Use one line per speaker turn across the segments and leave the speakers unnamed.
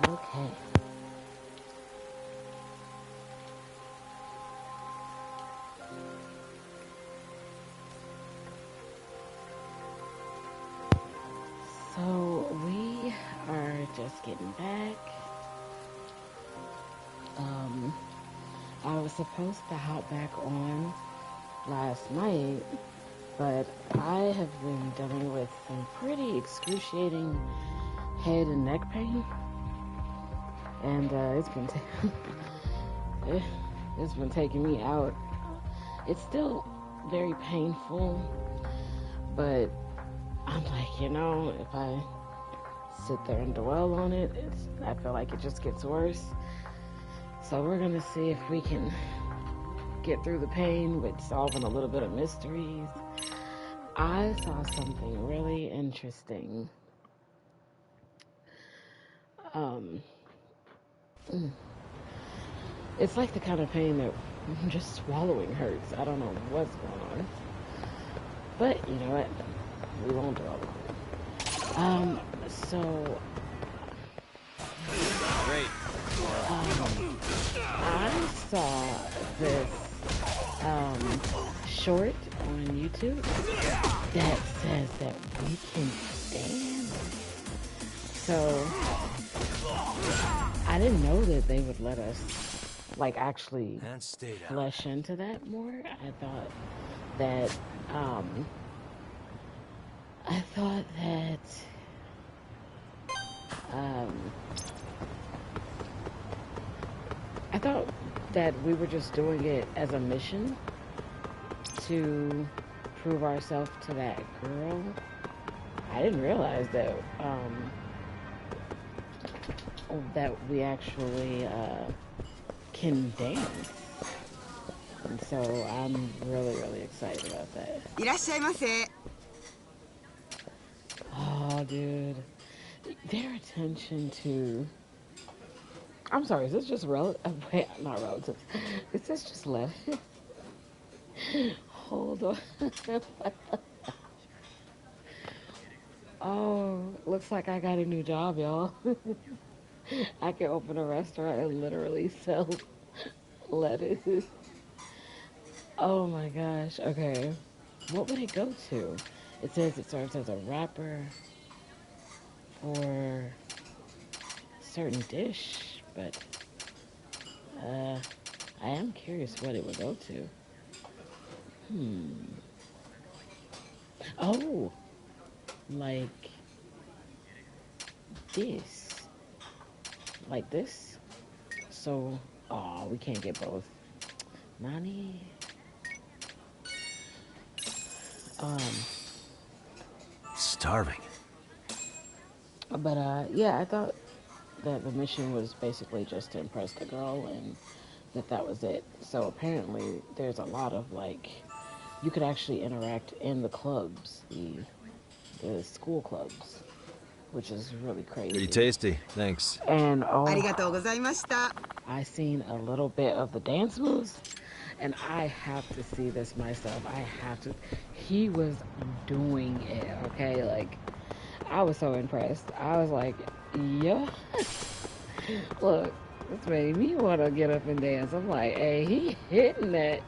Okay. So we are just getting back. I was supposed to hop back on last night, but I have been dealing with some pretty excruciating head and neck pain, and it's been taking me out. It's still very painful, but I'm like, if I sit there and dwell on it, I feel like it just gets worse. So we're gonna see if we can get through the pain with solving a little bit of mysteries. I saw something really interesting. Um, it's like the kind of pain that just swallowing hurts. I don't know what's going on, but you know what? We won't dwell on it. So
Great.
I saw this short on YouTube that says that we can dance. So I didn't know that they would let us actually flesh into that more. I thought that um I thought that um I thought that we were just doing it as a mission to prove ourselves to that girl. I didn't realize that we actually can dance. And so I'm really, really excited about that.
いらっしゃいませ。
Oh, dude. Their attention to... I'm sorry, is this just wait, not relatives. Is this just left? Hold on. Oh, looks like I got a new job, y'all. I can open a restaurant and literally sell lettuce. Oh my gosh. Okay. What would it go to? It says it serves as a wrapper for a certain dish, but I am curious what it would go to. Oh, like this. Like this? So, oh, we can't get both. Nani? Um,
Starving.
but yeah, I thought that the mission was basically just to impress the girl and that was it. So apparently there's a lot of you could actually interact in the clubs, the school clubs, which is really crazy.
Pretty tasty. Thanks.
And
ありがとうございました。
I seen a little bit of the dance moves, and I have to see this myself. I have to. He was doing it, okay? I was so impressed. I was like, yeah. Look, this made me want to get up and dance. I'm like, hey, he hitting that.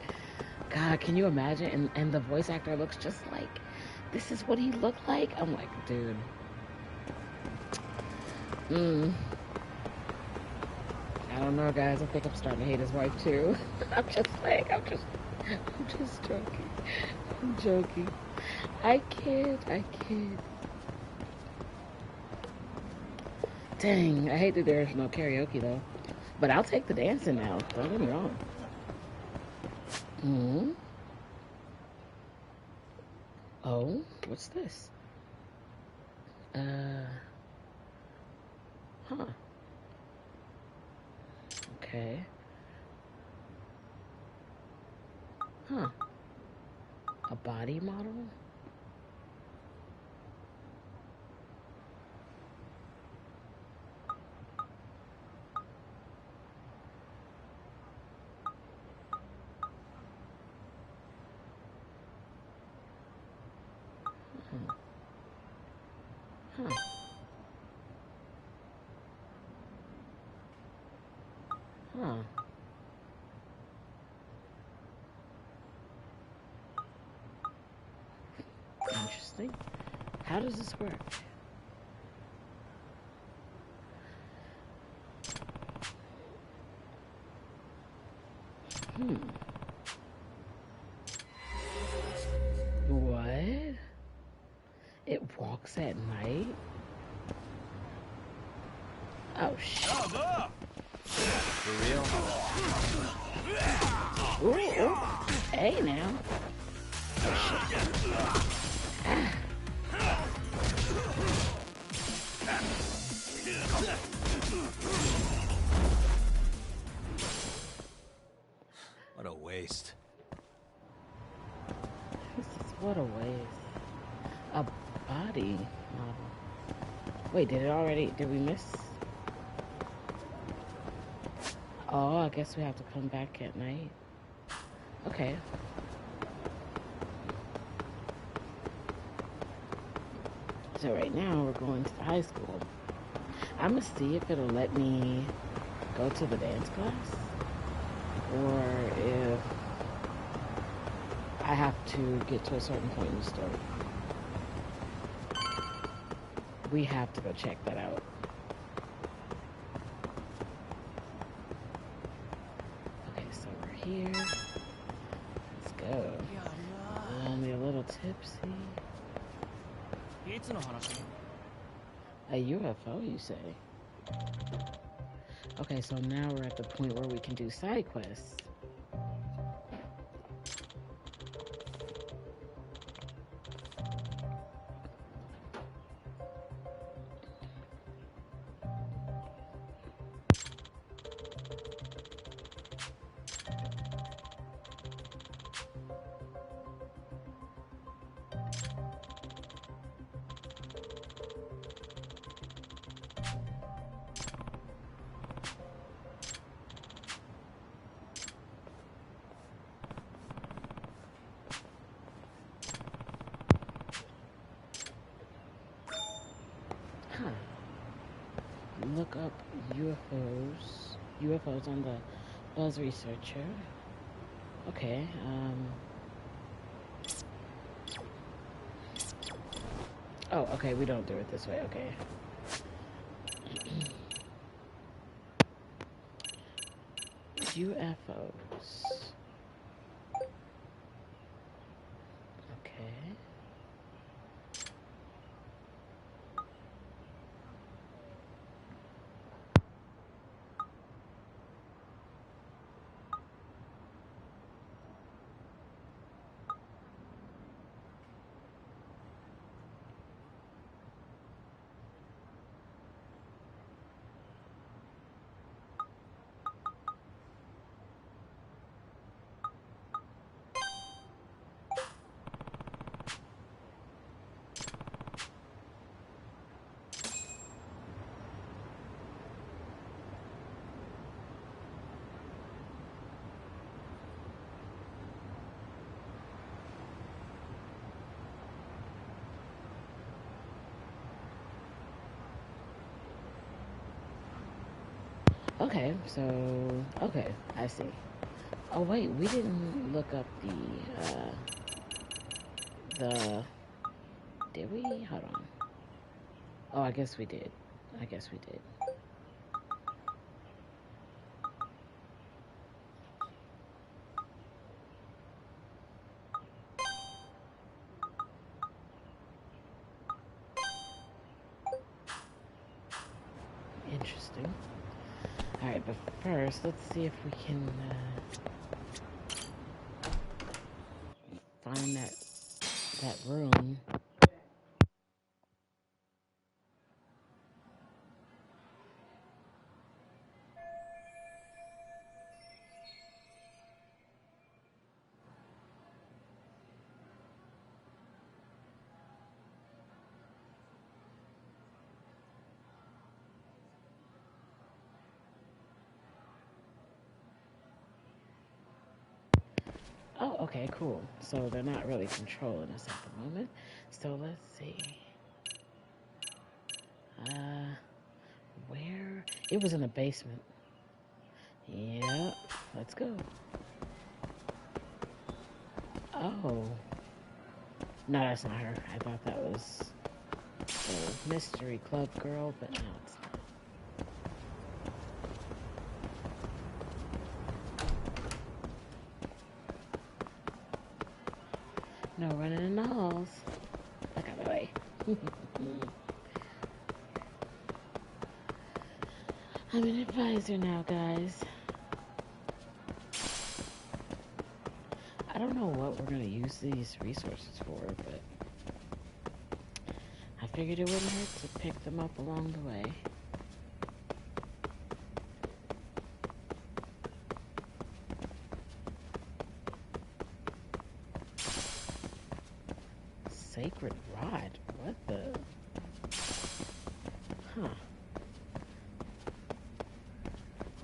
God, can you imagine? And the voice actor looks just like, this is what he looked like? I'm like, dude. I don't know, guys. I think I'm starting to hate his wife, too. I'm just joking. I'm joking. I kid. Dang, I hate that there's no karaoke, though. But I'll take the dancing now. Don't get me wrong. Oh, what's this? Huh. Okay. Huh. A body model? Huh. Huh. Interesting. How does this work? What? It walks at night? Oh, shit.
For real?
Ooh, ooh. Hey, now.
What a waste.
What a waste. A body model. Wait, did it already? Did we miss? Oh, I guess we have to come back at night. Okay. So right now we're going to the high school. I'm gonna see if it'll let me go to the dance class, or if I have to get to a certain point in the story. We have to go check that out. Okay, so we're here. Let's go. Only a little tipsy. A UFO, you say? Okay, so now we're at the point where we can do side quests. Huh. Look up UFOs. UFOs on the Buzz Researcher. Okay, oh, okay, we don't do it this way, okay. UFOs. Okay. Okay, so, okay, I see. Oh, wait, we didn't look up did we? Hold on. Oh, I guess we did. I guess we did. Interesting. Alright, but first, let's see if we can, find that room. Oh, okay, cool. So they're not really controlling us at the moment. So let's see. Where? It was in the basement. Yeah, Let's go. Oh. No, that's not her. I thought that was the mystery club girl, but no, it's not. No running in the halls. Look out of the way. I'm an advisor now, guys. I don't know what we're going to use these resources for, but I figured it wouldn't hurt to pick them up along the way. Sacred rod? What the? Huh.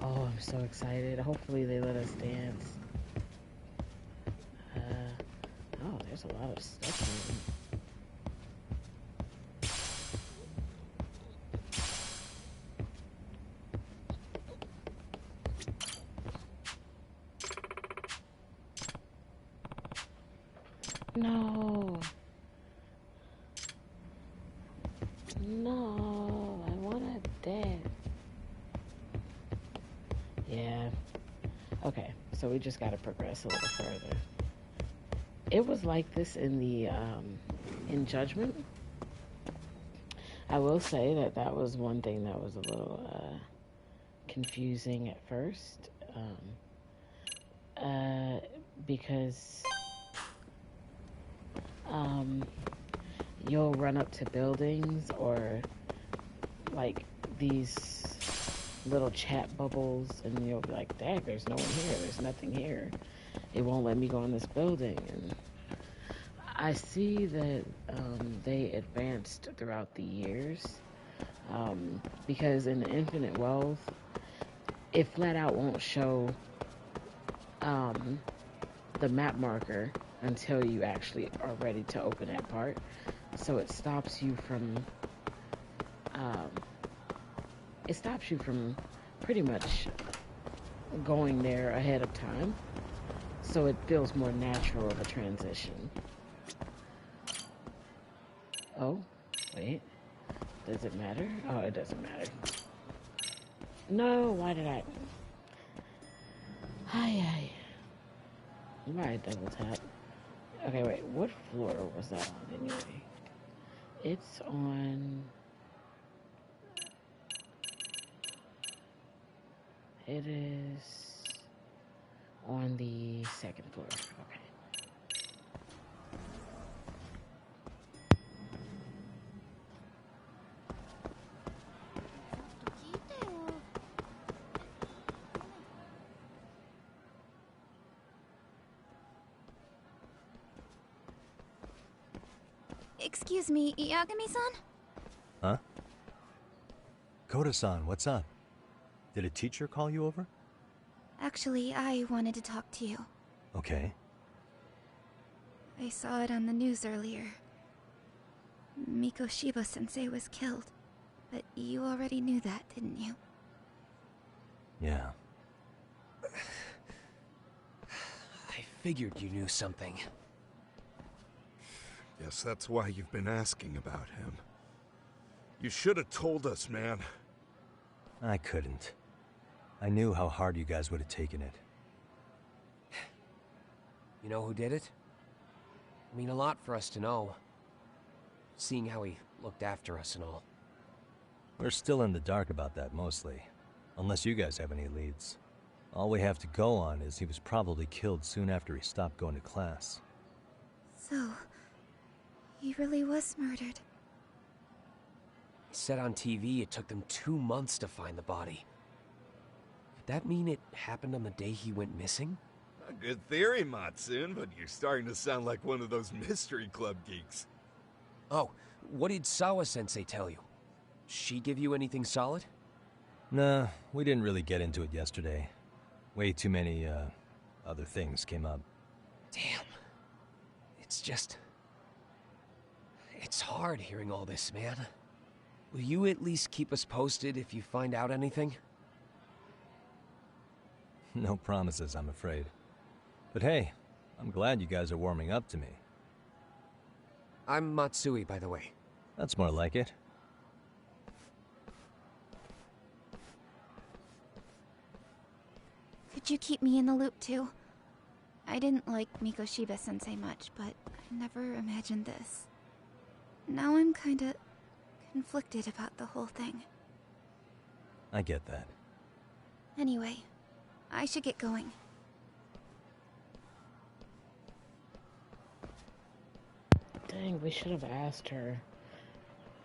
Oh, I'm so excited. Hopefully they let us dance. Oh, there's a lot of stuff here. No. No, I want to dance. Yeah. Okay, so we just got to progress a little further. It was like this in the in Judgment. I will say that was one thing that was a little confusing at first, because you'll run up to buildings or like these little chat bubbles, and you'll be like, "Dang, there's no one here. There's nothing here. It won't let me go in this building." And I see that they advanced throughout the years, because in the Infinite Wealth, it flat out won't show the map marker until you actually are ready to open that part. So it stops you from pretty much going there ahead of time. So it feels more natural of a transition. Oh, wait. Does it matter? Oh, it doesn't matter. No, why did I? Hi. Why double tap? Okay, wait. What floor was that on anyway? It's on... It is on the second floor. Okay.
Excuse me, Yagami-san?
Huh? Koda-san, what's up? Did a teacher call you over?
Actually, I wanted to talk to you.
Okay.
I saw it on the news earlier. Mikoshiba-sensei was killed. But you already knew that, didn't you?
Yeah.
I figured you knew something.
Yes, that's why you've been asking about him. You should have told us, man.
I couldn't. I knew how hard you guys would have taken it.
You know who did it? I mean a lot for us to know. Seeing how he looked after us and all.
We're still in the dark about that, mostly. Unless you guys have any leads. All we have to go on is he was probably killed soon after he stopped going to class.
So, he really was murdered.
He said on TV it took them 2 months to find the body. Could that mean it happened on the day he went missing?
A good theory, Matsun, but you're starting to sound like one of those mystery club geeks.
Oh, what did Sawa-sensei tell you? She give you anything solid?
Nah, we didn't really get into it yesterday. Way too many, other things came up.
Damn. It's just... It's hard hearing all this, man. Will you at least keep us posted if you find out anything?
No promises, I'm afraid. But hey, I'm glad you guys are warming up to me.
I'm Matsui, by the way.
That's more like it.
Could you keep me in the loop too? I didn't like Mikoshiba-sensei much, but I never imagined this. Now I'm kinda conflicted about the whole thing.
I get that.
Anyway, I should get going.
Dang, we should have asked her,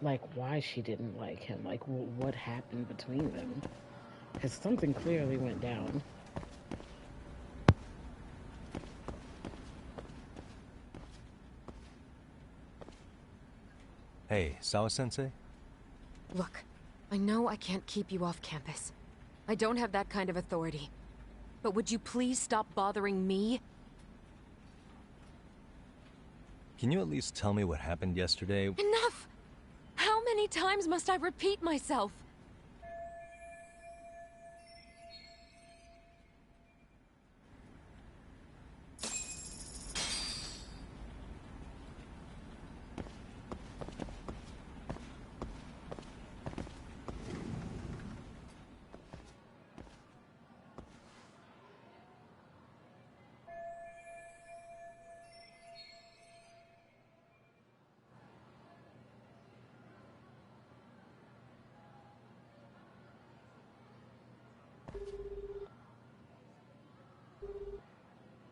like, why she didn't like him. Like, what happened between them. Because something clearly went down.
Hey, Sawa-sensei?
Look, I know I can't keep you off campus. I don't have that kind of authority. But would you please stop bothering me?
Can you at least tell me what happened yesterday?
Enough! How many times must I repeat myself?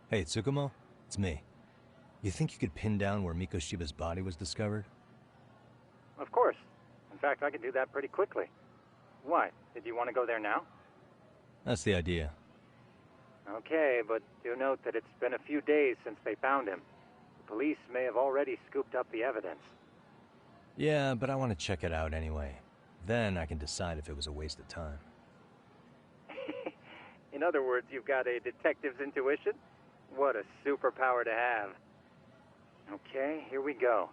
Hey, Tsukumo? It's me. You think you could pin down where Mikoshiba's body was discovered?
Of course. In fact, I can do that pretty quickly. Why? Did you want to go there now?
That's the idea.
Okay, but do note that it's been a few days since they found him. The police may have already scooped up the evidence.
Yeah, but I want to check it out anyway. Then I can decide if it was a waste of time.
In other words, you've got a detective's intuition? What a superpower to have. Okay, here we go.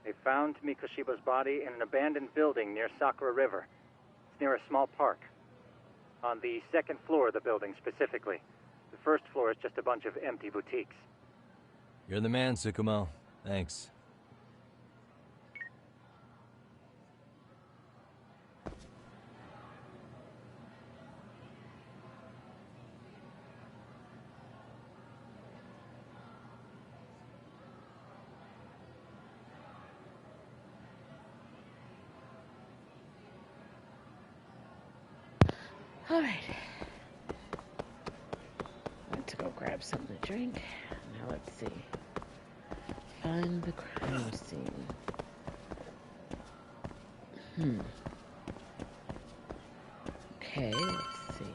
They found Mikoshiba's body in an abandoned building near Sakura River. It's near a small park. On the second floor of the building, specifically. The first floor is just a bunch of empty boutiques.
You're the man, Tsukumo. Thanks.
Alright. Went to go grab something to drink. Now let's see. Find the crime scene. Okay, let's see.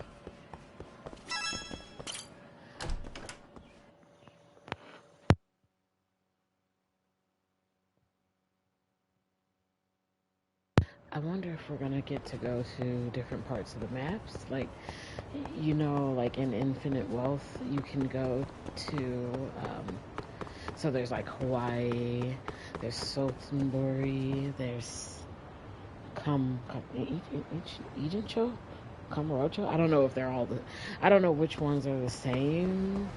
I wonder if we're gonna get to go to different parts of the maps. Like, you know, like in Infinite Wealth, you can go to, so there's like Hawaii, there's Sultanbury, there's Ijincho? Kamurocho? I don't know if they're all I don't know which ones are the same,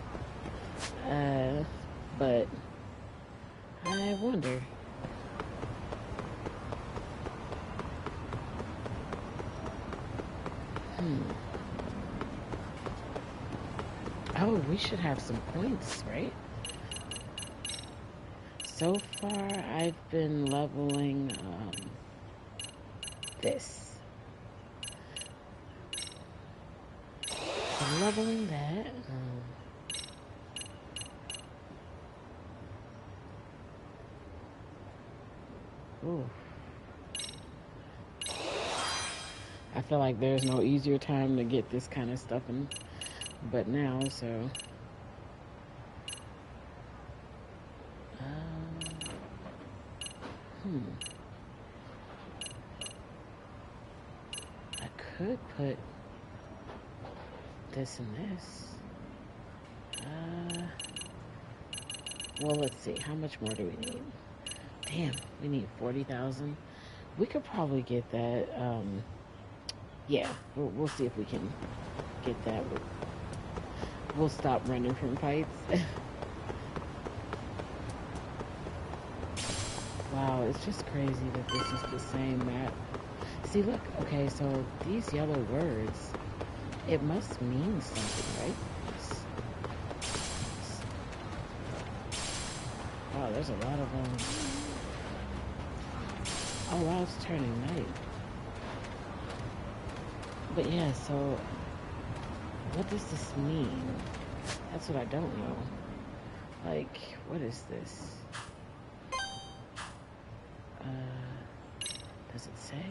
but I wonder. Oh, we should have some points, right? So far, I've been leveling this. I'm leveling that. Ooh. I feel like there's no easier time to get this kind of stuff in, but now, so. I could put this and this. Well, let's see. How much more do we need? Damn, we need 40,000. We could probably get that. Yeah, we'll see if we can get that we'll stop running from fights. Wow, it's just crazy that this is the same map. See, look, okay, so these yellow words, it must mean something, right? Wow, there's a lot of them. Oh, wow, it's turning night. But yeah, so what does this mean? That's what I don't know. Like, what is this? Does it say?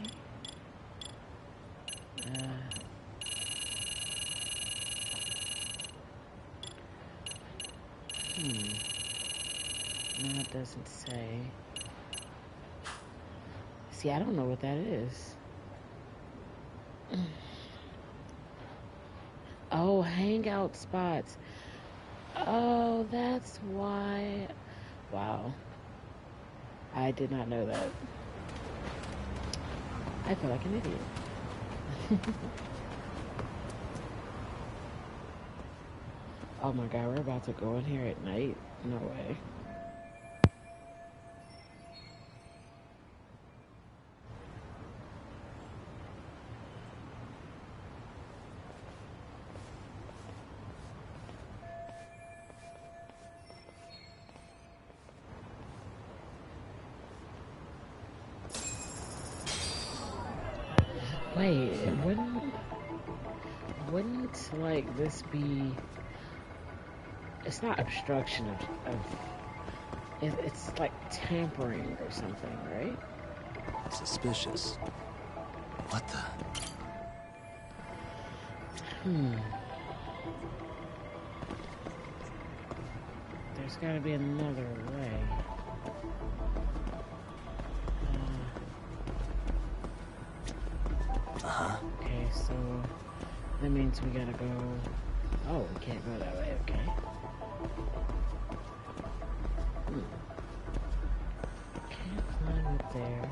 No, it doesn't say. See, I don't know what that is. Oh, hangout spots. Oh, that's why. Wow. I did not know that. I feel like an idiot. Oh my god, we're about to go in here at night? No way. Wait, wouldn't like this be? It's not obstruction of it's like tampering or something, right?
Suspicious. What the?
There's gotta be another way. Okay, so that means we gotta go. Oh, we can't go that way, okay. Can't climb up there.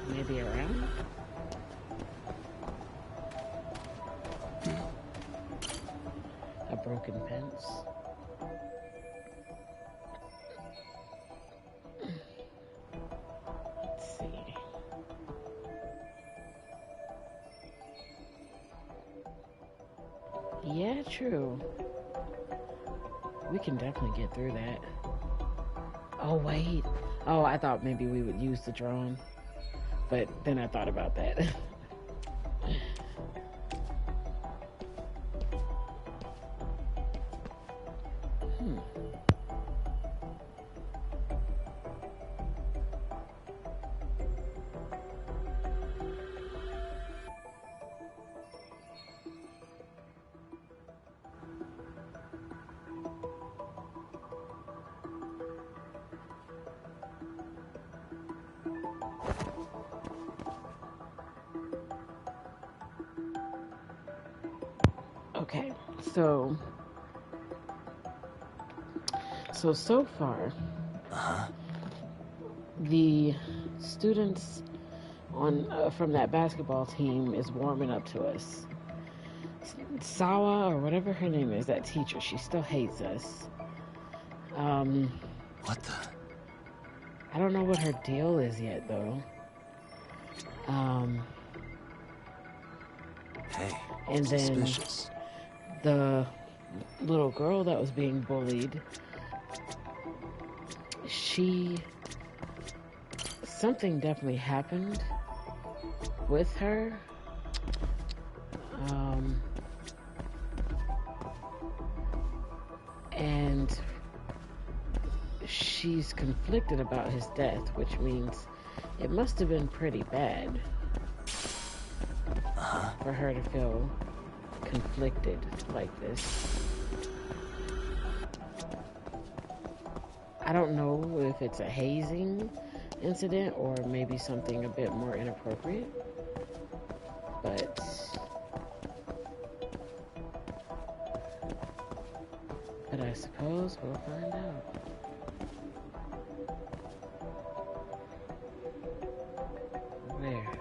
Maybe around? A broken fence. Let's see. Yeah, true. We can definitely get through that. Oh, wait. Oh, I thought maybe we would use the drone. But then I thought about that. Okay, so far, the students on from that basketball team is warming up to us. Sawa, or whatever her name is, that teacher, she still hates us.
What the?
I don't know what her deal is yet, though.
Hey,
and
suspicious.
Then the little girl that was being bullied, something definitely happened with her. And she's conflicted about his death, which means it must have been pretty bad for her to feel conflicted like this. I don't know if it's a hazing incident or maybe something a bit more inappropriate, but I suppose we'll find out. Where?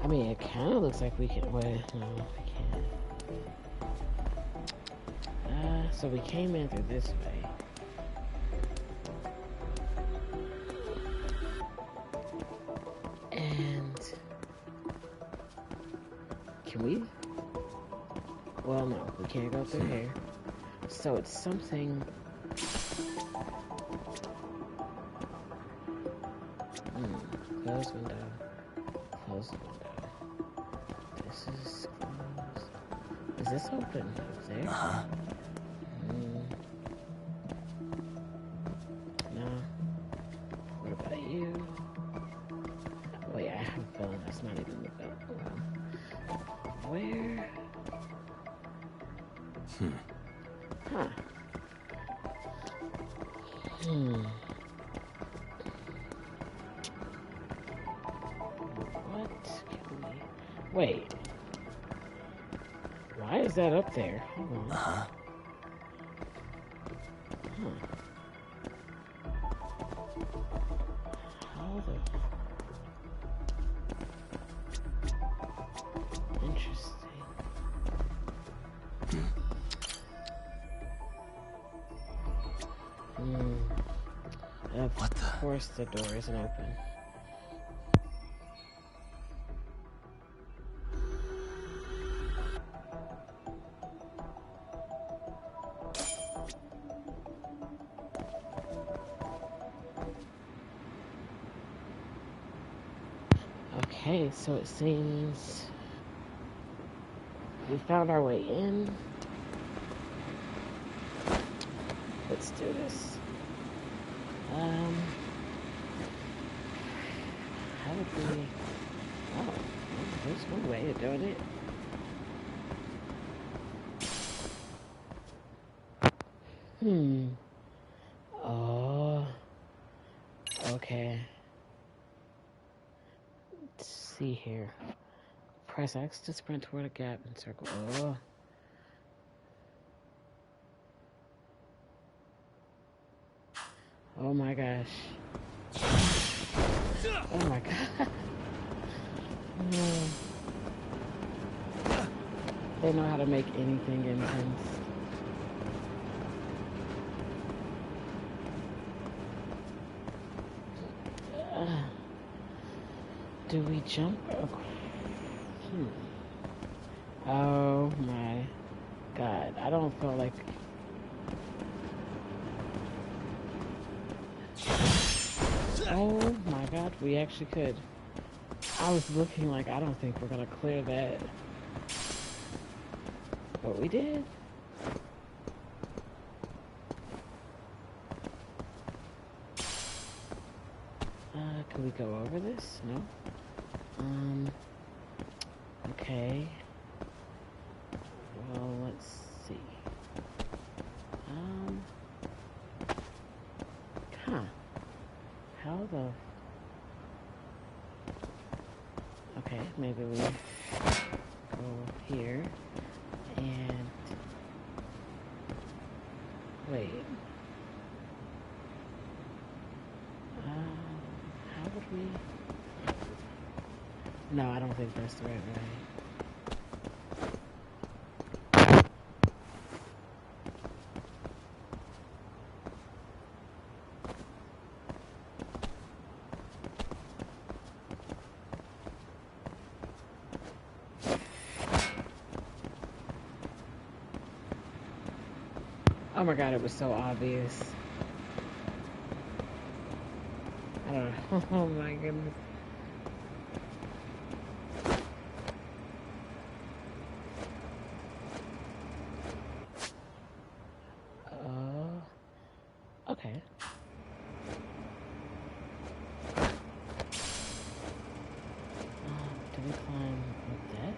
I mean, it kind of looks like we can. Wait, no, we can't. So we came in through this way. And can we? Well, no, we can't go through here. So it's something. Close window. Close window. This is closed. Is this open up there? No. What about you? Wait, I have a feeling that's not even the belt. Where? Huh. What can we... Wait. Why is that up there? Hold on. Huh. How the... Interesting. Of course the door isn't open. Okay, so it seems we found our way in. Let's do this. How would we... Oh, there's one way of doing it. Oh. Okay. Let's see here. Press X to sprint toward a gap and circle. Oh. Oh my gosh. Oh my god. They know how to make anything intense. Do we jump? Oh my god. I don't feel like... Oh my god, we actually could. I was looking like, I don't think we're gonna clear that. But we did. Can we go over this? No? Okay. Well, let's see. How the... Okay, maybe we go here and... Wait. How would we... No, I don't think that's the right way. Oh my god, it was so obvious. I don't know. Oh my goodness. Okay. Do we climb up that?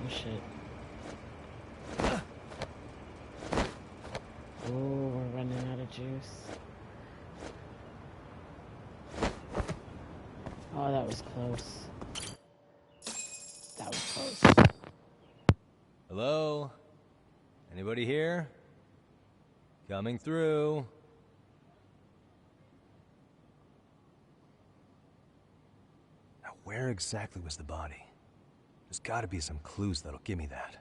Oh shit. Oh, we're running out of juice. Oh, that was close. That was close.
Hello? Anybody here? Coming through. where exactly was the body? There's gotta be some clues that'll give me that.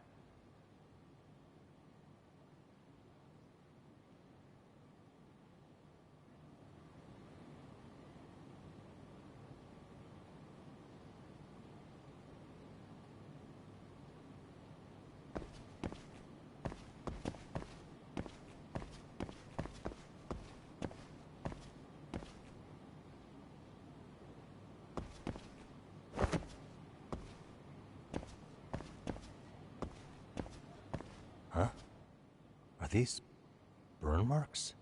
Huh? Are these burn marks?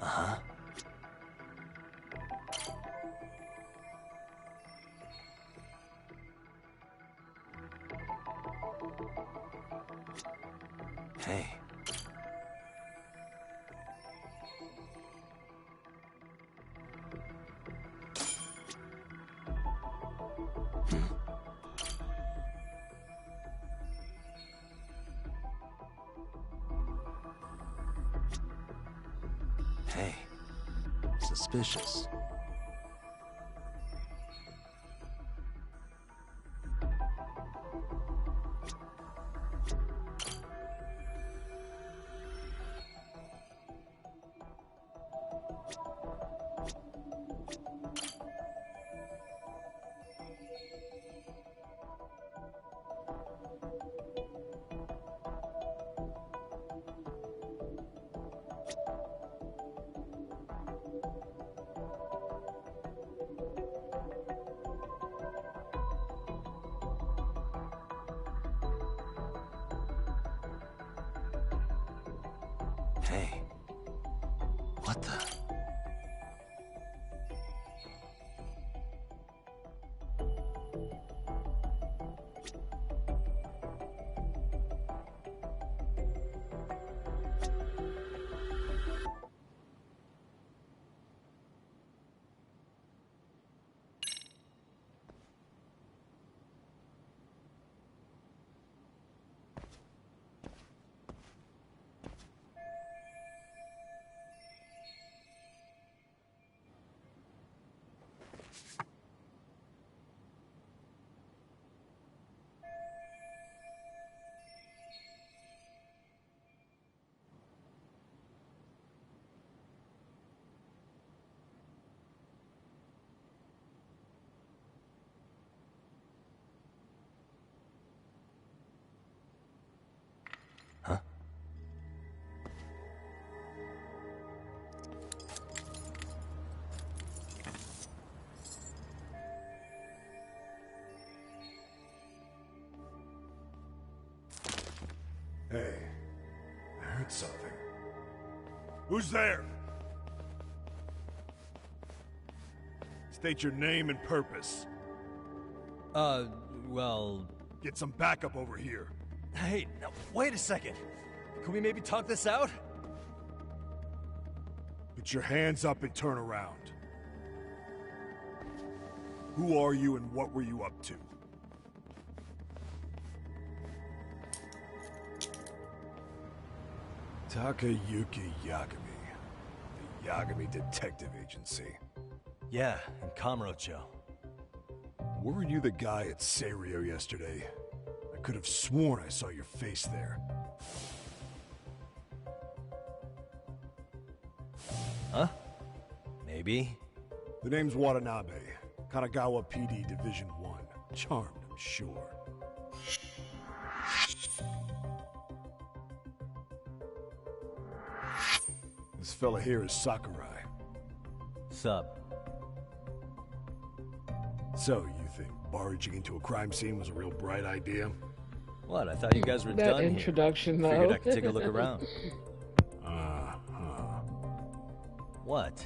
Uh-huh. Hey. Hey, suspicious. Hey, what the? Huh?
Hey, I heard something. Who's there? State your name and purpose.
Well...
Get some backup over here.
Hey, now, wait a second. Can we maybe talk this out?
Put your hands up and turn around. Who are you and what were you up to? Takayuki Yagami. The Yagami Detective Agency.
Yeah, in Kamurocho.
Weren't you the guy at Serio yesterday? I could have sworn I saw your face there.
Huh? Maybe.
The name's Watanabe. Kanagawa PD Division 1. Charmed, I'm sure. This fella here is Sakurai.
Sup?
So, you think barging into a crime scene was a real bright idea?
What? I thought you guys were
That
done
introduction,
here.
though.
Figured I could take a look around. What?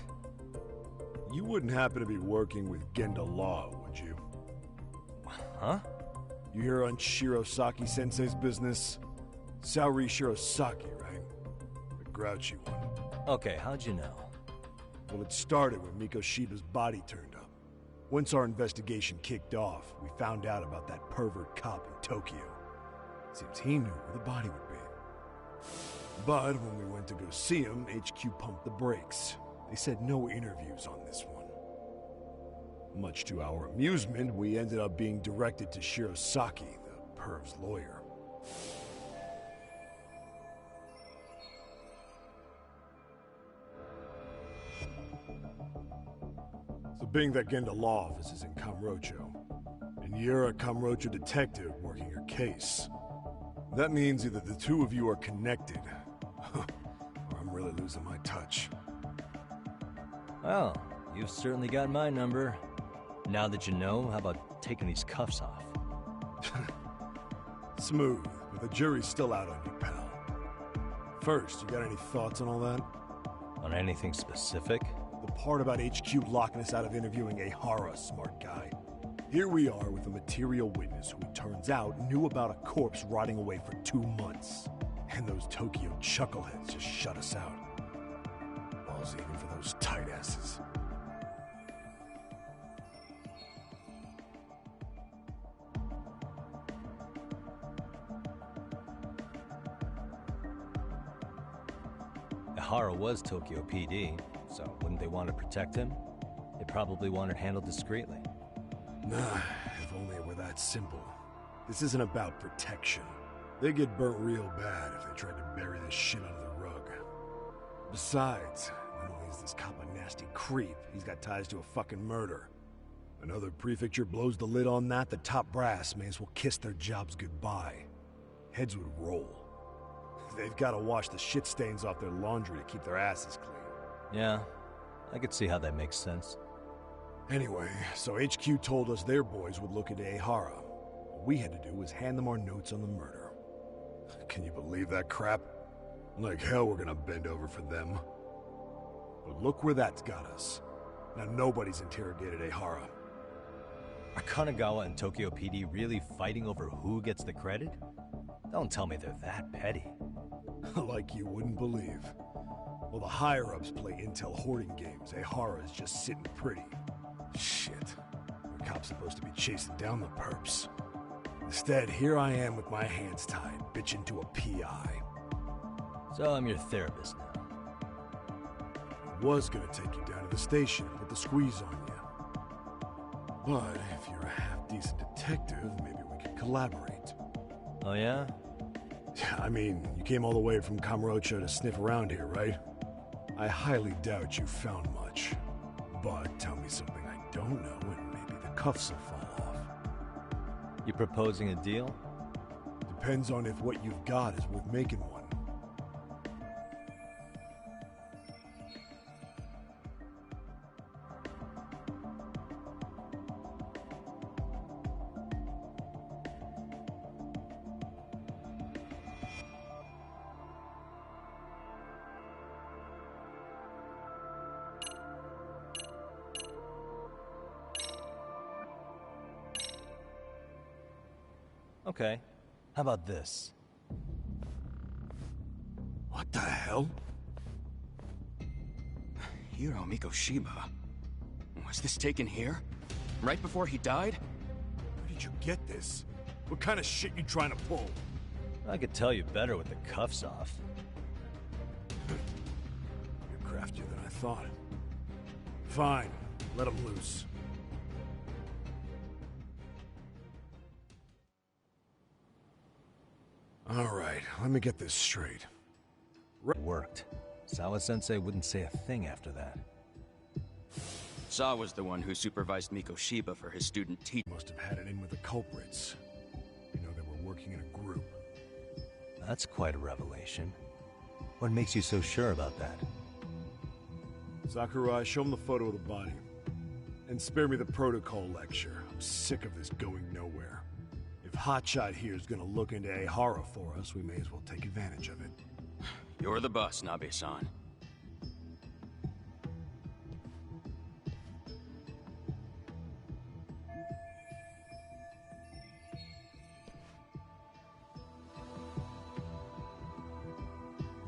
You wouldn't happen to be working with Genda Law, would you?
Huh?
You hear on Shirosaki-sensei's business? Saori Shirosaki, right? The grouchy one.
Okay, how'd you know?
Well, it started when Miko Shiba's body turned up. Once our investigation kicked off, we found out about that pervert cop in Tokyo. Seems he knew where the body would be. But when we went to go see him, HQ pumped the brakes. They said no interviews on this one. Much to our amusement, we ended up being directed to Shirosaki, the perv's lawyer. So being that Genda law office is in Kamurocho, and you're a Kamurocho detective working your case, that means either the two of you are connected, or I'm really losing my touch.
Well, you've certainly got my number. Now that you know, how about taking these cuffs off?
Smooth, but the jury's still out on you, pal. First, you got any thoughts on all that?
On anything specific?
The part about HQ locking us out of interviewing Ehara, smart guy. Here we are with a material witness who it turns out knew about a corpse rotting away for 2 months. And those Tokyo chuckleheads just shut us out. Balls even for those tight asses.
Ehara was Tokyo PD, so wouldn't they want to protect him? They probably want it handled discreetly.
Nah, if only it were that simple. This isn't about protection. They get burnt real bad if they tried to bury this shit under the rug. Besides, not only is this cop a nasty creep, he's got ties to a fucking murder. Another prefecture blows the lid on that, the top brass may as well kiss their jobs goodbye. Heads would roll. They've got to wash the shit stains off their laundry to keep their asses clean.
Yeah, I could see how that makes sense.
Anyway, so HQ told us their boys would look into Ehara. What we had to do was hand them our notes on the murder. Can you believe that crap? Like hell we're gonna bend over for them. But look where that's got us. Now nobody's interrogated Ehara.
Are Kanagawa and Tokyo PD really fighting over who gets the credit? Don't tell me they're that petty.
Like you wouldn't believe. While the higher-ups play intel hoarding games, Ehara is just sitting pretty. Shit. The cop's supposed to be chasing down the perps. Instead, here I am with my hands tied, bitching to a PI.
So I'm your therapist now.
I was gonna take you down to the station and put the squeeze on you. But if you're a half-decent detective, maybe we could collaborate.
Oh yeah?
I mean, you came all the way from Kamurocho to sniff around here, right? I highly doubt you found much. But tell me something I don't know and maybe the cuffs will fall off.
You proposing a deal?
Depends on if what you've got is worth making one.
Okay. How about this?
What the hell?
Hiro Mikoshiba. Was this taken here? Right before he died?
Where did you get this? What kind of shit you trying to pull?
I could tell you better with the cuffs off.
You're craftier than I thought. Fine. Let him loose. Alright, let me get this straight.
It worked. Sawa-sensei wouldn't say a thing after that.
Saw was the one who supervised Mikoshiba for his student teacher.
Must have had it in with the culprits. You know, they were working in a group.
That's quite a revelation. What makes you so sure about that?
Sakurai, show him the photo of the body. And spare me the protocol lecture. I'm sick of this going nowhere. If Hotshot here is gonna look into Ehara for us, we may as well take advantage of it.
You're the boss, Nabe-san.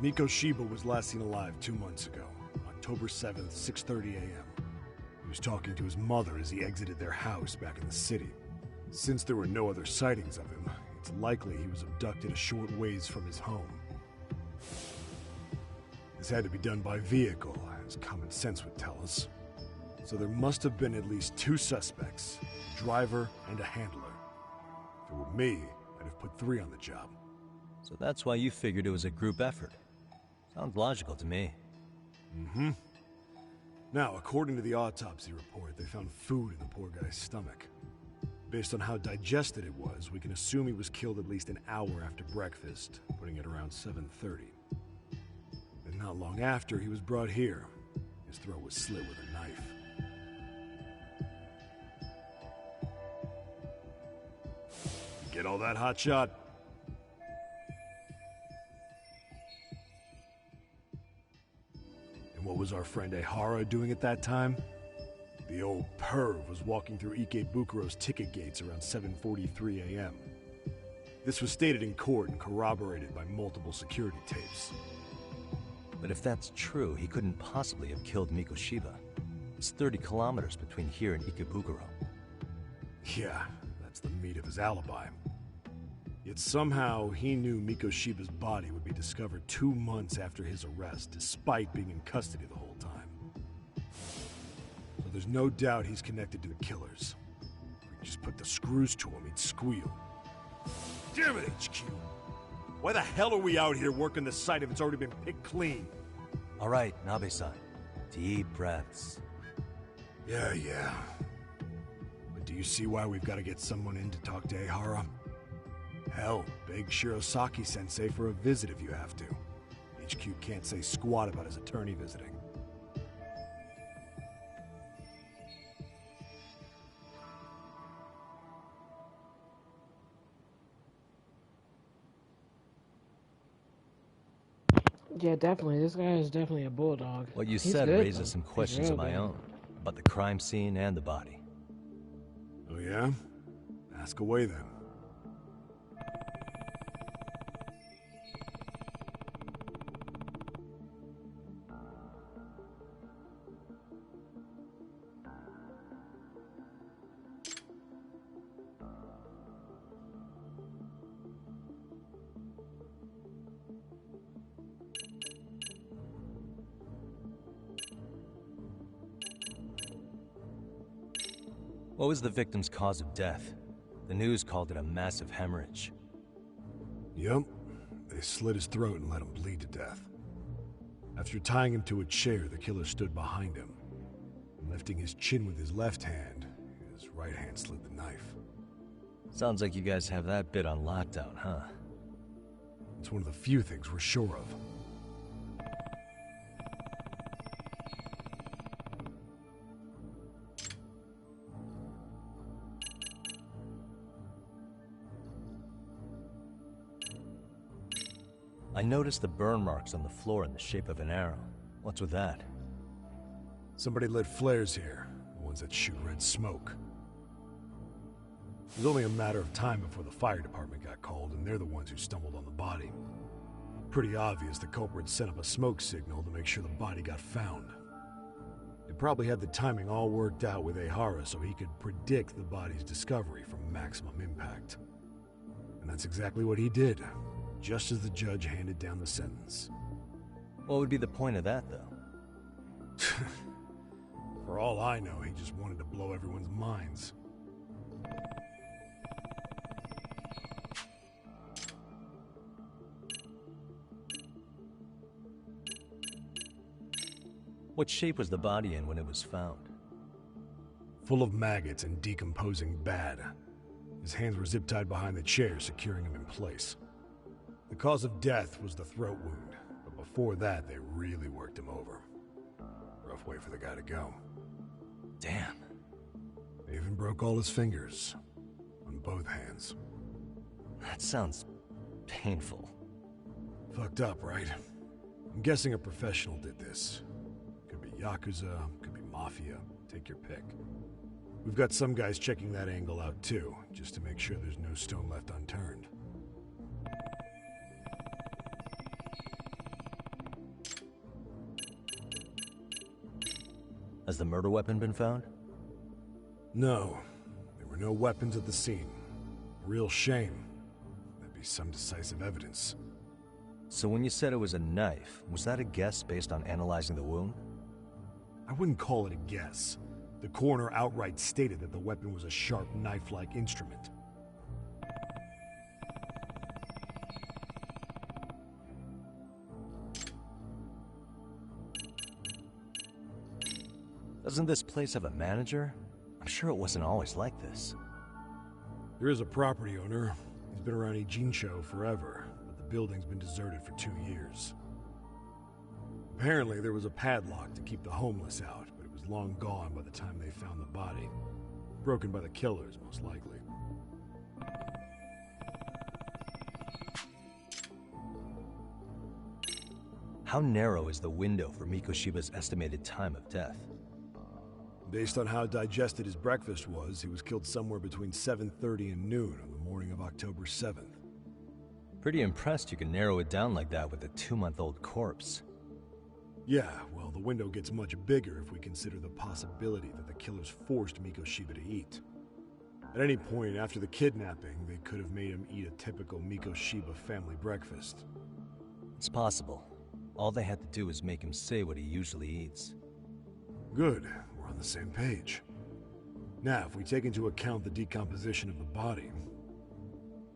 Mikoshiba was last seen alive 2 months ago, October 7th, 6:30 a.m. He was talking to his mother as he exited their house back in the city. Since there were no other sightings of him, it's likely he was abducted a short ways from his home. This had to be done by vehicle, as common sense would tell us. So there must have been at least 2 suspects, a driver and a handler. If it were me, I'd have put 3 on the job.
So that's why you figured it was a group effort. Sounds logical to me.
Mm-hmm. Now, according to the autopsy report, they found food in the poor guy's stomach. Based on how digested it was, we can assume he was killed at least an hour after breakfast, putting it around 7:30. And not long after, he was brought here. His throat was slit with a knife. Get all that, hotshot? And what was our friend Ehara doing at that time? The old perv was walking through Ikebukuro's ticket gates around 7:43 a.m. This was stated in court and corroborated by multiple security tapes.
But if that's true, he couldn't possibly have killed Mikoshiba. It's 30 kilometers between here and Ikebukuro.
Yeah, that's the meat of his alibi. Yet somehow he knew Mikoshiba's body would be discovered 2 months after his arrest, despite being in custody the whole time. So there's no doubt he's connected to the killers. If we just put the screws to him, he'd squeal. Damn it, HQ! Why the hell are we out here working the site if it's already been picked clean?
All right, Nabe-san. Deep breaths.
Yeah. But do you see why we've got to get someone in to talk to Ehara? Hell, beg Shirosaki-sensei for a visit if you have to. HQ can't say squat about his attorney visiting.
Yeah, definitely. This guy is definitely a bulldog.
What you
He's
said
good,
raises
though.
some
He's
questions of
real
my
good.
own. About the crime scene and the body.
Oh yeah? Ask away then.
What was the victim's cause of death? The news called it a massive hemorrhage.
Yep. They slit his throat and let him bleed to death. After tying him to a chair, the killer stood behind him. And lifting his chin with his left hand, his right hand slid the knife.
Sounds like you guys have that bit on lockdown, huh?
It's one of the few things we're sure of.
I noticed the burn marks on the floor in the shape of an arrow. What's with that?
Somebody lit flares here, the ones that shoot red smoke. It was only a matter of time before the fire department got called, and they're the ones who stumbled on the body. Pretty obvious the culprit set up a smoke signal to make sure the body got found. They probably had the timing all worked out with Ehara so he could predict the body's discovery from maximum impact. And that's exactly what he did, just as the judge handed down the sentence.
What would be the point of that, though?
For all I know, he just wanted to blow everyone's minds.
What shape was the body in when it was found?
Full of maggots and decomposing bad. His hands were zip-tied behind the chair, securing him in place. The cause of death was the throat wound, but before that, they really worked him over. Rough way for the guy to go.
Damn.
They even broke all his fingers, on both hands.
That sounds painful.
Fucked up, right? I'm guessing a professional did this. Could be Yakuza, could be Mafia, take your pick. We've got some guys checking that angle out too, just to make sure there's no stone left unturned.
Has the murder weapon been found?
No, there were no weapons at the scene. Real shame. That'd be some decisive evidence.
So when you said it was a knife, was that a guess based on analyzing the wound?
I wouldn't call it a guess. The coroner outright stated that the weapon was a sharp knife-like instrument.
Doesn't this place have a manager? I'm sure it wasn't always like this.
There is a property owner. He's been around Ijincho forever, but the building's been deserted for 2 years. Apparently, there was a padlock to keep the homeless out, but it was long gone by the time they found the body. Broken by the killers, most likely.
How narrow is the window for Mikoshiba's estimated time of death?
Based on how digested his breakfast was, he was killed somewhere between 7:30 and noon on the morning of October 7th.
Pretty impressed you can narrow it down like that with a 2-month-old corpse.
Yeah, well, the window gets much bigger if we consider the possibility that the killers forced Mikoshiba to eat. At any point after the kidnapping, they could have made him eat a typical Mikoshiba family breakfast.
It's possible. All they had to do was make him say what he usually eats.
Good. We're on the same page. Now, if we take into account the decomposition of the body,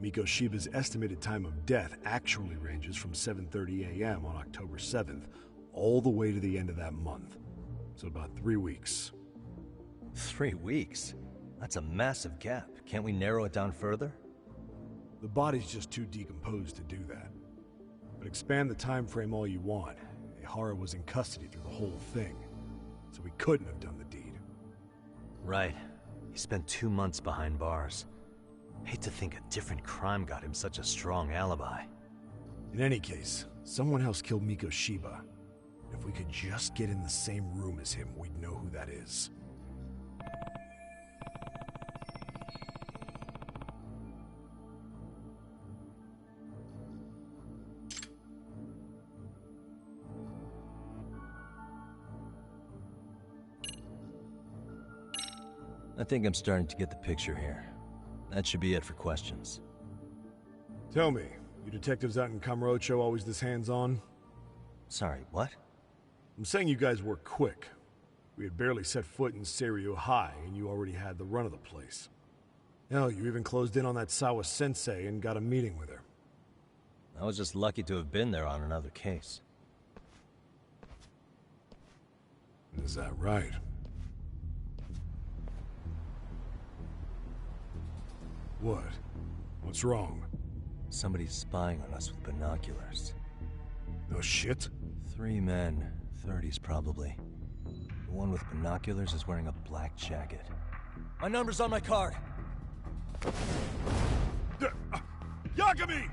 Mikoshiba's estimated time of death actually ranges from 7:30 a.m. on October 7th all the way to the end of that month. So about 3 weeks.
3 weeks? That's a massive gap. Can't we narrow it down further?
The body's just too decomposed to do that. But expand the time frame all you want. Ihara was in custody through the whole thing, so he couldn't have done the deed.
Right. He spent 2 months behind bars. Hate to think a different crime got him such a strong alibi.
In any case, someone else killed Mikoshiba. If we could just get in the same room as him, we'd know who that is.
I think I'm starting to get the picture here. That should be it for questions.
Tell me, you detectives out in Kamurocho always this hands-on?
Sorry, what?
I'm saying you guys work quick. We had barely set foot in Seiryu High, and you already had the run of the place. Hell, you even closed in on that Sawa-sensei and got a meeting with her.
I was just lucky to have been there on another case.
Is that right? What? What's wrong?
Somebody's spying on us with binoculars.
No shit?
3 men, 30s probably. The one with binoculars is wearing a black jacket. My number's on my card!
Yagami!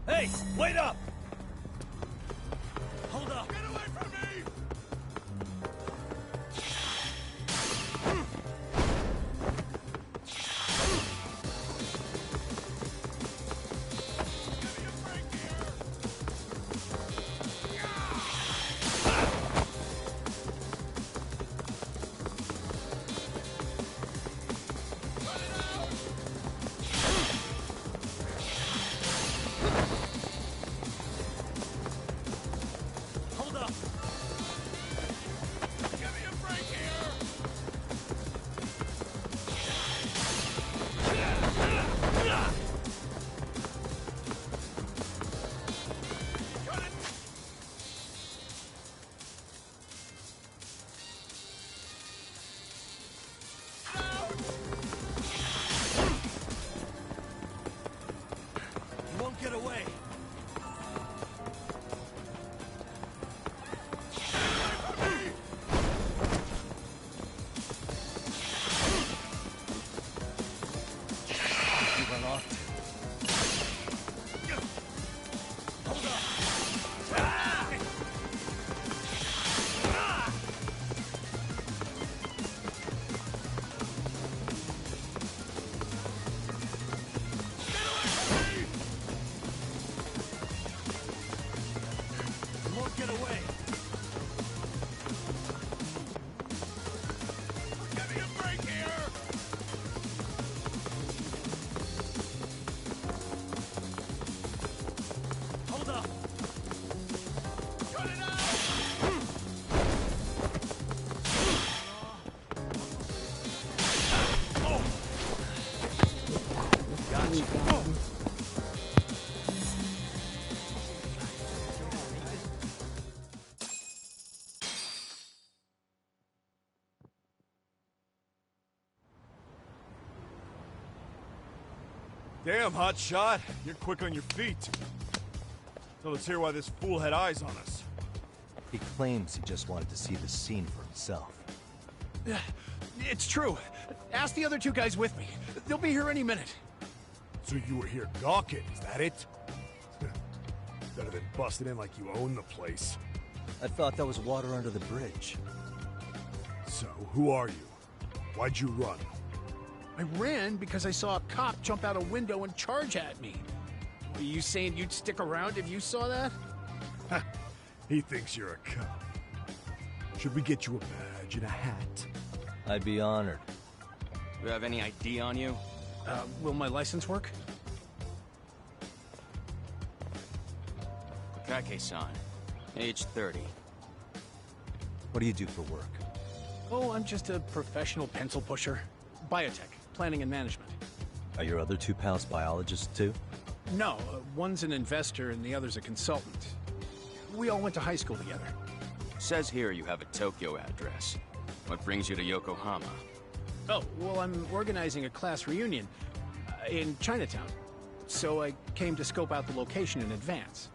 Hey, wait up! Hold up!
Get away from me!
Get away! You run off. Hold up!
Damn, hotshot. You're quick on your feet. So let's hear why this fool had eyes on us.
He claims he just wanted to see the scene for himself.
It's true. Ask the other two guys with me. They'll be here any minute.
So you were here gawking, is that it? Better than busting in like you own the place.
I thought that was water under the bridge.
So, who are you? Why'd you run?
I ran because I saw a cop jump out a window and charge at me. Are you saying you'd stick around if you saw that?
He thinks you're a cop. Should we get you a badge and a hat?
I'd be honored.
Do you have any ID on you?
Will my license work?
Kakake-san, age 30.
What do you do for work?
Oh, I'm just a professional pencil pusher. Biotech, planning and management.
Are your other two pals biologists too?
No, one's an investor and the other's a consultant. We all went to high school together.
Says here you have a Tokyo address. What brings you to Yokohama?
Oh, well, I'm organizing a class reunion in Chinatown. So I came to scope out the location in advance.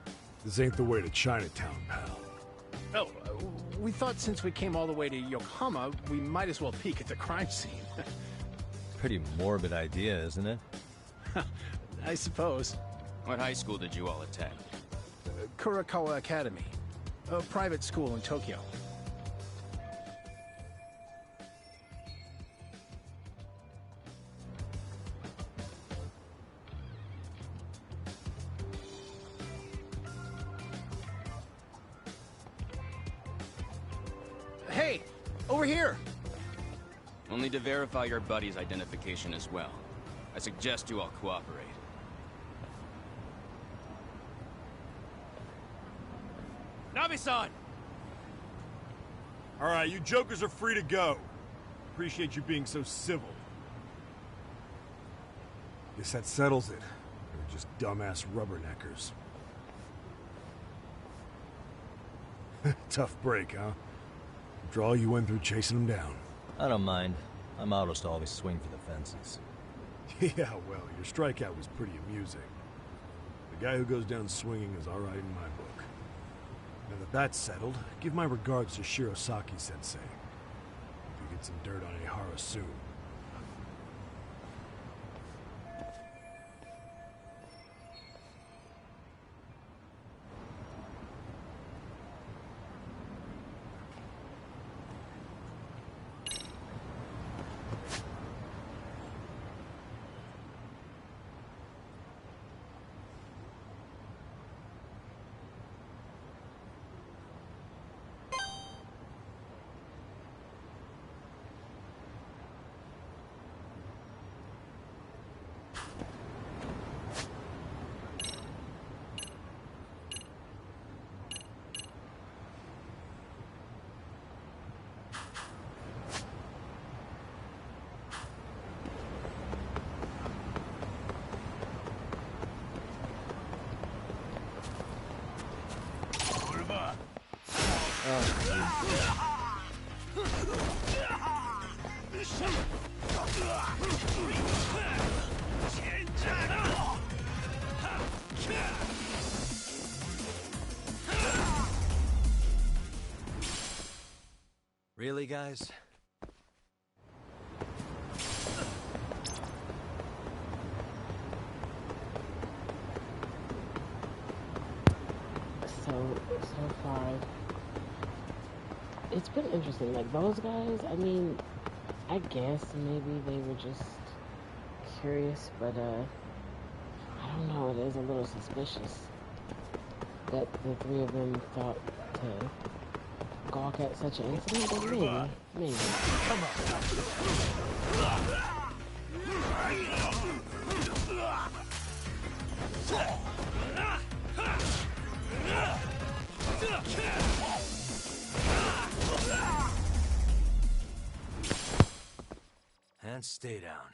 This ain't the way to Chinatown, pal.
Oh, we thought since we came all the way to Yokohama, we might as well peek at the crime scene.
Pretty morbid idea, isn't it?
I suppose.
What high school did you all attend?
Kurakawa Academy, a private school in Tokyo. Hey, over here!
We'll need to verify your buddy's identification as well. I suggest you all cooperate. Nabe-san!
Alright, you jokers are free to go. Appreciate you being so civil. Guess that settles it. They're just dumbass rubberneckers. Tough break, huh? After all you went through chasing them down.
I don't mind. I'm autos to always swing for the fences.
Yeah, well, your strikeout was pretty amusing. The guy who goes down swinging is alright in my book. Now that that's settled, give my regards to Shirosaki-sensei. Hope you get some dirt on Ihara soon.
Really, guys?
So far, it's been interesting. Like, those guys, I mean, I guess maybe they were just curious, but, I don't know, it is a little suspicious that the three of them thought to gawk at such an incident, but maybe. Come
And stay down.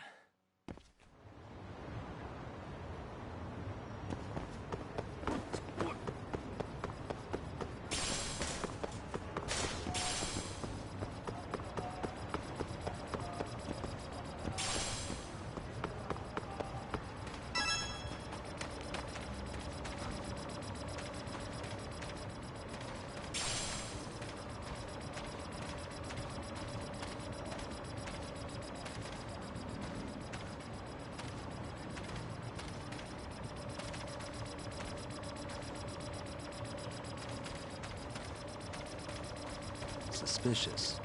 suspicious.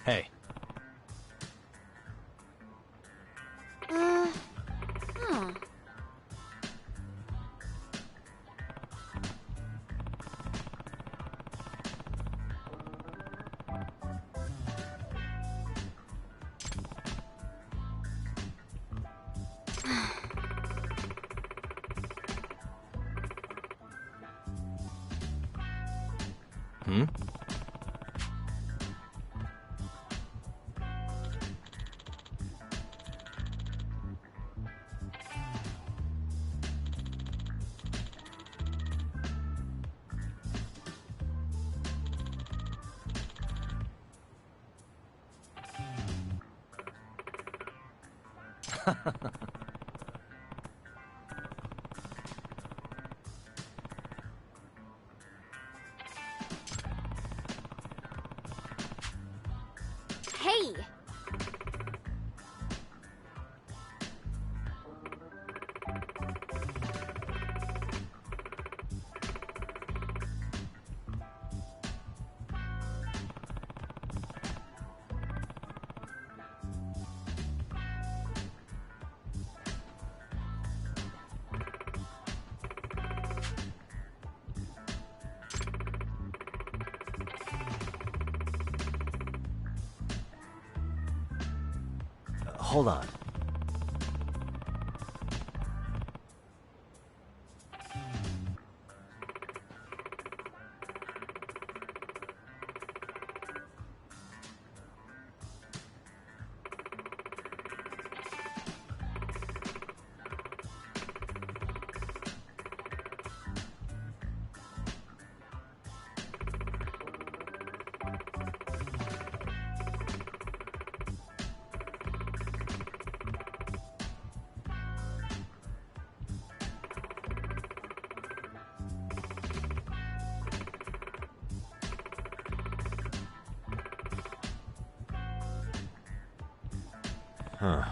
Hey.
Huh.
Hmm?
Hey!
Hold on. Huh.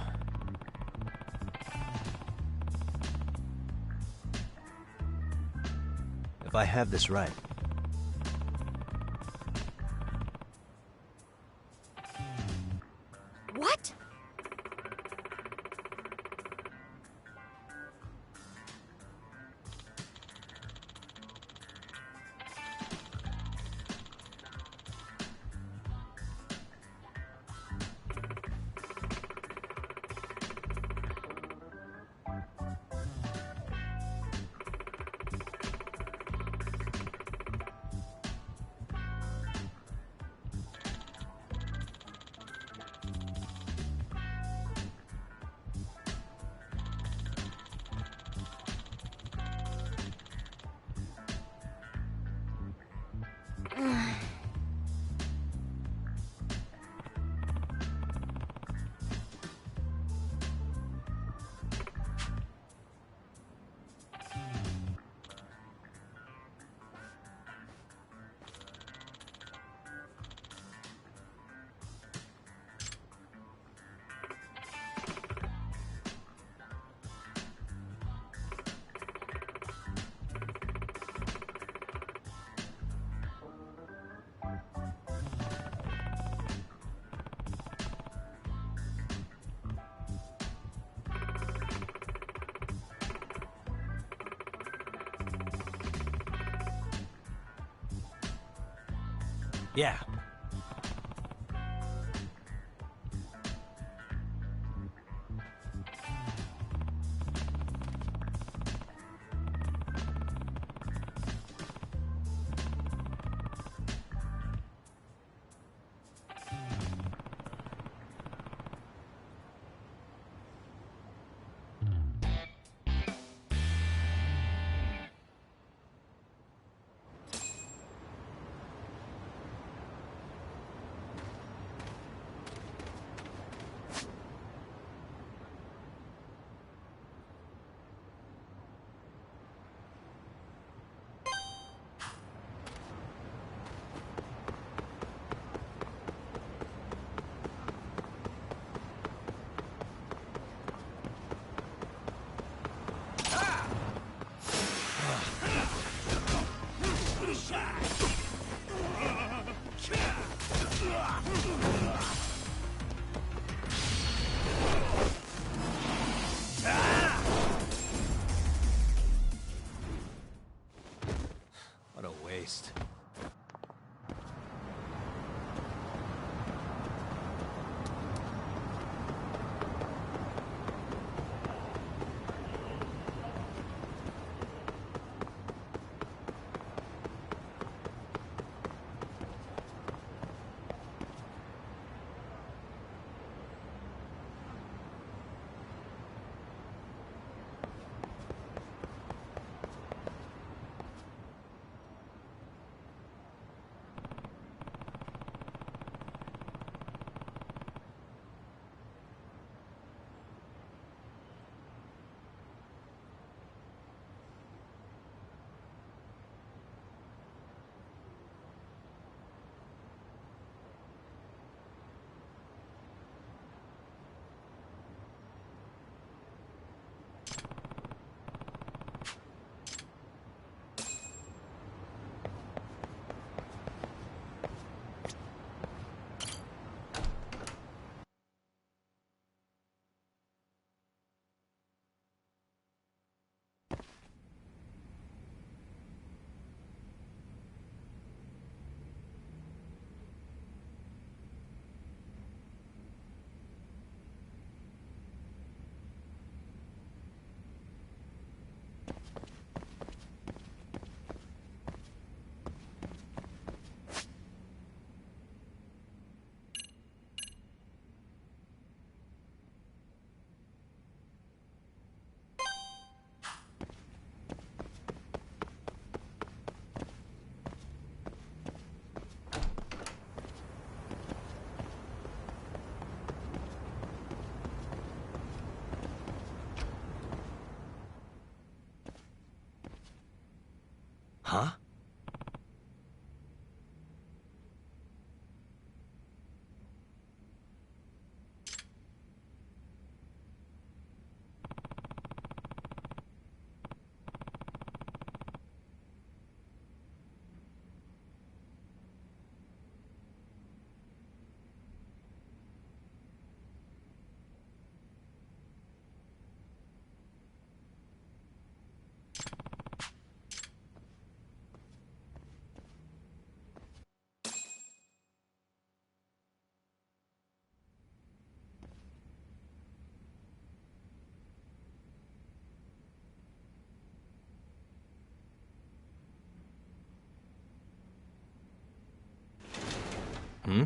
If I have this right,
What?
Yeah. What a waste. Huh? Hmm?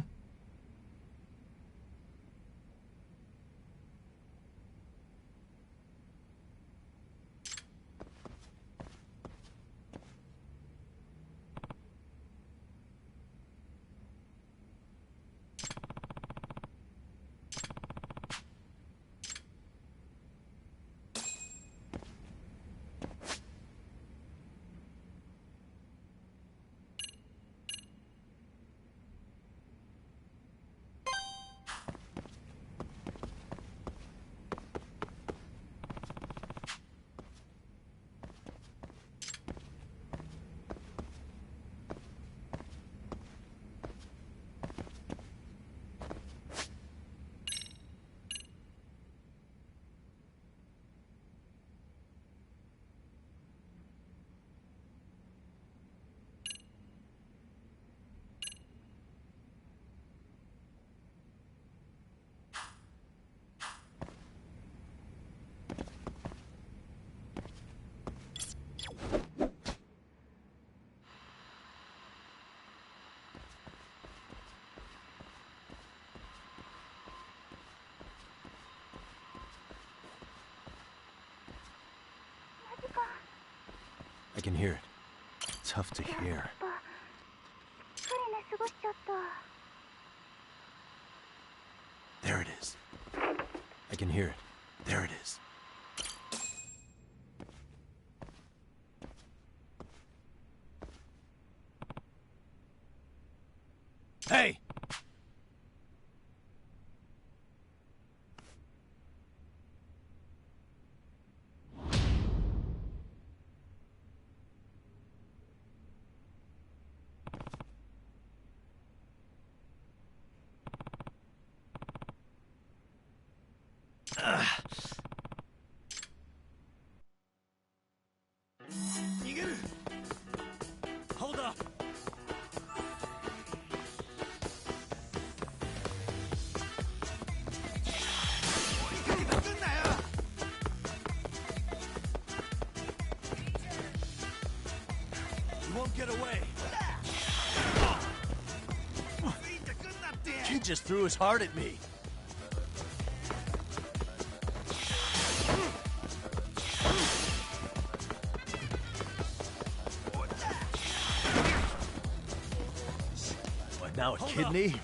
I can hear it. Tough to hear. There it is. I can hear it. There it is. Hey! Hold up! You won't get away. He just threw his heart at me. What, now a kidney?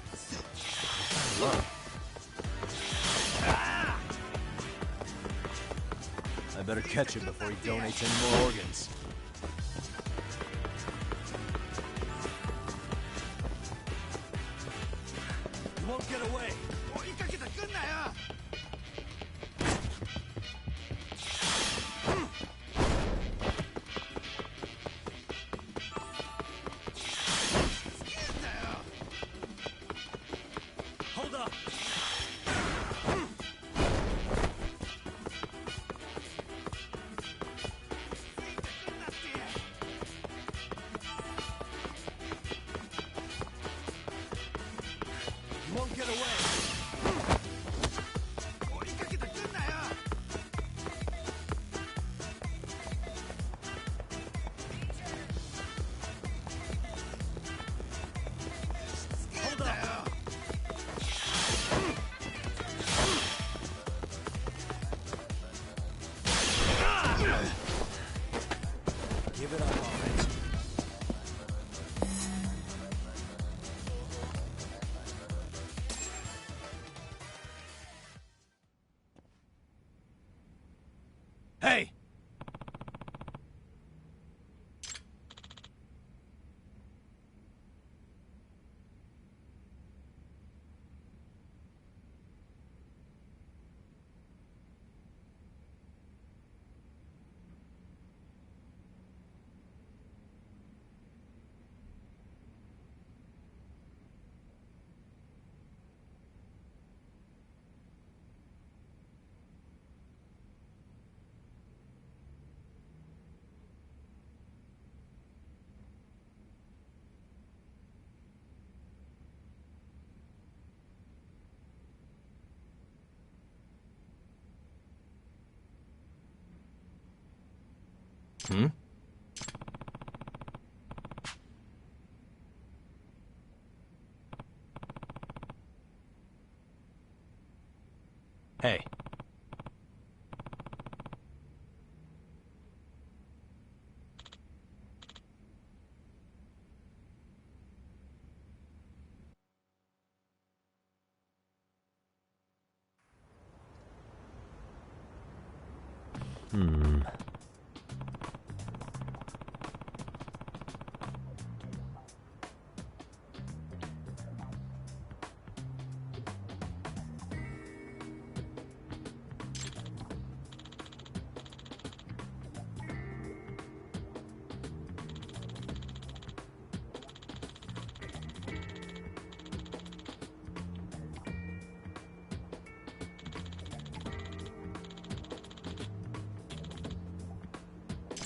I better catch him before he donates any more organs. You won't get away. Hold up. You won't get away. Hold up. Give it up, alright. Hey! Hmm? Hey. Hmm.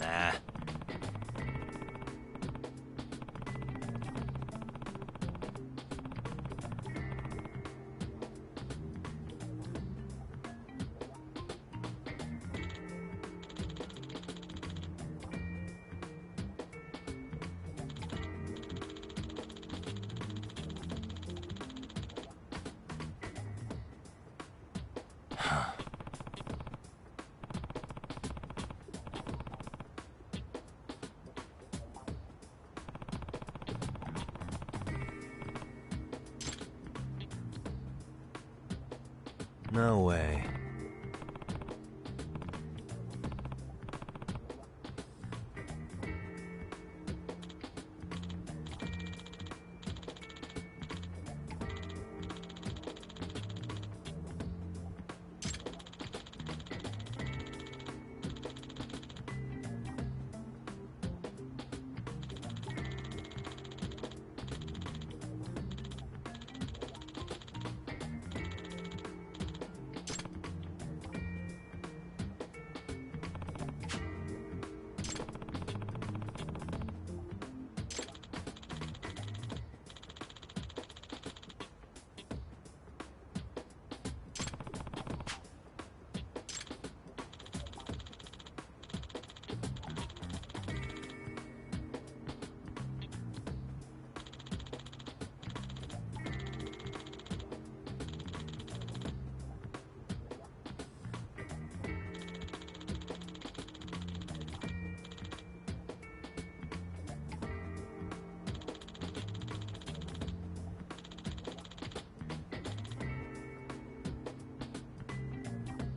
Nah. No way.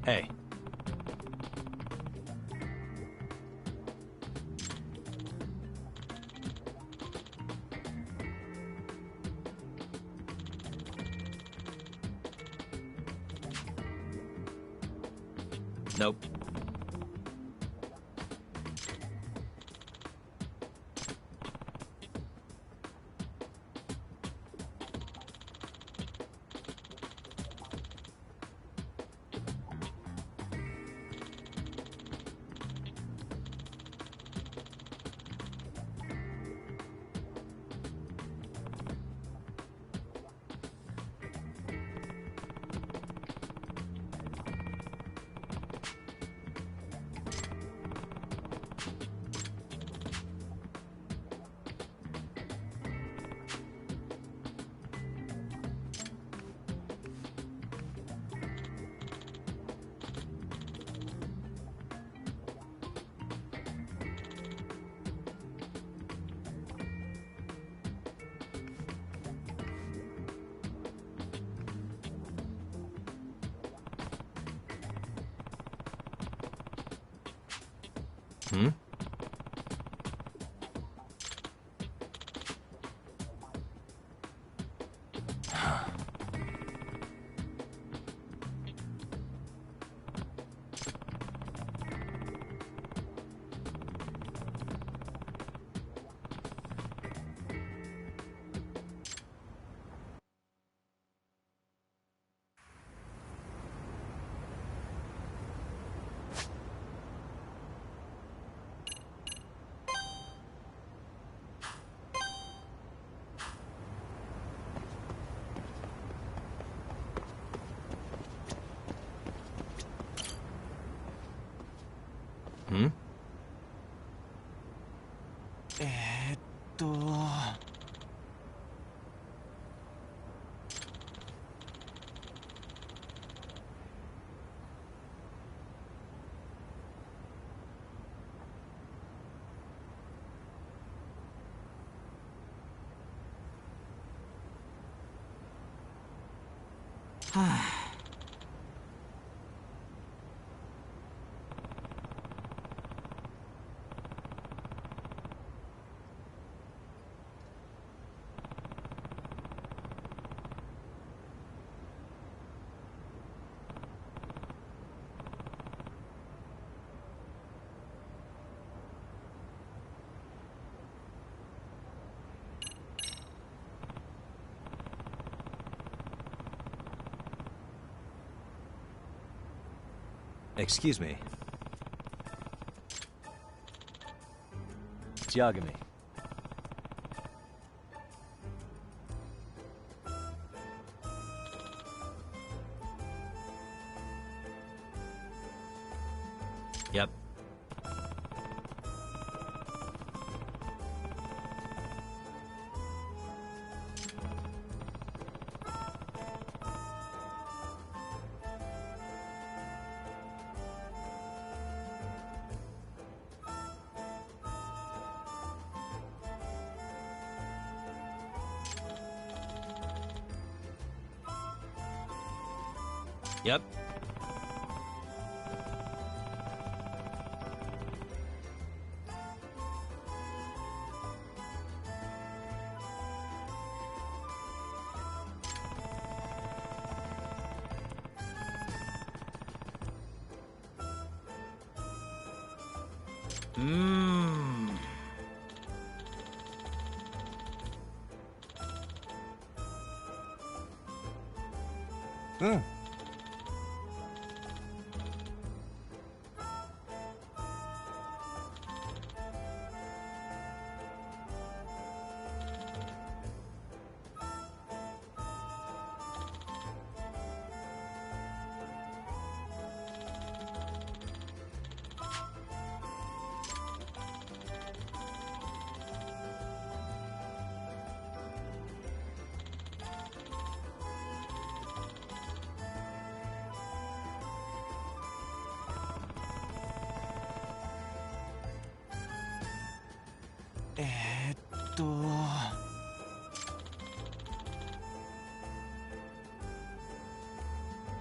Hey. Nope. Hmm? Hmm?
えーっとはあ
Excuse me. Judgement. Yep. Yep.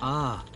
ああ。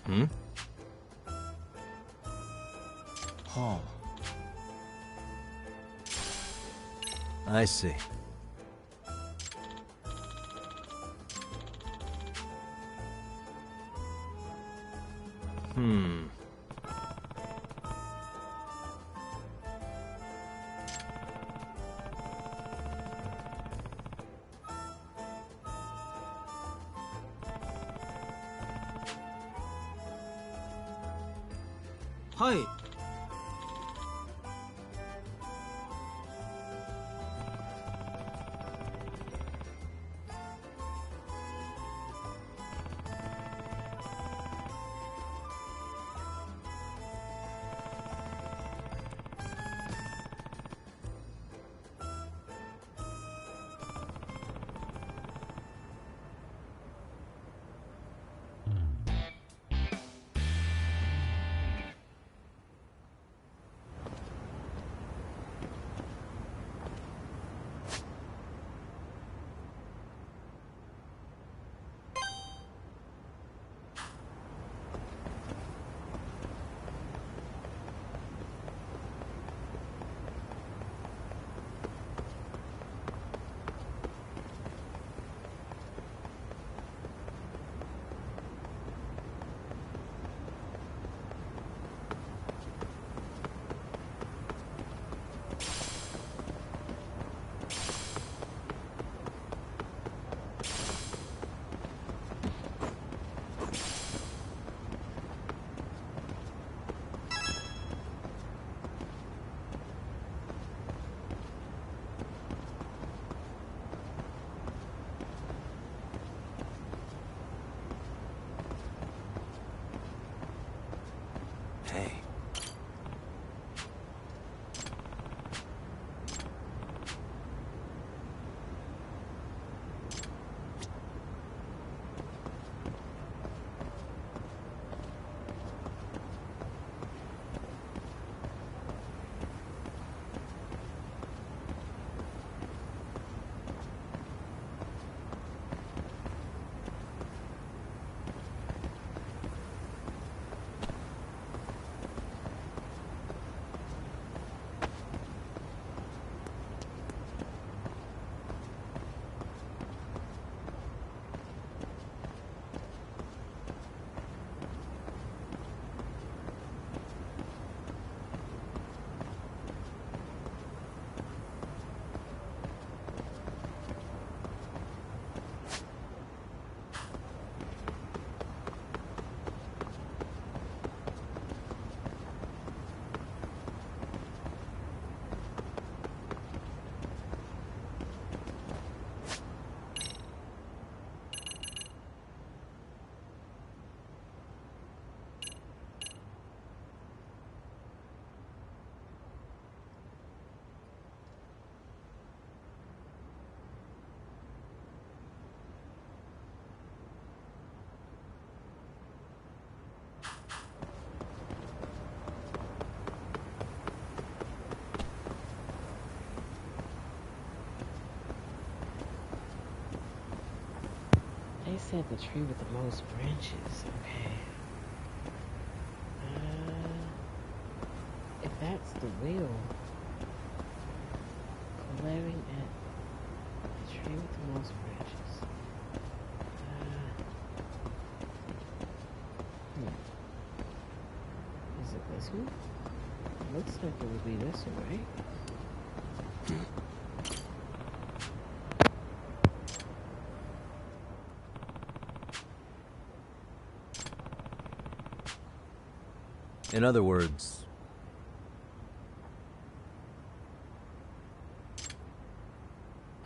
Hmm?
Huh.
I see. Hmm.
Hi.
said the tree with the most branches. Okay. If that's the wheel, glaring at the tree with the most branches. Is it this one? It looks like it would be this one, right?
In other words...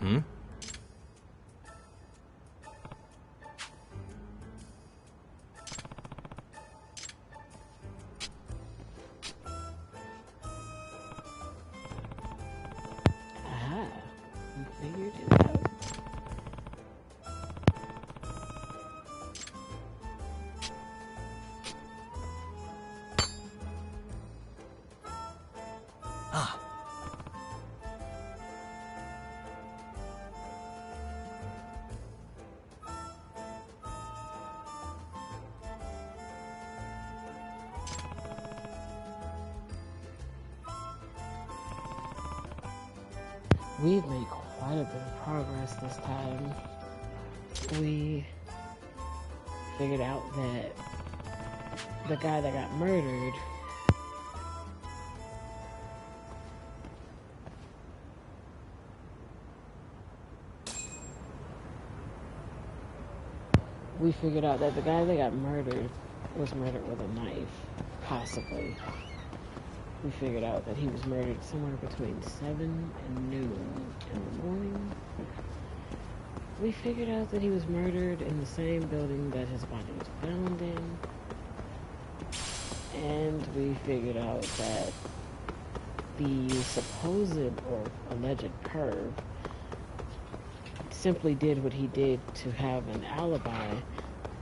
Hmm?
Aha, we figured it out.
Ah.
We've made quite a bit of progress this time. We figured out that the guy that got murdered was murdered with a knife, possibly. We figured out that he was murdered somewhere between 7 and noon in the morning. We figured out that he was murdered in the same building that his body was found in. And we figured out that the supposed or alleged perv simply did what he did to have an alibi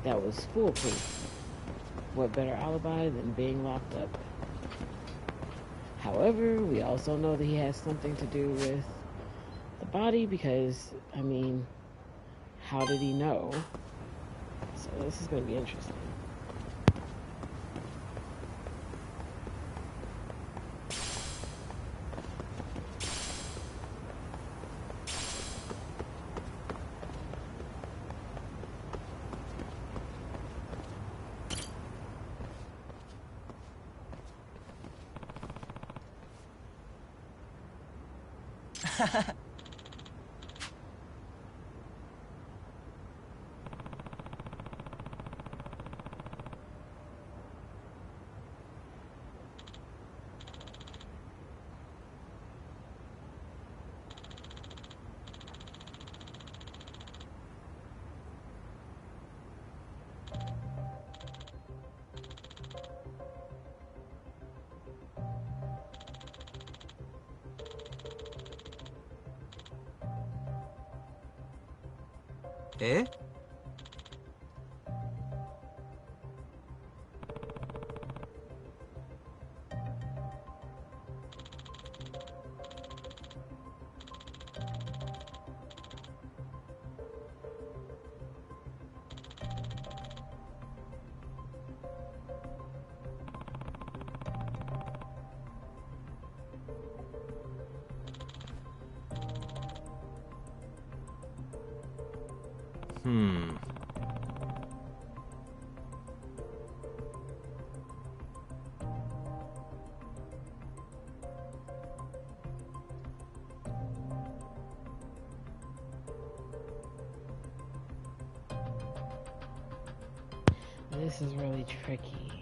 that was foolproof. What better alibi than being locked up? However, we also know that he has something to do with the body because, I mean, how did he know? So this is going to be interesting.
Eh?
This is really tricky.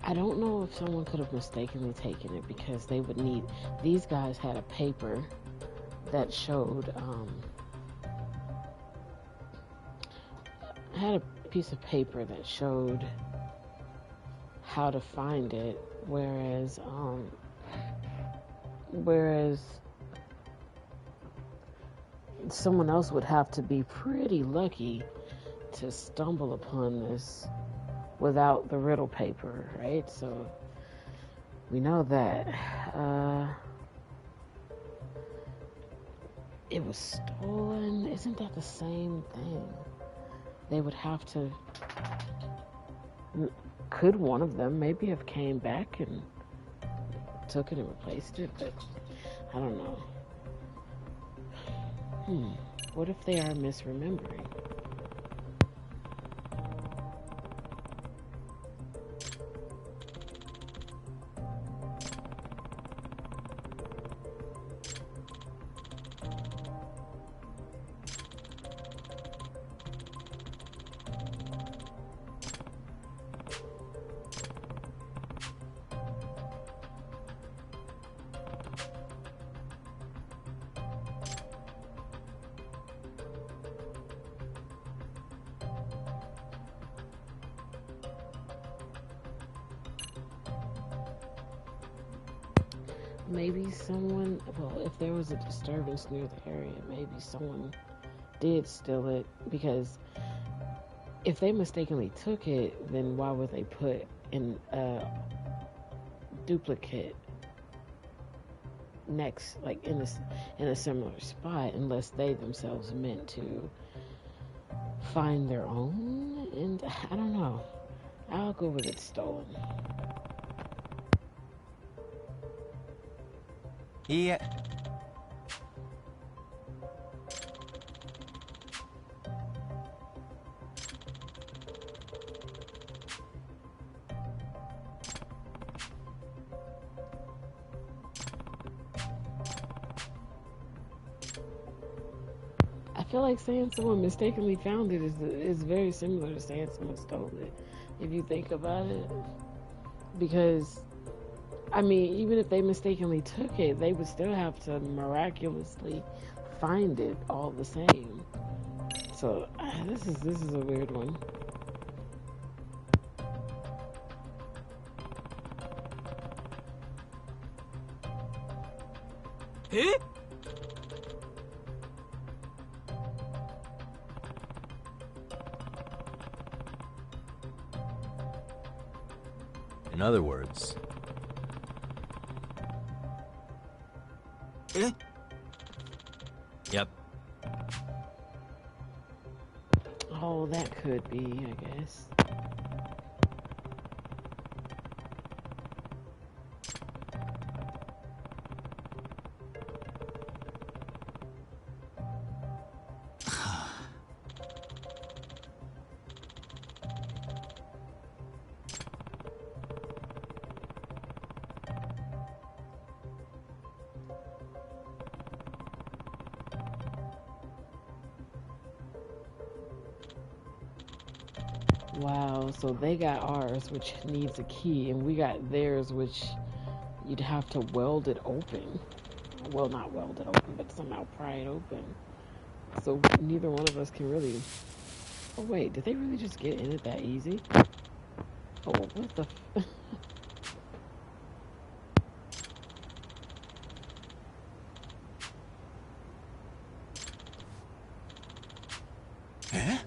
I don't know if someone could have mistakenly taken it because they would need, these guys had a paper that showed, had a piece of paper that showed how to find it, whereas someone else would have to be pretty lucky to stumble upon this without the riddle paper, right? So we know that. it was stolen, isn't that the same thing? They would have to... Could one of them maybe have came back and took it and replaced it? But I don't know. What if they are misremembering? Maybe someone, well, if there was a disturbance near the area, maybe someone did steal it, because if they mistakenly took it, then why would they put in a duplicate next, like in a similar spot, unless they themselves meant to find their own? And I don't know. I'll go with it stolen.
Yeah.
I feel like saying someone mistakenly found it is very similar to saying someone stole it, if you think about it. Because, I mean, even if they mistakenly took it, they would still have to miraculously find it all the same. So, this is a weird one.
Eh?
In other words...
Eh?
Yep.
Oh, that could be, I guess. Wow, so they got ours, which needs a key, and we got theirs, which you'd have to weld it open. Well, not weld it open, but somehow pry it open. So neither one of us can really... Oh, wait, did they really just get in it that easy? Oh, what the...
Eh?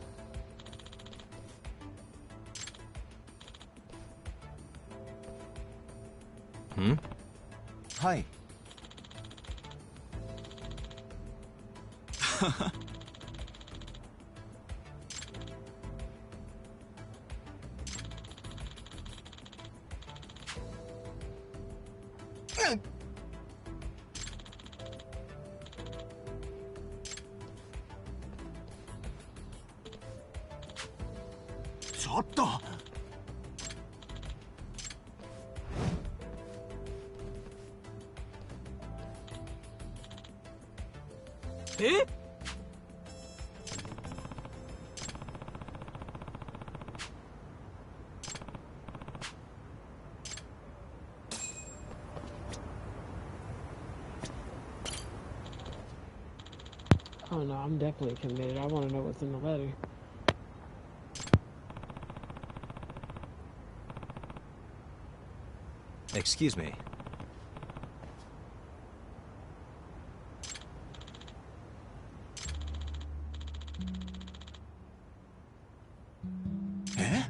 Hmm?
Hi. Chotto!
Eh?
Oh no, I'm definitely committed. I want to know what's in the letter.
Excuse me.
Eh?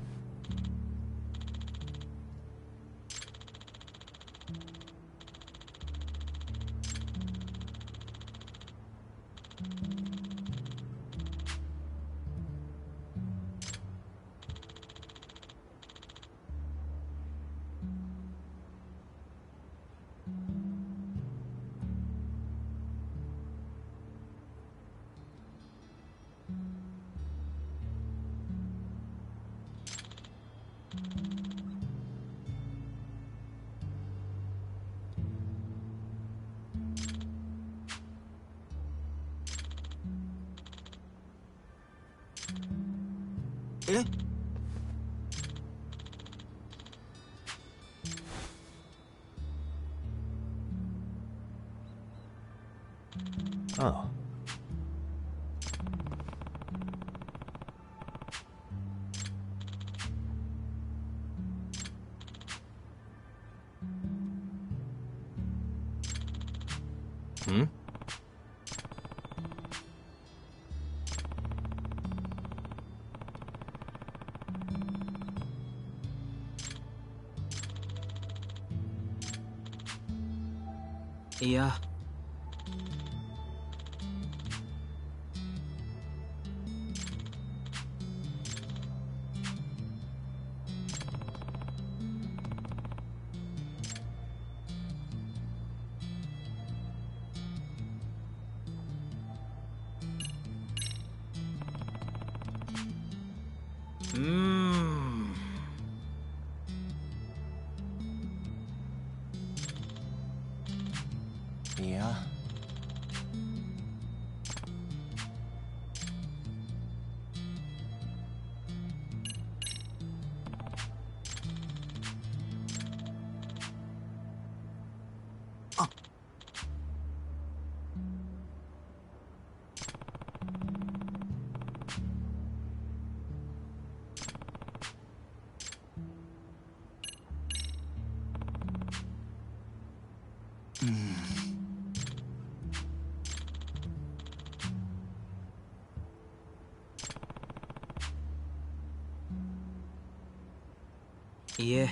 え？
Oh. Hmm?
Yeah. Yeah. Yeah.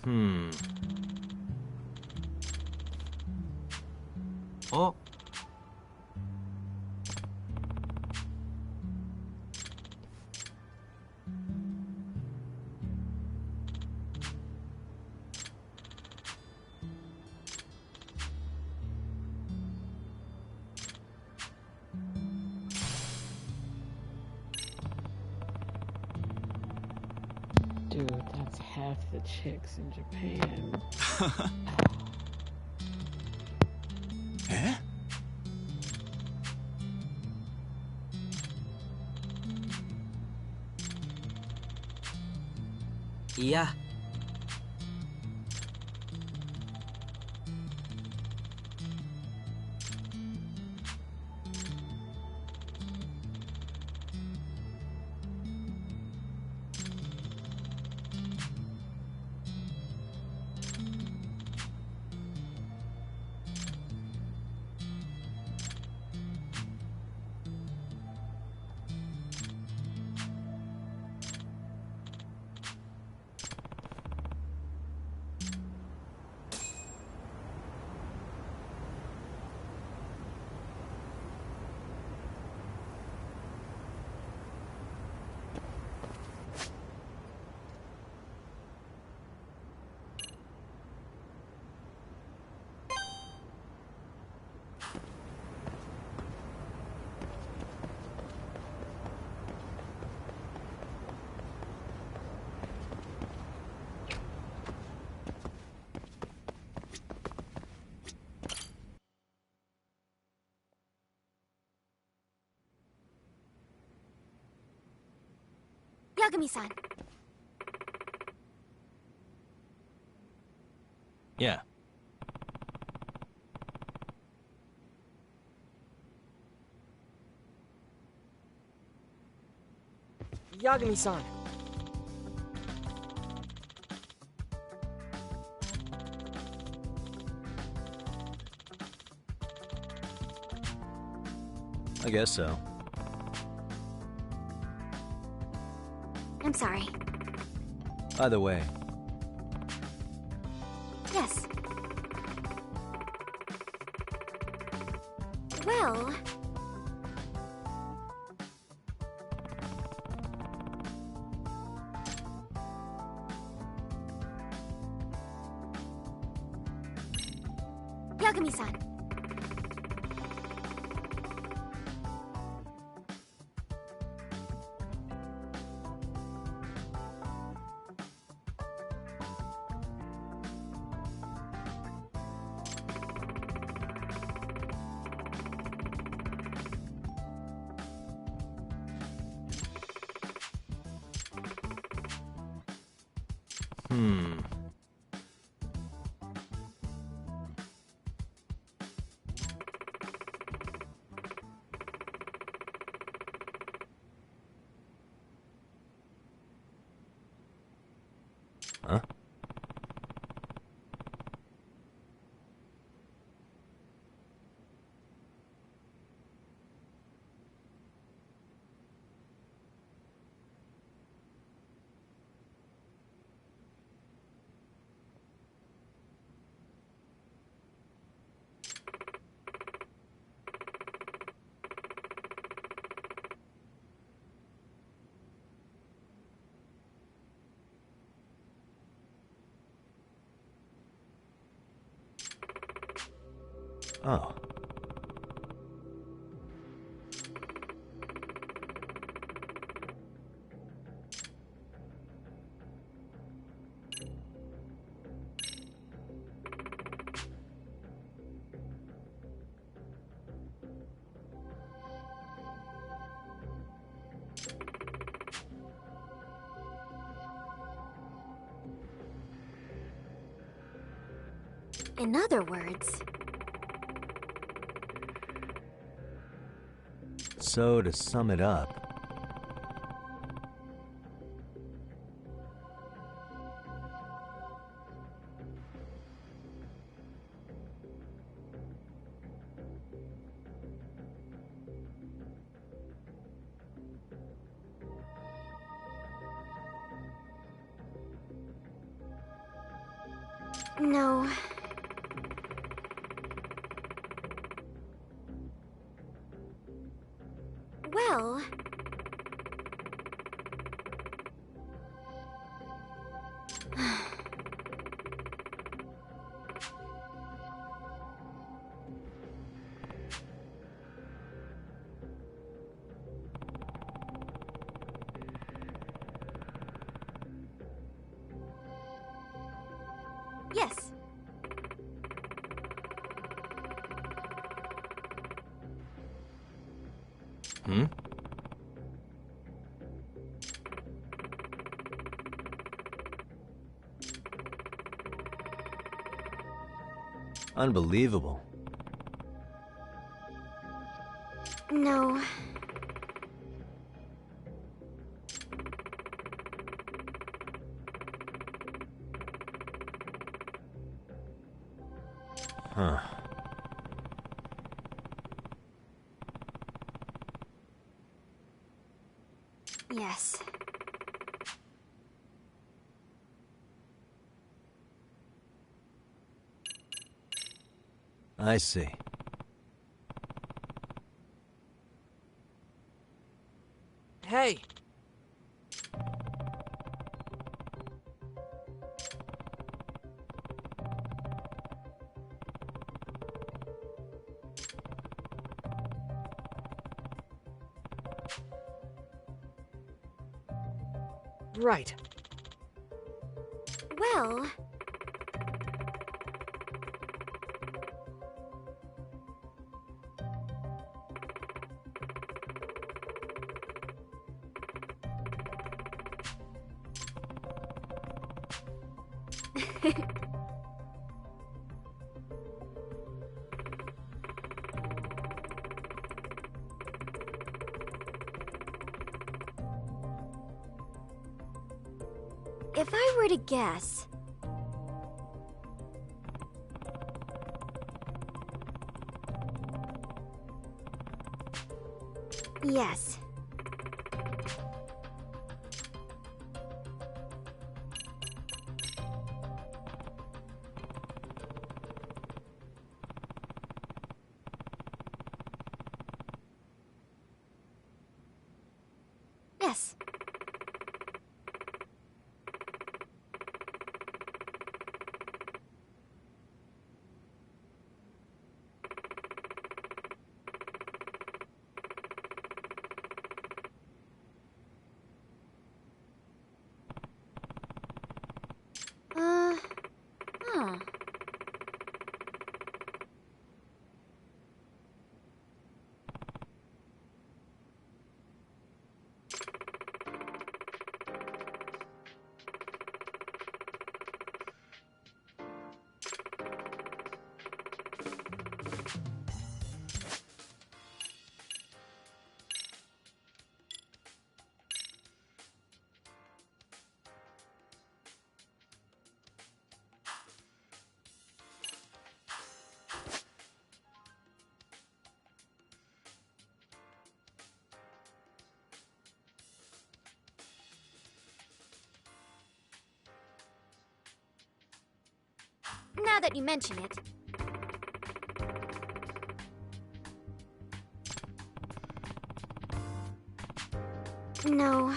Hmm.
Oh.
Dude, that's half the chicks in Japan.
え？ いや。
Yagami-san.
Yeah.
Yagami-san.
I guess so.
I'm sorry.
By the way,
Yes. Well... Yagami-san.
Huh? Oh.
In other words...
So, to sum it up,
No. Well... Yes.
Hmm? Unbelievable.
No.
Huh.
Yes.
I see.
Hey! Right.
Well... If I were to guess... Yes. now that you mention it. No.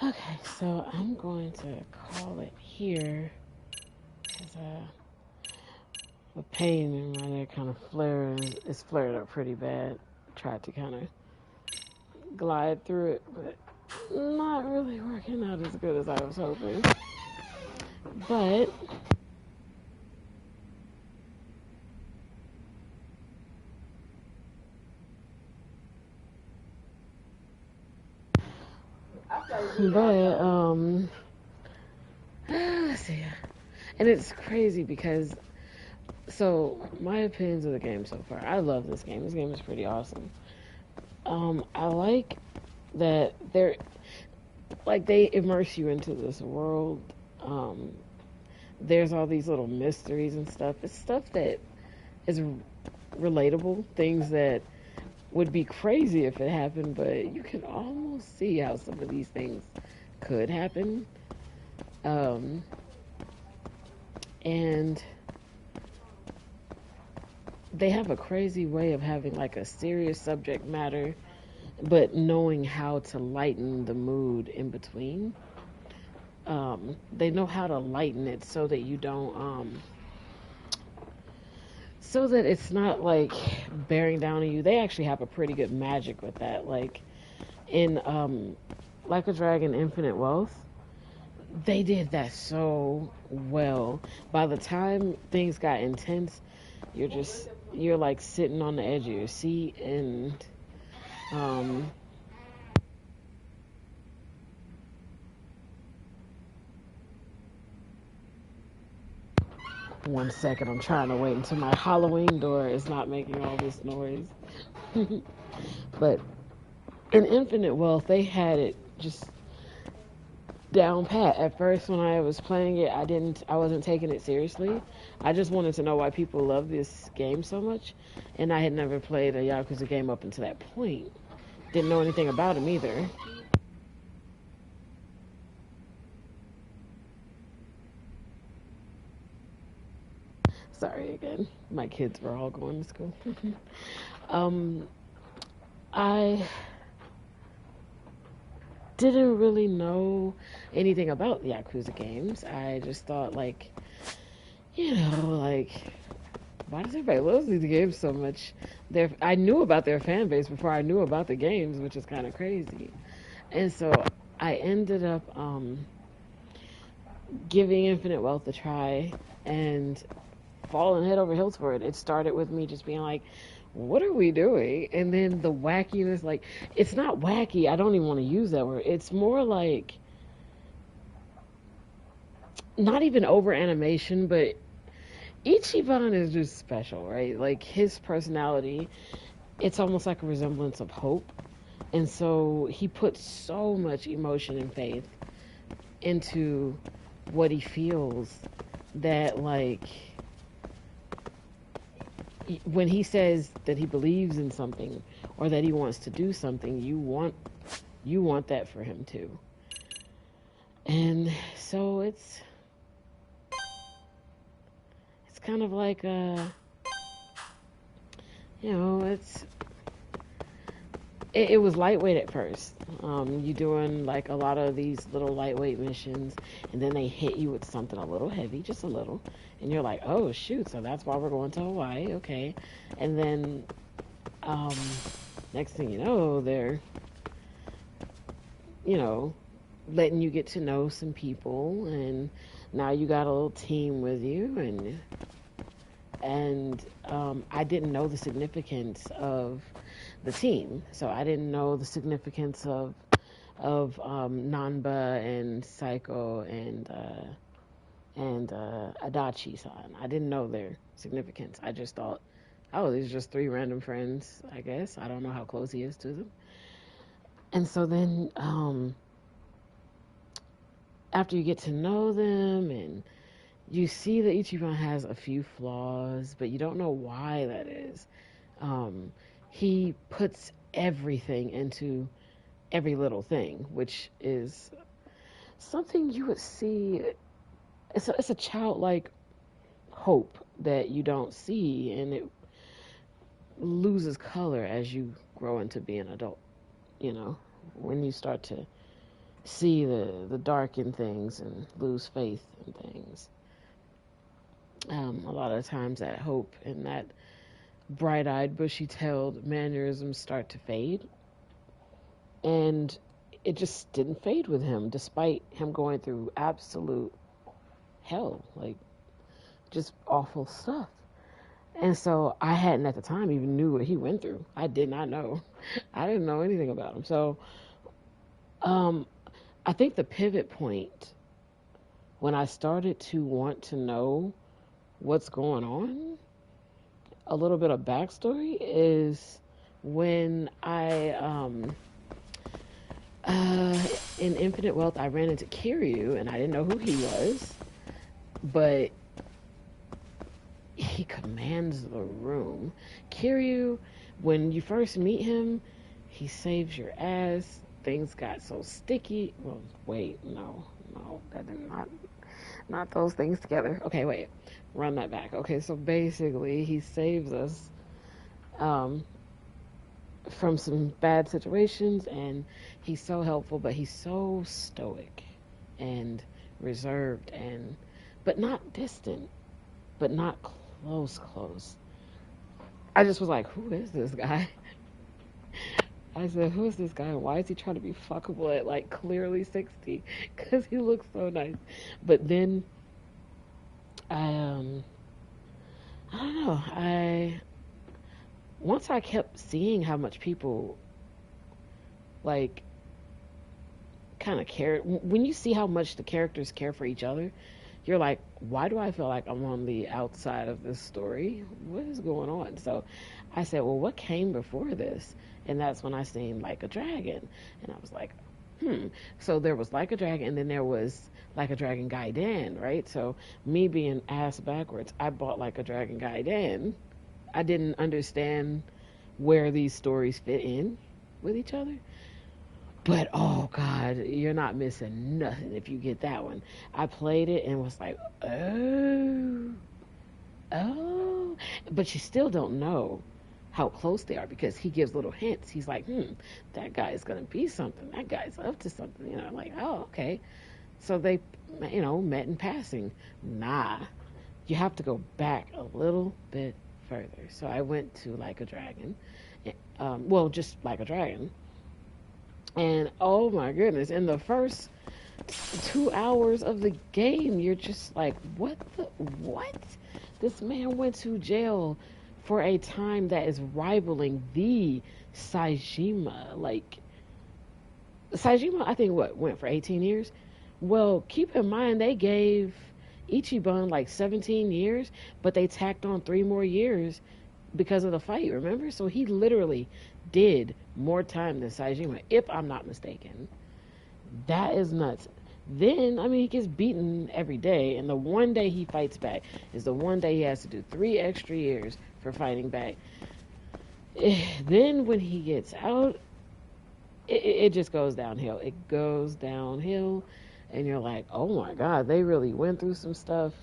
Okay, so I'm going to call it here because the pain in my neck kind of it's flared up pretty bad. Tried to kind of glide through it, but not really working out as good as I was hoping. But let's see. And it's crazy because, so my opinions of the game so far, I love this game. This game is pretty awesome. I like that they immerse you into this world. There's all these little mysteries and stuff. It's stuff that is relatable, things that would be crazy if it happened, but you can almost see how some of these things could happen. And they have a crazy way of having like a serious subject matter, but knowing how to lighten the mood in between. They know how to lighten it so that you don't, so that it's not like bearing down on you. They actually have a pretty good magic with that. Like in Like a Dragon Infinite Wealth, they did that so well. By the time things got intense, you're like sitting on the edge of your seat, and one second, I'm trying to wait until my Halloween door is not making all this noise. But in Infinite Wealth, they had it just down pat. At first, when I was playing it, I wasn't taking it seriously. I just wanted to know why people love this game so much, and I had never played a Yakuza game up until that point. Didn't know anything about them either. Sorry again. My kids were all going to school. I didn't really know anything about the Yakuza games. I just thought, like, why does everybody love these games so much? I knew about their fan base before I knew about the games, which is kind of crazy. And so I ended up giving Infinite Wealth a try and falling head over heels for it. It started with me just being like, what are we doing? And then the wackiness, like, it's not wacky. I don't even want to use that word. It's more like, not even over animation, but Ichiban is just special, right? Like, his personality, it's almost like a resemblance of Hope. And so he puts so much emotion and faith into what he feels that, like, when he says that he believes in something or that he wants to do something, you want that for him too. And so it's kind of like it was lightweight at first. You doing like a lot of these little lightweight missions, and then they hit you with something a little heavy, just a little, and you're like, oh shoot, so that's why we're going to Hawaii, okay. And then next thing you know, they're letting you get to know some people, and now you got a little team with you, and I didn't know the significance of the team. So I didn't know the significance of Nanba and Psycho and Adachi-san. I didn't know their significance. I just thought, oh, these are just three random friends, I guess. I don't know how close he is to them. And so then after you get to know them and you see that Ichiban has a few flaws, but you don't know why that is. He puts everything into every little thing, which is something you would see. It's a childlike hope that you don't see, and it loses color as you grow into being an adult. You know, when you start to see the dark in things and lose faith in things. A lot of times that hope and that bright-eyed, bushy-tailed mannerisms start to fade. And it just didn't fade with him, despite him going through absolute hell, like just awful stuff. And so I hadn't at the time even knew what he went through. I did not know. I didn't know anything about him. So I think the pivot point when I started to want to know what's going on, a little bit of backstory, is when I in Infinite Wealth I ran into Kiryu, and I didn't know who he was, but he commands the room. Kiryu, when you first meet him, he saves your ass. Things got so sticky. Well, wait, no, that did not those things together. Okay, wait, run that back. Okay, so basically he saves us from some bad situations, and he's so helpful, but he's so stoic and reserved, and but not distant, but not close. I just was like, who is this guy? I said, who is this guy? Why is he trying to be fuckable at like clearly 60? Because he looks so nice. But then I don't know. Once I kept seeing how much people like kind of care. When you see how much the characters care for each other, you're like, why do I feel like I'm on the outside of this story? What is going on? So I said, well, what came before this? And that's when I seen Like a Dragon. And I was like, So there was Like a Dragon, and then there was Like a Dragon Gaiden, right? So me being ass backwards, I bought Like a Dragon Gaiden. I didn't understand where these stories fit in with each other. But, oh, God, you're not missing nothing if you get that one. I played it and was like, oh. But you still don't know how close they are because he gives little hints. He's like, that guy is going to be something. That guy's up to something. I'm like, oh, okay. So they, met in passing. Nah. You have to go back a little bit further. So I went to Like a Dragon. Just Like a Dragon. And oh my goodness, in the first 2 hours of the game, you're just like, what? This man went to jail for a time that is rivaling the Saejima. Like, Saejima, I think, went for 18 years? Well, keep in mind, they gave Ichiban like 17 years, but they tacked on 3 more years because of the fight, remember? So he literally did more time than Saejima, if I'm not mistaken. That is nuts. Then, he gets beaten every day, and the one day he fights back is the one day he has to do 3 extra years for fighting back. Then when he gets out, it just goes downhill. It goes downhill, and you're like, oh my God, they really went through some stuff.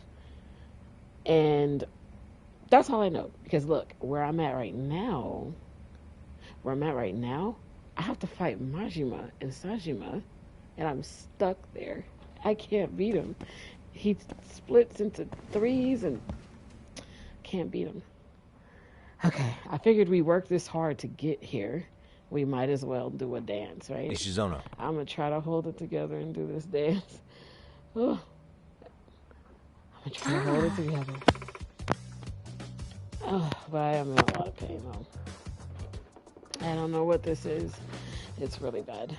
And that's all I know, because look, where I'm at right now, I have to fight Majima and Saejima, and I'm stuck there. I can't beat him. He splits into 3s and can't beat him. Okay, I figured we worked this hard to get here. We might as well do a dance, right?
Ishizono.
I'm going to try to hold it together and do this dance. Oh. I'm going to try to hold it together. Oh, but I am in a lot of pain, though. I don't know what this is. It's really bad.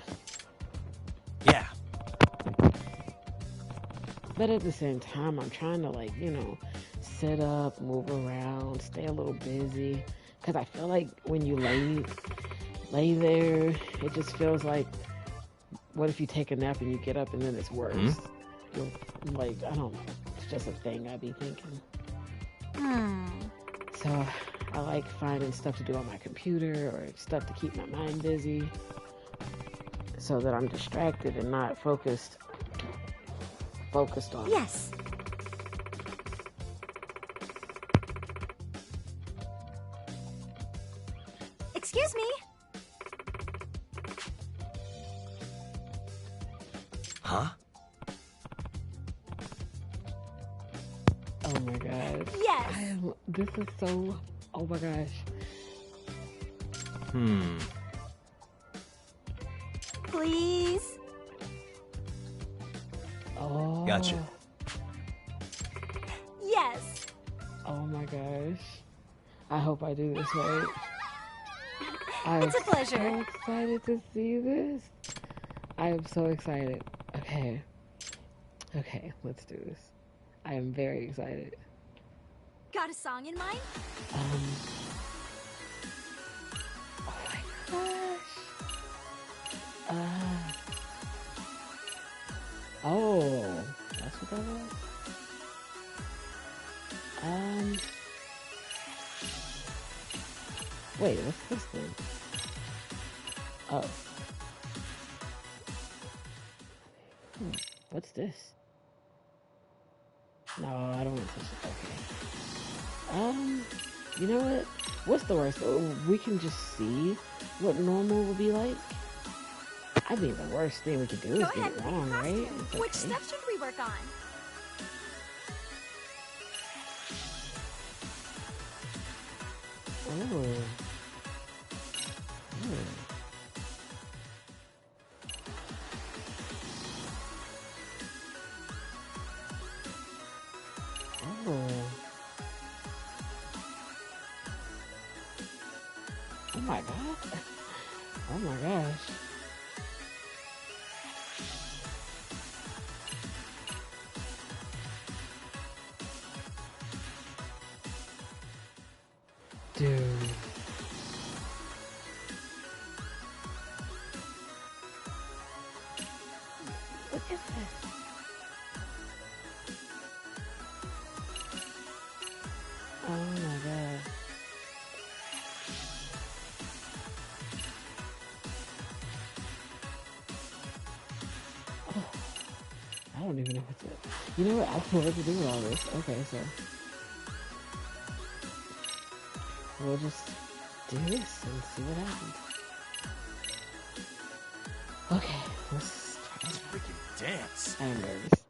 Yeah.
But at the same time, I'm trying to, like, you know, sit up, move around, stay a little busy. Because I feel like when you lay there, it just feels like, what if you take a nap and you get up and then it's worse? Mm-hmm. Like, I don't know. It's just a thing I be thinking. So I like finding stuff to do on my computer or stuff to keep my mind busy so that I'm distracted and not focused on.
Yes. Excuse me.
Huh?
Oh my gosh.
Yes.
This is so. Oh my gosh.
Please.
Oh.
Gotcha.
Yes.
Oh my gosh. I hope I do this right.
It's a pleasure.
I'm so excited to see this. I am so excited. Okay. Okay, let's do this. I am very excited.
Got a song in mind?
Oh my gosh. Oh, that's what that was? Wait, what's this thing? Oh. What's this? No, I don't want to. Okay. You know what? What's the worst? We can just see what normal would be like. I mean, the worst thing we could do is get it wrong, right? It's okay.
Which stuff should we work on?
Oh. Oh my god. Oh my gosh. Dude. Look at this. Oh my god. Oh, I don't even know what to. You know what? I don't know what to do with all this. Okay, so we'll just do this and see what happens. Okay, let's try this
freaking dance.
I am nervous.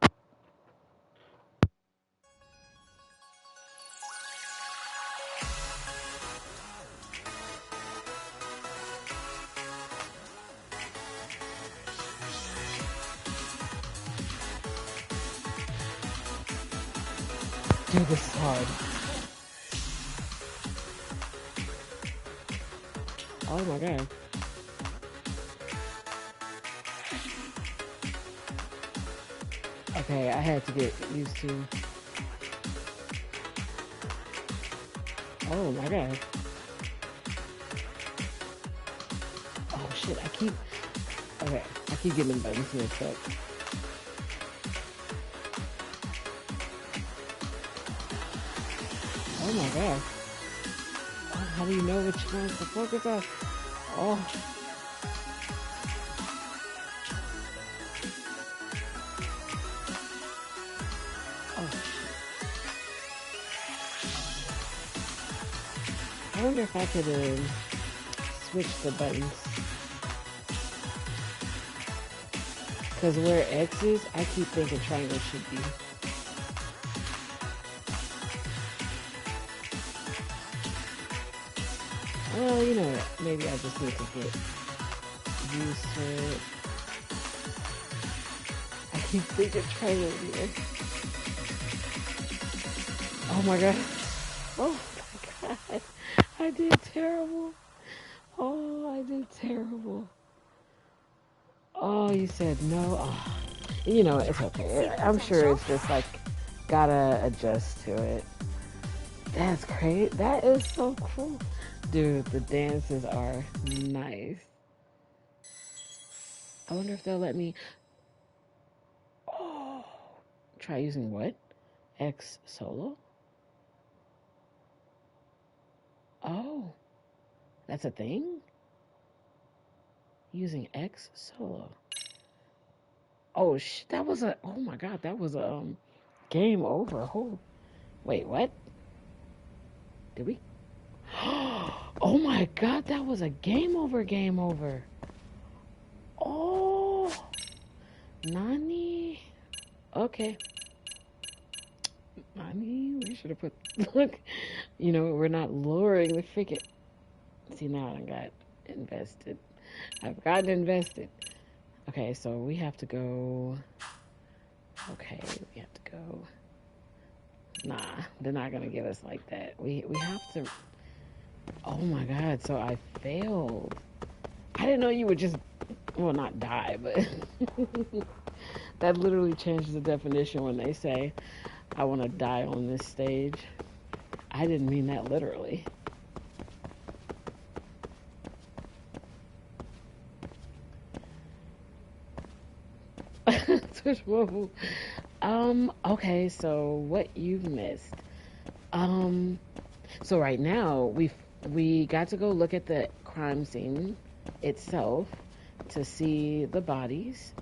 Dude, this is hard. Oh my god. Okay, I had to get used to. Oh my god. Oh shit, I keep getting the buttons mixed up. Oh my god. Oh, how do you know which ones to focus on? Oh. Oh shit. I wonder if I could switch the buttons. Because where X is, I keep thinking triangle should be. Well, you know what? Maybe I just need to get used to it. I keep thinking triangle here. Oh my god. Oh my god. I did terrible. Oh, I did terrible. Oh, you said no. Oh. You know, it's okay. I'm sure it's just like gotta adjust to it. That's great. That is so cool. Dude, the dances are nice. I wonder if they'll let me. Oh, try using what? X solo? Oh, that's a thing? Using X solo. Oh, that was a. Oh my god, that was a game over. Oh, wait, what? Did we? Oh my god, that was a game over, game over. Oh, Nani? Okay. Nani, we should have put, look, you know, we're not lowering the freaking, see now I got invested. I've gotten invested. Okay, so we have to go, okay, we have to go. Nah, they're not gonna give us like that. We have to, oh my god, so I failed. I didn't know you would just, well, not die, but that literally changes the definition when they say, I want to die on this stage. I didn't mean that literally. Switch mobile. Okay, so what you've missed. So right now we got to go look at the crime scene itself to see the bodies.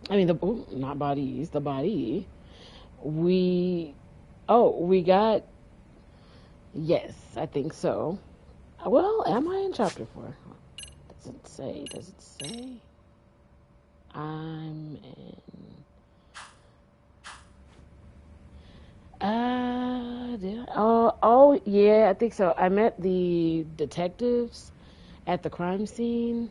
I mean not bodies, the body. We got, yes, I think so. Well, am I in chapter 4? Does it say? I'm in yeah, I think so. I met the detectives at the crime scene.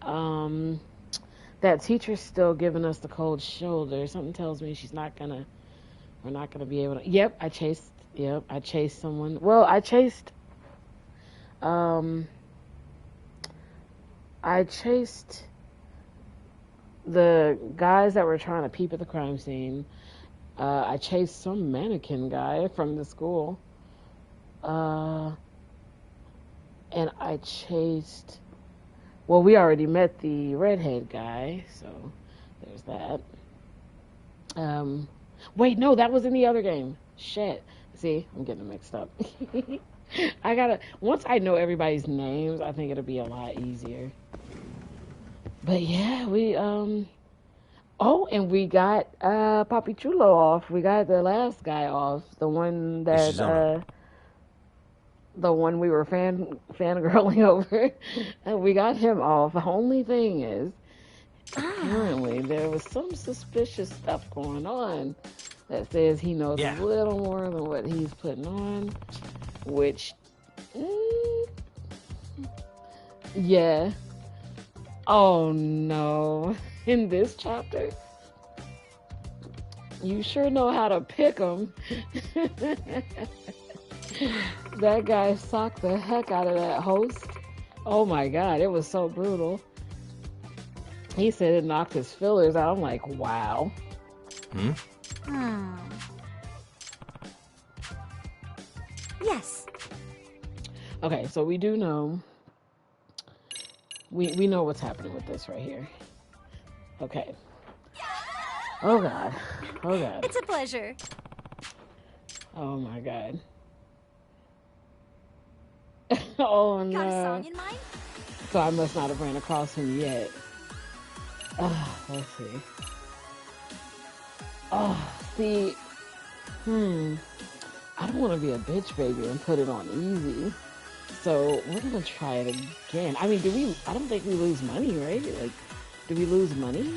That teacher's still giving us the cold shoulder. Something tells me we're not gonna be able to. Yep, I chased someone. Well, I chased the guys that were trying to peep at the crime scene. I chased some mannequin guy from the school. And I chased, well, we already met the redhead guy, so there's that. Wait, no, that was in the other game. Shit. See, I'm getting mixed up. Once I know everybody's names, I think it'll be a lot easier. But yeah, and we got Papi Chulo off. We got the last guy off. The one that the one we were fangirling over. And we got him off. The only thing is, apparently there was some suspicious stuff going on that says he knows a little more than what he's putting on, which yeah. Oh no. In this chapter, you sure know how to pick them. That guy socked the heck out of that host. Oh my god, it was so brutal. He said it knocked his fillers out. I'm like, wow.
Yes.
Okay, so we do know. We know what's happening with this right here. Okay. Oh god. Oh god.
It's a pleasure.
Oh my god. Oh no.
Got a song in mind?
So I must not have ran across him yet. Let's see. See. I don't want to be a bitch baby and put it on easy. So we're gonna try it again. I mean, I don't think we lose money, right? Like, do we lose money?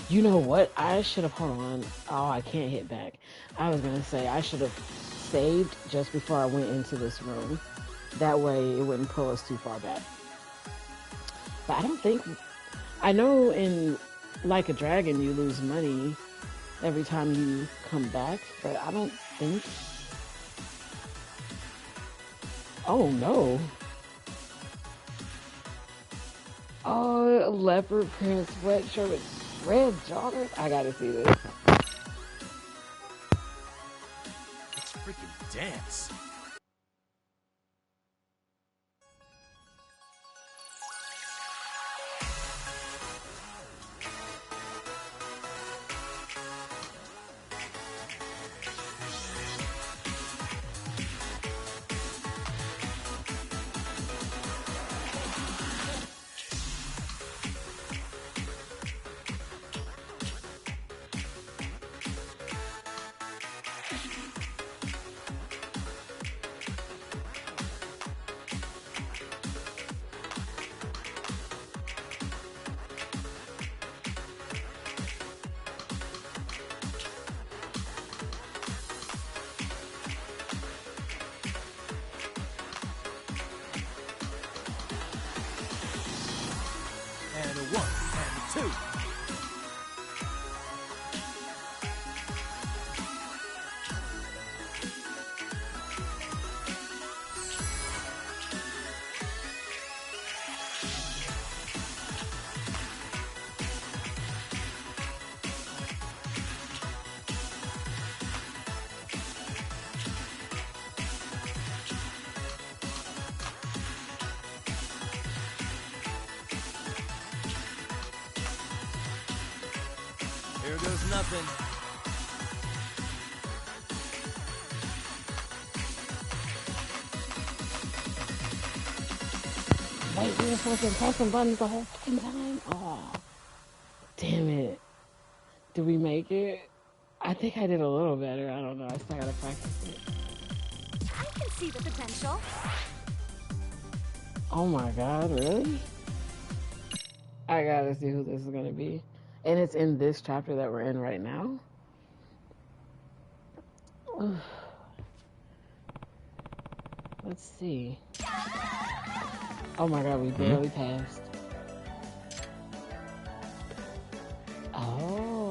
You know what? I should have, hold on. Oh, I can't hit back. I was gonna say I should have saved just before I went into this room. That way it wouldn't pull us too far back. But I don't think, I know in Like a Dragon you lose money every time you come back, but I don't think, oh no. Oh, leopard print sweatshirt with red joggers. I gotta see this.
Let's freaking dance. And a 1 and a 2. Here goes nothing.
Wait, we were supposed to press some buttons the whole fucking time? Oh, damn it. Did we make it? I think I did a little better. I don't know. I still gotta practice it.
I can see the potential.
Oh my god, really? I gotta see who this is gonna be. And it's in this chapter that we're in right now? Let's see. Oh my god, we barely passed. Oh.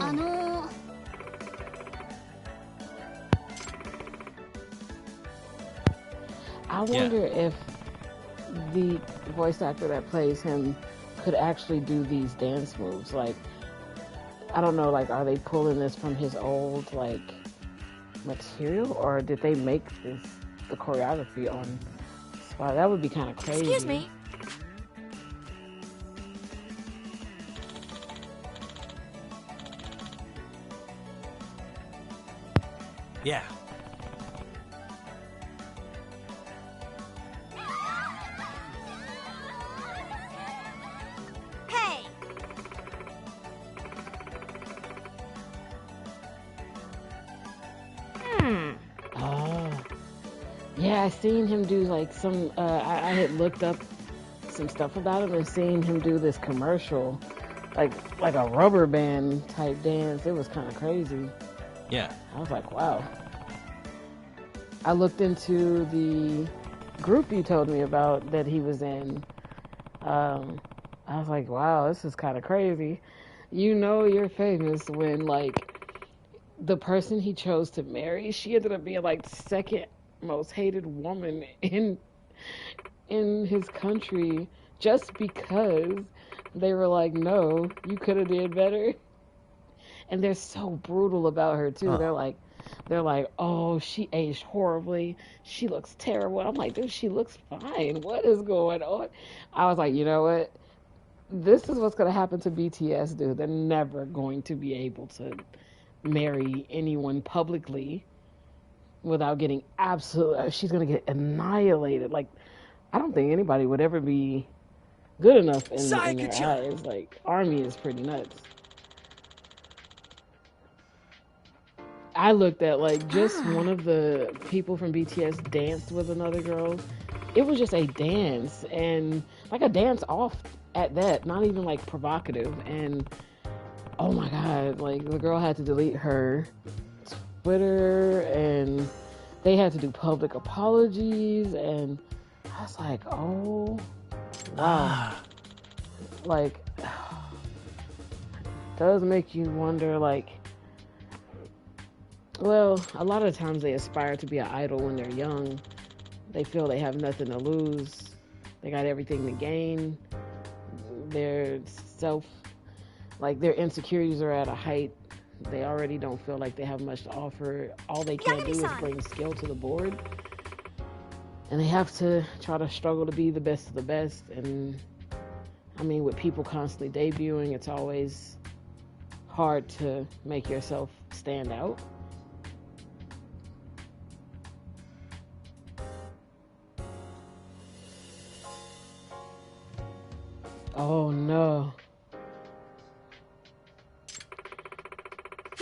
I wonder if the voice actor that plays him could actually do these dance moves. Like, I don't know, like, are they pulling this from his old, like, material? Or did they make this, the choreography on spot? That would be kind of crazy.
Excuse me.
Yeah.
Hey.
Oh. Yeah, I seen him do, like, some, I had looked up some stuff about him and seen him do this commercial, like a rubber band type dance. It was kind of crazy.
Yeah.
I was like, wow. I looked into the group you told me about that he was in. I was like, wow, this is kind of crazy. You know you're famous when, like, the person he chose to marry, she ended up being, like, the second most hated woman in his country just because they were like, no, you could have did better. And they're so brutal about her too. They're like, oh, she aged horribly. She looks terrible. I'm like, dude, she looks fine. What is going on? I was like, you know what? This is what's going to happen to BTS, dude. They're never going to be able to marry anyone publicly without getting absolutely... She's going to get annihilated. Like, I don't think anybody would ever be good enough in their eyes. Like, ARMY is pretty nuts. I looked at, like, just one of the people from BTS danced with another girl. It was just a dance, and, like, a dance off at that, not even, like, provocative. And, oh my god, like, the girl had to delete her Twitter, and they had to do public apologies, and I was like, oh, wow. Like, it does make you wonder, like, well, a lot of times they aspire to be an idol when they're young. They feel they have nothing to lose. They got everything to gain. their their insecurities are at a height. They already don't feel like they have much to offer. All they can do is bring skill to the board. And they have to try to struggle to be the best of the best. And I mean, with people constantly debuting, it's always hard to make yourself stand out. Oh no.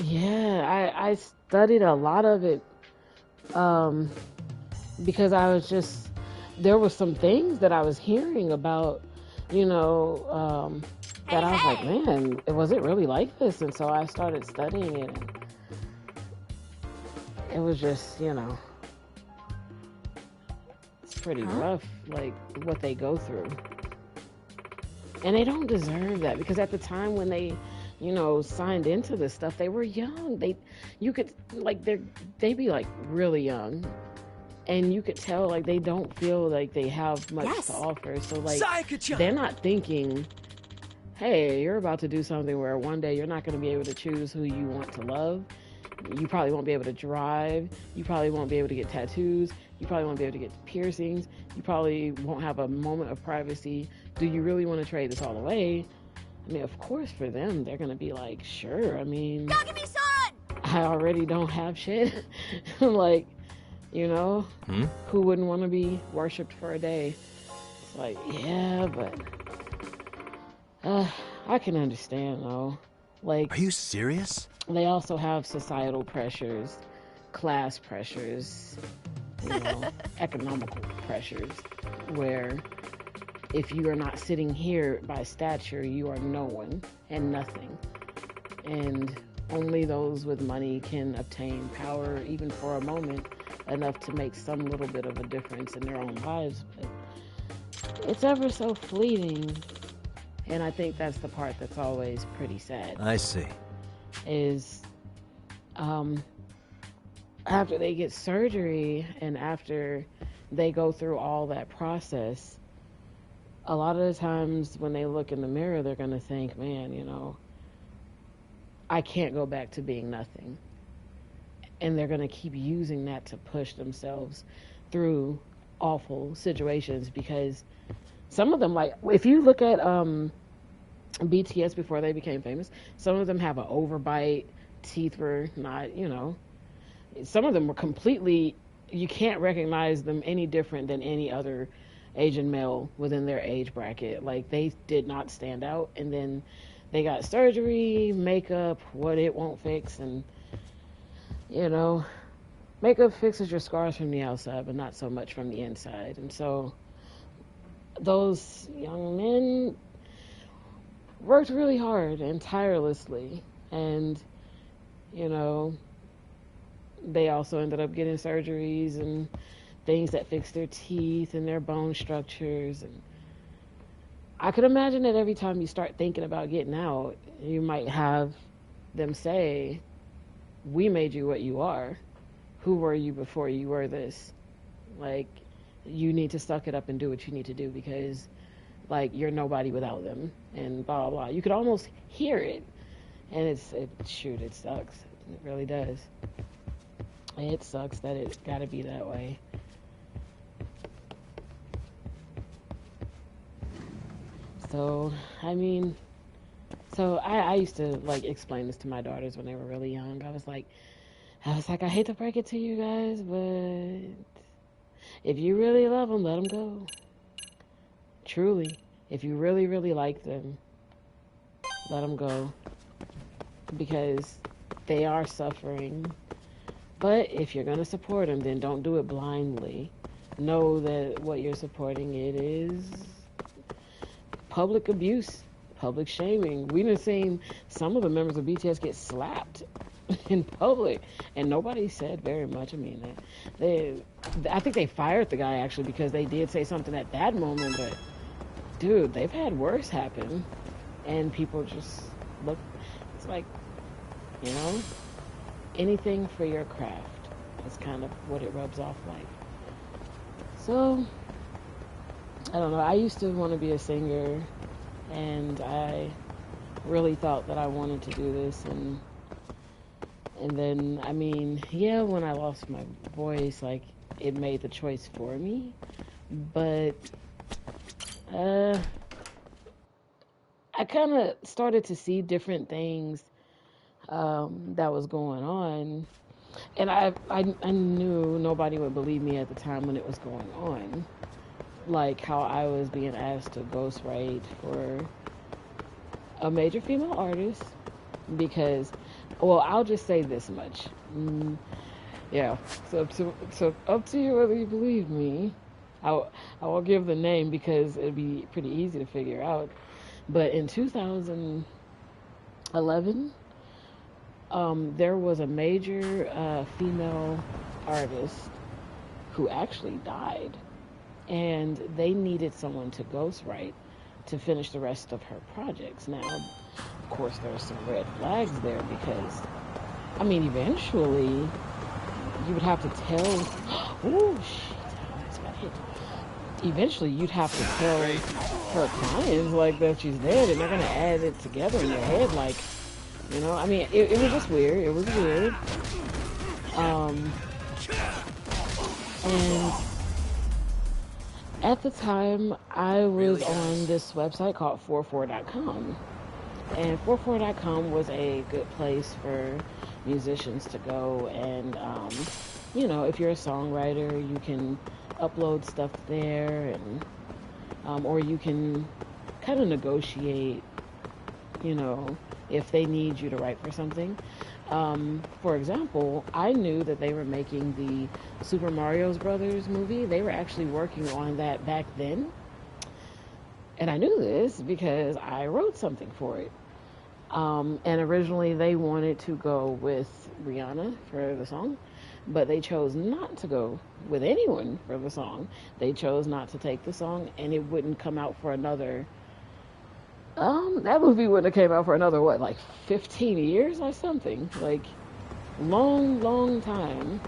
Yeah, I studied a lot of it because I was just, there were some things that I was hearing about, that I was like, man, was it really like this? And so I started studying it, and it was just, it's pretty rough, like what they go through. And they don't deserve that, because at the time when they, signed into this stuff, they were young. You could, they be like really young. And you could tell, like, they don't feel like they have much to offer. So, like, they're not thinking, hey, you're about to do something where one day you're not going to be able to choose who you want to love. You probably won't be able to drive. You probably won't be able to get tattoos. You probably won't be able to get piercings. You probably won't have a moment of privacy. Do you really want to trade this all away? I mean, of course, for them, they're going to be like, sure. I mean, I already don't have shit. Like, who wouldn't want to be worshipped for a day? It's like, yeah, but I can understand, though. Like,
are you serious?
They also have societal pressures, class pressures, economical pressures, where if you are not sitting here by stature, you are no one and nothing. And only those with money can obtain power, even for a moment, enough to make some little bit of a difference in their own lives. But it's ever so fleeting. And I think that's the part that's always pretty sad.
I see.
Is after they get surgery and after they go through all that process, a lot of the times when they look in the mirror, they're going to think, man, I can't go back to being nothing. And they're going to keep using that to push themselves through awful situations, because some of them, like, if you look at BTS before they became famous, some of them have an overbite, teeth were not, some of them were completely, you can't recognize them any different than any other Asian male within their age bracket. Like, they did not stand out. And then they got surgery, makeup, what it won't fix, and makeup fixes your scars from the outside, but not so much from the inside. And so those young men worked really hard and tirelessly, and they also ended up getting surgeries and things that fix their teeth and their bone structures. And I could imagine that every time you start thinking about getting out, you might have them say, we made you what you are. Who were you before you were this? Like, you need to suck it up and do what you need to do, because, like, you're nobody without them, and blah, blah, blah. You could almost hear it. And it sucks. It really does. It sucks that it's got to be that way. So, I mean, I used to, like, explain this to my daughters when they were really young. I was like, I hate to break it to you guys, but if you really love them, let them go. Truly. If you really, really like them, let them go. Because they are suffering. But if you're going to support them, then don't do it blindly. Know that what you're supporting, it is public abuse, public shaming. We've been seeing some of the members of BTS get slapped in public, and nobody said very much. I mean, I think they fired the guy, actually, because they did say something at that moment, but dude, they've had worse happen, and people just look, it's like, anything for your craft is kind of what it rubs off like. So, I don't know, I used to want to be a singer, and I really thought that I wanted to do this, and then, I mean, yeah, when I lost my voice, like, it made the choice for me, but I kind of started to see different things that was going on, and I knew nobody would believe me at the time when it was going on, like how I was being asked to ghostwrite for a major female artist, because, well, I'll just say this much. Yeah, so up to you whether you believe me. I will give the name because it'd be pretty easy to figure out. But in 2011, there was a major female artist who actually died, and they needed someone to ghostwrite to finish the rest of her projects. Now, of course, there are some red flags there because, I mean, eventually you would have to tell. Oh shit! I just got hit. Eventually, you'd have to tell her clients like that she's dead, and they're gonna add it together in their head, like, you know. I mean, it was just weird. It was weird. And at the time, I was on this website called 44.com. And 44.com was a good place for musicians to go. And, you know, if you're a songwriter, you can upload stuff there. And or you can kind of negotiate, you know, if they need you to write for something. For example, I knew that they were making the Super Mario Brothers movie. They were actually working on that back then. And I knew this because I wrote something for it. And originally they wanted to go with Rihanna for the song, but they chose not to go with anyone for the song. They chose not to take the song, and it wouldn't come out for another... that movie wouldn't have came out for another, what, like 15 years or something? Like, long time.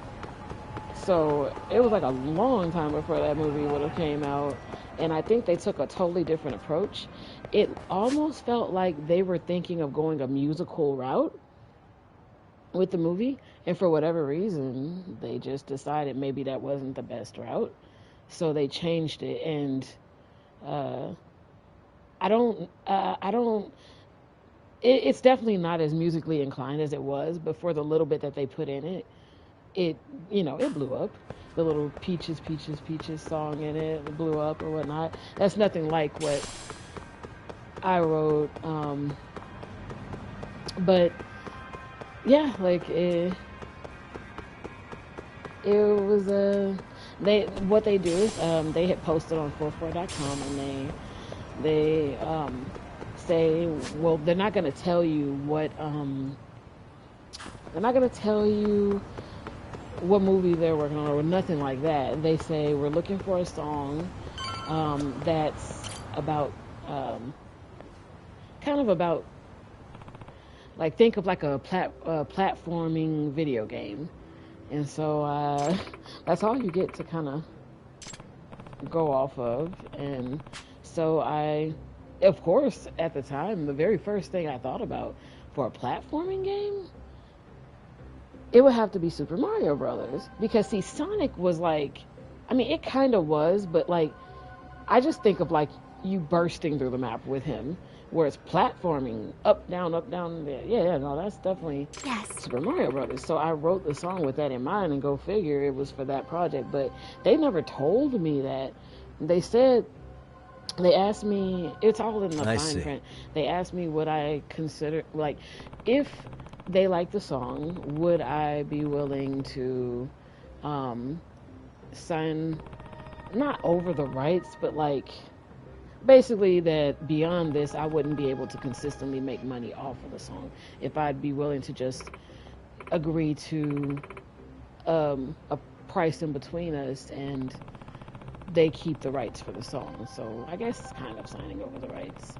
So, it was like a long time before that movie would have came out. And I think they took a totally different approach. It almost felt like they were thinking of going a musical route with the movie. And for whatever reason, they just decided maybe that wasn't the best route. So they changed it, and... it's definitely not as musically inclined as it was, but for the little bit that they put in it, you know, it blew up. The little Peaches song in it blew up or whatnot. That's nothing like what I wrote. But yeah, like it was what they do is they had posted on 44.com, and they say, well, they're not going to tell you what movie they're working on or nothing like that. They say, we're looking for a song that's about kind of about, like, think of like a platforming video game. And so that's all you get to kind of go off of. And so of course, at the time, the very first thing I thought about for a platforming game, it would have to be Super Mario Brothers. Because, see, Sonic was like, I mean, it kind of was, but, like, I just think of, like, you bursting through the map with him, whereas platforming, up, down, yeah, no, that's definitely Super Mario Brothers. So I wrote the song with that in mind, and go figure, it was for that project. But they never told me that. They asked me, it's all in the fine print. They asked me would I consider, like, if they like the song, would I be willing to sign, not over the rights, but like, basically that beyond this, I wouldn't be able to consistently make money off of the song. If I'd be willing to just agree to a price in between us, and they keep the rights for the song. So I guess it's kind of signing over the rights.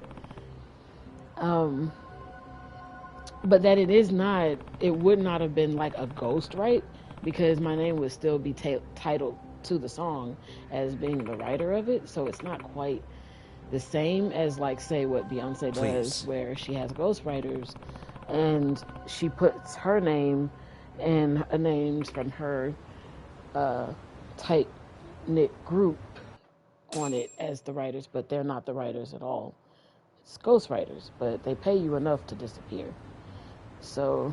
But that it would not have been like a ghostwrite, because my name would still be titled to the song as being the writer of it. So it's not quite the same as, like, say what Beyonce does, where she has ghostwriters and she puts her name and names from her tight knit group on it as the writers, but they're not the writers at all. It's ghostwriters, but they pay you enough to disappear. So,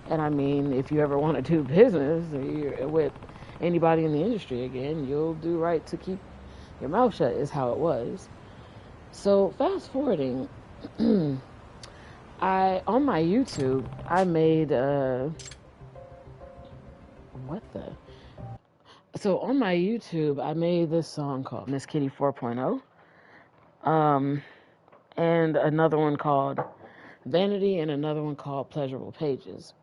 and I mean, if you ever want to do business with anybody in the industry again, you'll do right to keep your mouth shut, is how it was. So fast forwarding, on my YouTube, I made So on my YouTube, I made this song called Miss Kitty 4.0, and another one called Vanity, and another one called Pleasurable Pages.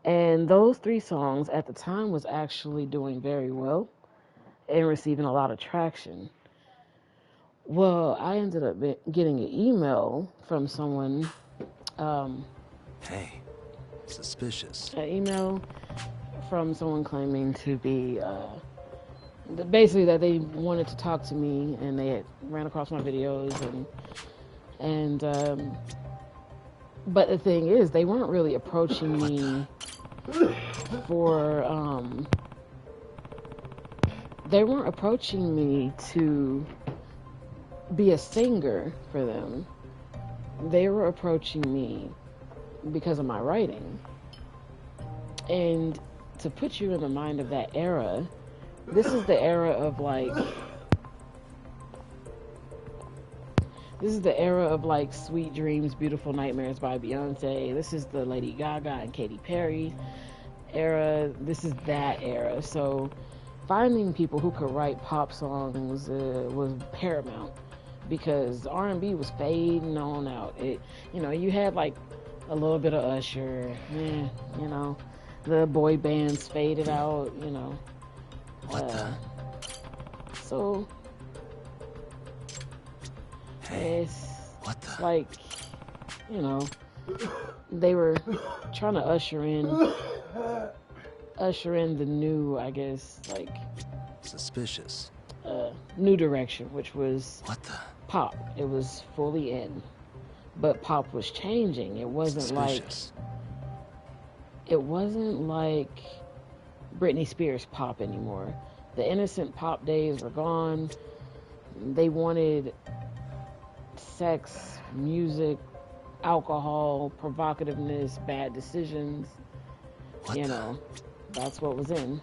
And those 3 songs at the time was actually doing very well and receiving a lot of traction. Well, I ended up getting an email from someone.
Hey, suspicious.
An email from someone claiming to be, basically that they wanted to talk to me, and they had ran across my videos, and but the thing is, they weren't really approaching me they weren't approaching me to be a singer for them. They were approaching me because of my writing. And to put you in the mind of that era, this is the era of like Sweet Dreams, Beautiful Nightmares by Beyonce. This is the Lady Gaga and Katy Perry era. This is that era. So finding people who could write pop songs was paramount, because R&B was fading on out. You had like a little bit of Usher, the boy bands faded out, So it's like, they were trying to usher in the new, I guess, like,
suspicious,
new direction, which was pop. It was fully in, but pop was changing. It wasn't like Britney Spears pop anymore. The innocent pop days were gone. They wanted sex, music, alcohol, provocativeness, bad decisions. That's what was in.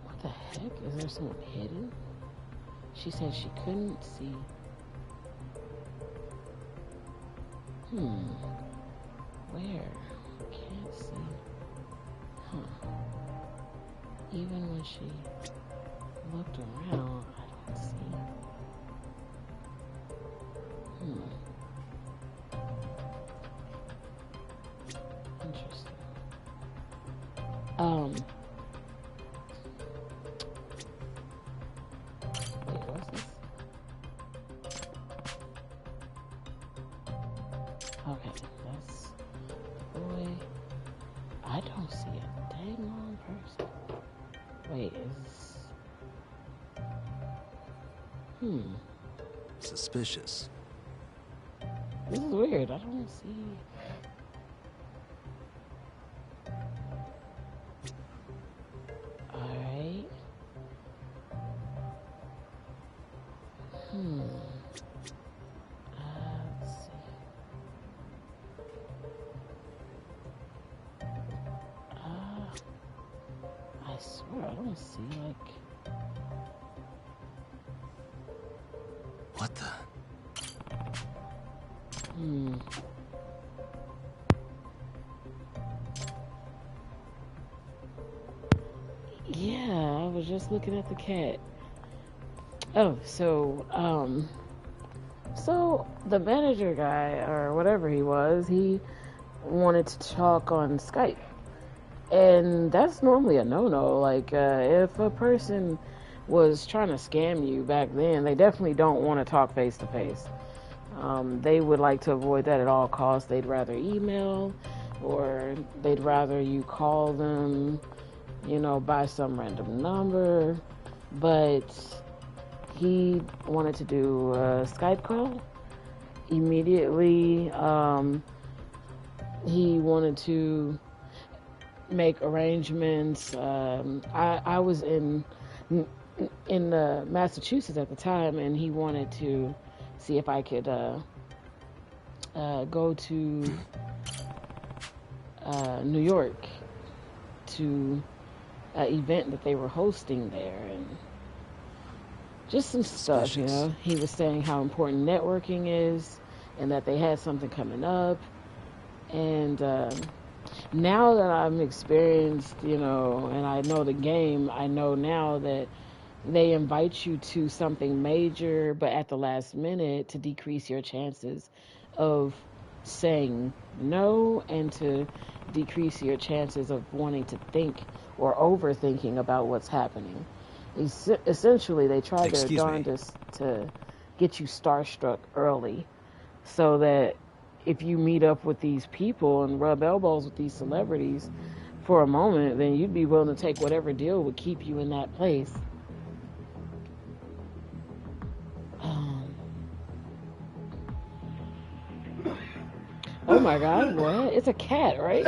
What the heck? Is there someone hidden? She said she couldn't see. Where? Can't see. Even when she looked around, I don't see. Interesting. Wait, what's this? Okay, that's the boy. I don't see a dang on person. Wait,
suspicious.
This is weird. I don't see. Alright. Let's see. I swear I don't see, like...
What the?
Yeah, I was just looking at the cat. Oh, so the manager guy, or whatever he was, he wanted to talk on Skype. And that's normally a no-no. Like, if a person was trying to scam you back then, they definitely don't want to talk face-to-face. They would like to avoid that at all costs. They'd rather email, or they'd rather you call them you know, by some random number, but he wanted to do a Skype call. Immediately, he wanted to make arrangements. I was in Massachusetts at the time, and he wanted to see if I could go to New York to an event that they were hosting there, and just some stuff, you know. He was saying how important networking is and that they had something coming up. And now that I'm experienced, you know, and I know the game, I know now that they invite you to something major, but at the last minute to decrease your chances of saying no and to decrease your chances of wanting to think or overthinking about what's happening. Essentially, they try their darndest to get you starstruck early so that if you meet up with these people and rub elbows with these celebrities for a moment, then you'd be willing to take whatever deal would keep you in that place. Oh my God, what? It's a cat, right?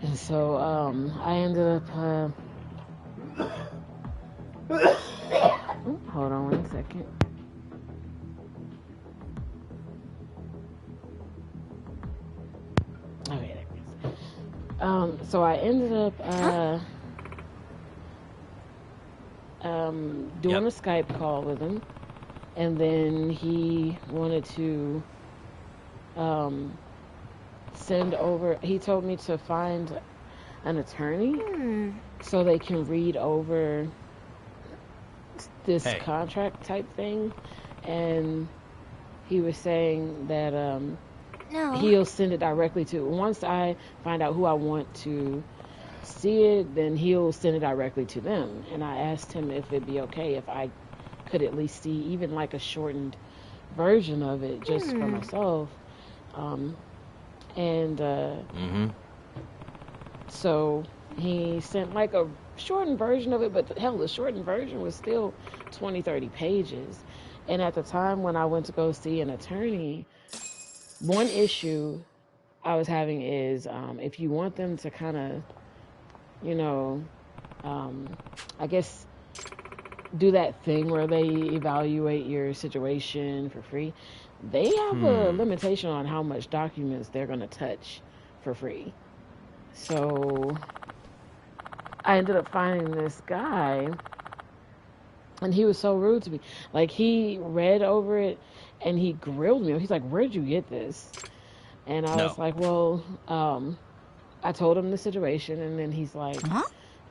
And so, I ended up, hold on 1 second. Okay, there it is. So I ended up, doing a Skype call with him, and then he wanted to, send over, he told me to find an attorney so they can read over this contract type thing, and he was saying that he'll send it directly to, once I find out who I want to see it, then he'll send it directly to them. And I asked him if it'd be okay if I could at least see even like a shortened version of it just for myself. So he sent like a shortened version of it, but hell, the shortened version was still 20-30 pages. And at the time when I went to go see an attorney, one issue I was having is if you want them to kind of, you know, I guess do that thing where they evaluate your situation for free, they have a limitation on how much documents they're going to touch for free. So I ended up finding this guy, and he was so rude to me. Like, he read over it and he grilled me. He's like, "Where'd you get this?" And I was like, "Well, I told him the situation," and then he's like,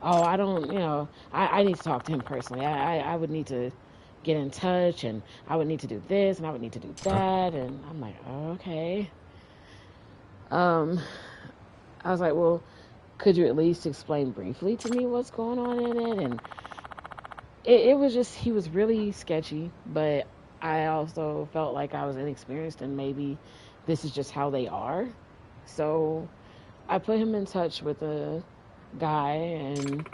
"Oh, I don't, you know, I need to talk to him personally. I would need to get in touch, and I would need to do this, and I would need to do that." And I'm like, oh, okay. I was like, "Well, could you at least explain briefly to me what's going on in it?" And it was just, he was really sketchy, but I also felt like I was inexperienced, and maybe this is just how they are. So I put him in touch with a guy, and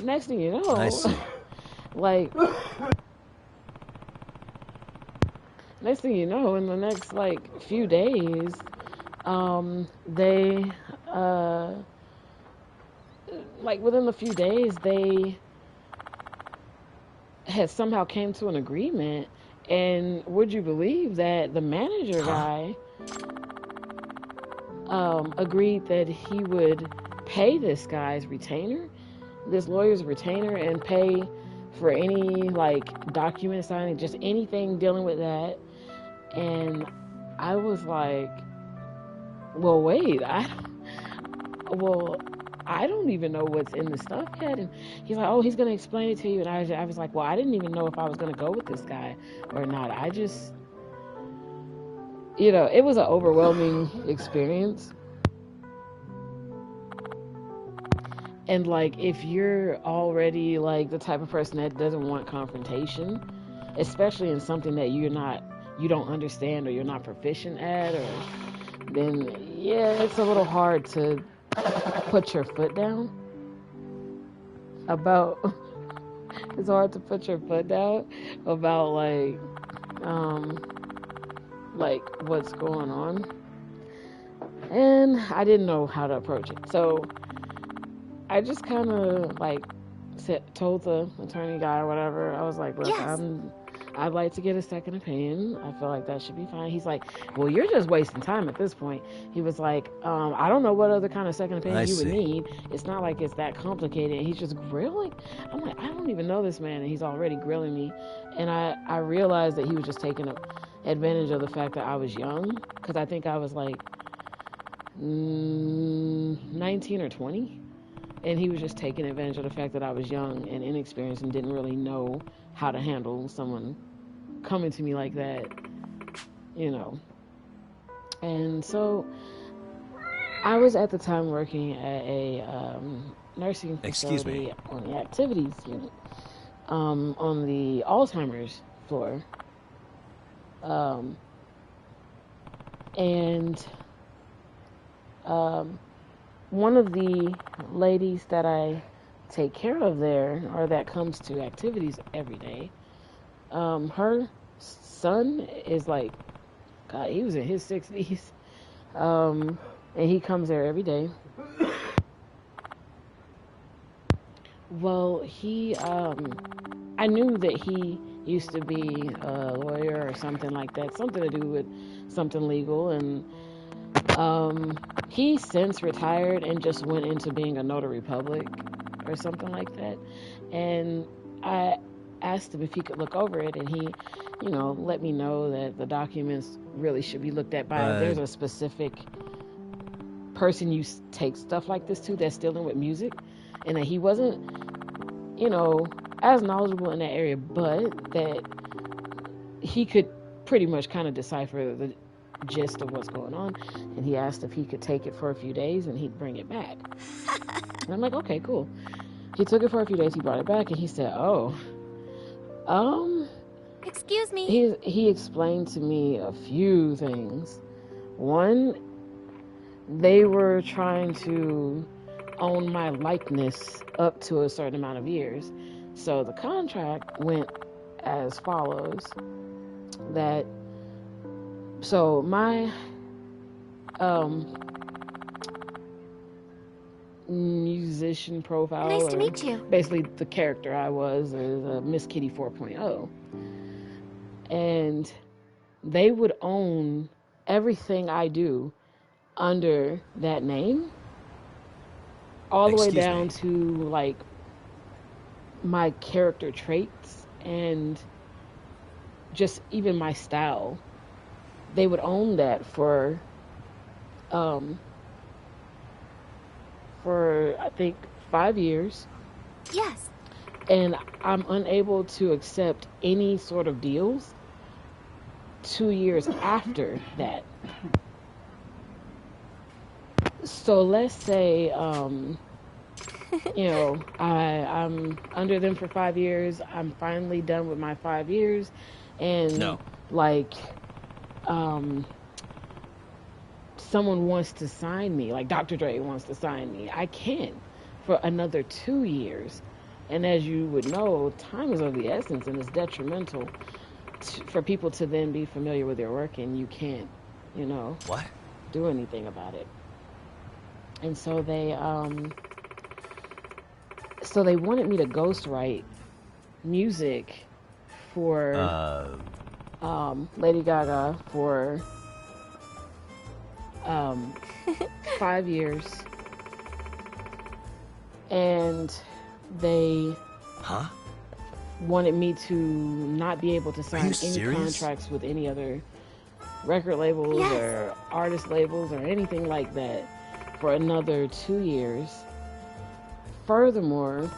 next thing you know, like, next thing you know, in the next like few days, they like within a few days, they had somehow came to an agreement. And would you believe that the manager guy agreed that he would pay this guy's retainer, this lawyer's retainer, and pay for any like document signing, just anything dealing with that. And I was like, well, wait, I don't even know what's in the stuff yet. And he's like, oh, he's going to explain it to you. And I was like, well, I didn't even know if I was going to go with this guy or not. I just, you know, it was an overwhelming experience. And like, if you're already like the type of person that doesn't want confrontation, especially in something that you're not you don't understand or you're not proficient at, or then yeah, it's a little hard to put your foot down about it's hard to put your foot down about like what's going on. And I didn't know how to approach it. So I just kind of like told the attorney guy or whatever, I was like, look,
Yes.
I'd like to get a second opinion. I feel like that should be fine. He's like, well, you're just wasting time at this point. He was like, I don't know what other kind of second opinion you would need. It's not like it's that complicated. And he's just grilling. I'm like, I don't even know this man, and he's already grilling me. And I realized that he was just taking advantage of the fact that I was young, because I think I was like 19 or 20. And he was just taking advantage of the fact that I was young and inexperienced and didn't really know how to handle someone coming to me like that, you know. And so I was at the time working at a nursing facility on the activities unit, on the Alzheimer's floor. One of the ladies that I take care of there, or that comes to activities every day, her son is like, God, he was in his 60s, and he comes there every day. Well, I knew that he used to be a lawyer or something like that, something to do with something legal, and he since retired and just went into being a notary public or something like that. And I asked him if he could look over it, and he, let me know that the documents really should be looked at by, there's a specific person you take stuff like this to that's dealing with music, and that he wasn't, as knowledgeable in that area, but that he could pretty much kind of decipher the gist of what's going on. And he asked if he could take it for a few days and he'd bring it back. And I'm like, okay, cool. He took it for a few days, he brought it back, and he said,
excuse me.
He explained to me a few things. One, they were trying to own my likeness up to a certain amount of years. So the contract went as follows, so my musician profile,
nice to meet you,
basically the character I was, is Miss Kitty 4.0, and they would own everything I do under that name, all the way down to like my character traits and just even my style. They would own that for I think 5 years.
Yes.
And I'm unable to accept any sort of deals 2 years after that. So let's say, I'm under them for 5 years. I'm finally done with my 5 years. And someone wants to sign me, like Dr. Dre wants to sign me, I can for another 2 years. And as you would know, time is of the essence, and it's detrimental for people to then be familiar with your work, and you can't, do anything about it. And so they wanted me to ghostwrite music for Lady Gaga for 5 years, and they wanted me to not be able to sign any contracts with any other record labels or artist labels or anything like that for another 2 years. Furthermore,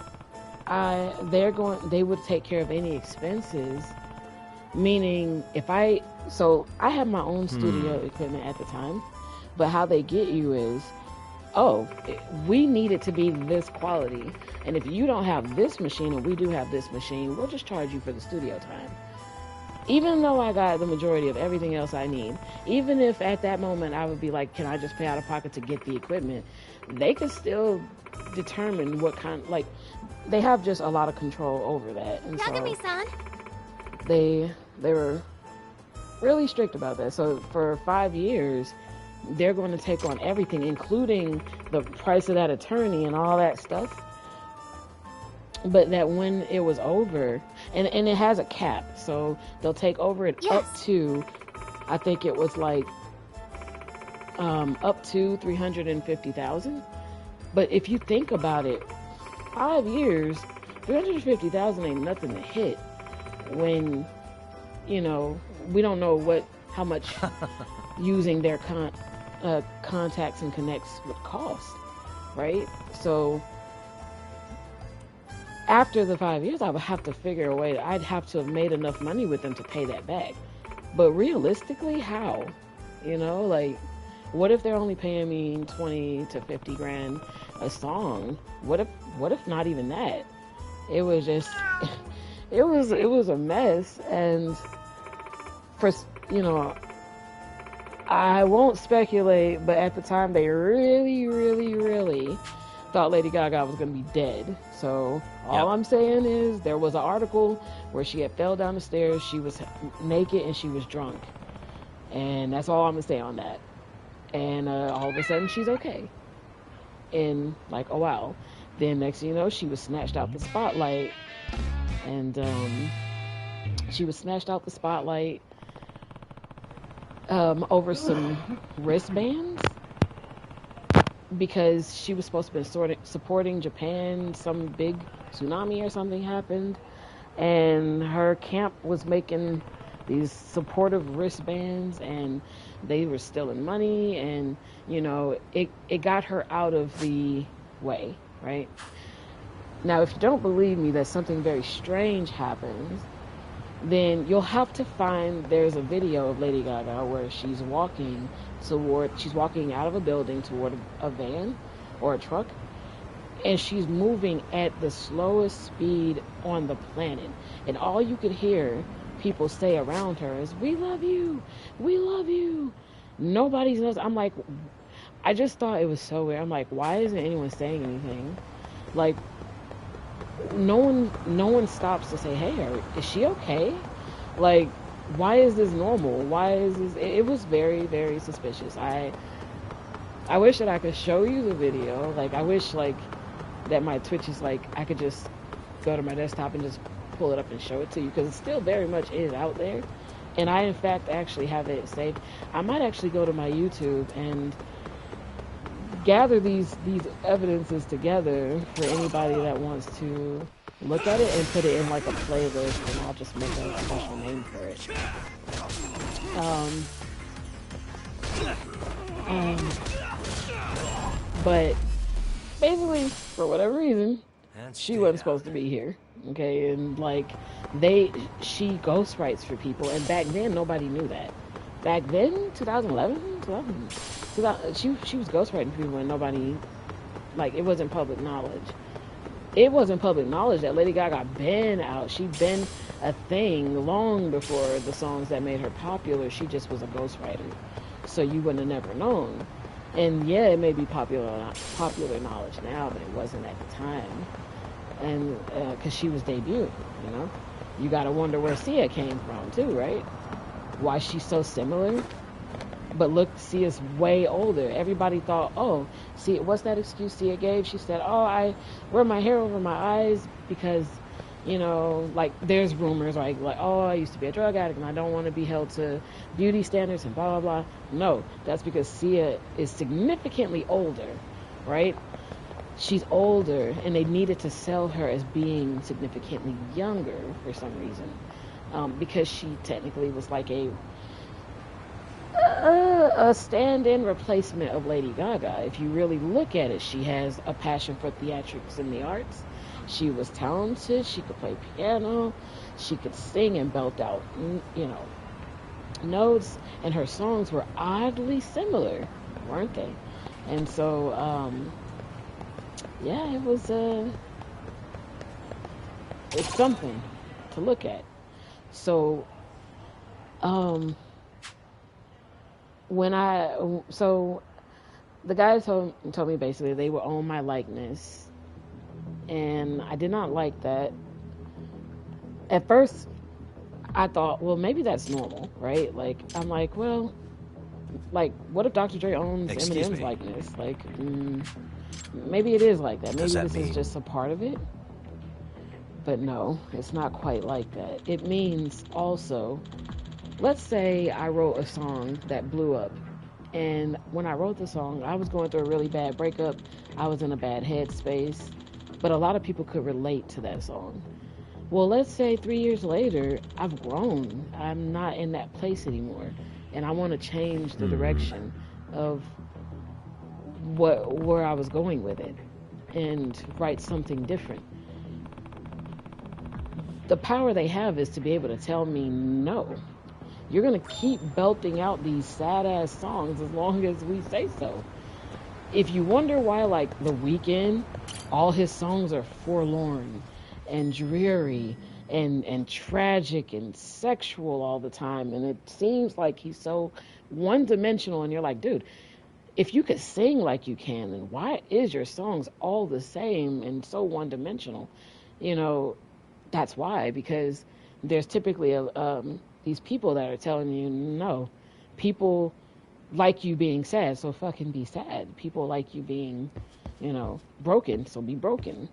they would take care of any expenses, meaning I had my own studio equipment at the time, but how they get you is, we need it to be this quality, and if you don't have this machine and we do have this machine, we'll just charge you for the studio time. even though I got the majority of everything else I need, even if at that moment I would be like, can I just pay out of pocket to get the equipment? They could still determine what kind, like, they have just a lot of control over that. And so they were really strict about that. So for 5 years, they're going to take on everything, including the price of that attorney and all that stuff. But that when it was over, and it has a cap, so they'll take over it up to, I think it was like, up to 350,000. But if you think about it, 5 years, 350,000 ain't nothing to hit when, you know, we don't know how much using their contacts and connects would cost, right? So after the 5 years, I would have to figure a way. I'd have to have made enough money with them to pay that back. But realistically, how? You know, like, what if they're only paying me 20 to 50 grand a song? What if not even that? It was just, it was a mess. And for, you know, I won't speculate, but at the time they really thought Lady Gaga was going to be dead. So all I'm saying is there was an article where she had fell down the stairs, she was naked, and she was drunk. And that's all I'm going to say on that. And all of a sudden she's okay. In like a while. Then next thing you know, she was snatched out the spotlight. And she was snatched out the spotlight over some wristbands. Because she was supposed to be supporting Japan, some big tsunami or something happened, and her camp was making these supportive wristbands, and they were stealing money, and you know, it got her out of the way, right? Now, if you don't believe me that something very strange happens, then you'll have to find, there's a video of Lady Gaga where she's walking out of a building toward a van or a truck, and she's moving at the slowest speed on the planet, and all you could hear people say around her is, we love you, we love you. Nobody's knows. I'm like, I just thought it was so weird. I'm like, why isn't anyone saying anything? Like, no one stops to say, hey, is she okay? Like, why is this normal? Why is this? It was very, very suspicious. I wish that I could show you the video. Like, I wish, like, that my Twitch is, like, I could just go to my desktop and just pull it up and show it to you, because it still very much is out there. And I, in fact, actually have it saved. I might actually go to my YouTube and gather these evidences together for anybody that wants to look at it and put it in like a playlist, and I'll just make a special name for it. But basically, for whatever reason, she wasn't supposed to be here. Okay, and like she ghostwrites for people, and back then nobody knew that. Back then, 2011, she was ghostwriting people, and nobody, like, it wasn't public knowledge. It wasn't public knowledge that Lady Gaga been out. She'd been a thing long before the songs that made her popular. She just was a ghostwriter, so you wouldn't have never known. And yeah, it may be popular knowledge now, but it wasn't at the time. And because she was debuting, you know, you gotta wonder where Sia came from too, right? Why she's so similar? But look, Sia's way older. Everybody thought, oh, see, what's that excuse Sia gave? She said, oh, I wear my hair over my eyes because, you know, like, there's rumors like, oh, I used to be a drug addict and I don't want to be held to beauty standards and blah, blah, blah. No, that's because Sia is significantly older, right? She's older, and they needed to sell her as being significantly younger for some reason. Because she technically was like a stand-in replacement of Lady Gaga. If you really look at it, she has a passion for theatrics and the arts. She was talented. She could play piano. She could sing and belt out, you know, notes. And her songs were oddly similar, weren't they? And so, yeah, it was it's something to look at. So Um, so the guys told me basically they would own my likeness, and I did not like that. At first, I thought, well, maybe that's normal, right? Like, I'm like, well, like, what if Dr. Dre owns Eminem's likeness? Like, maybe it is like that. Maybe this is just a part of it. But no, it's not quite like that. It means also, let's say I wrote a song that blew up. And when I wrote the song, I was going through a really bad breakup. I was in a bad headspace. But a lot of people could relate to that song. Well, let's say 3 years later, I've grown. I'm not in that place anymore. And I want to change the direction of where I was going with it and write something different. The power they have is to be able to tell me, no, you're going to keep belting out these sad-ass songs as long as we say so. If you wonder why, like, The Weeknd, all his songs are forlorn and dreary and tragic and sexual all the time, and it seems like he's so one-dimensional, and you're like, dude, if you could sing like you can, then why is your songs all the same and so one-dimensional? You know, that's why, because there's typically these people that are telling you, no, people like you being sad, so fucking be sad. People like you being, you know, broken, so be broken.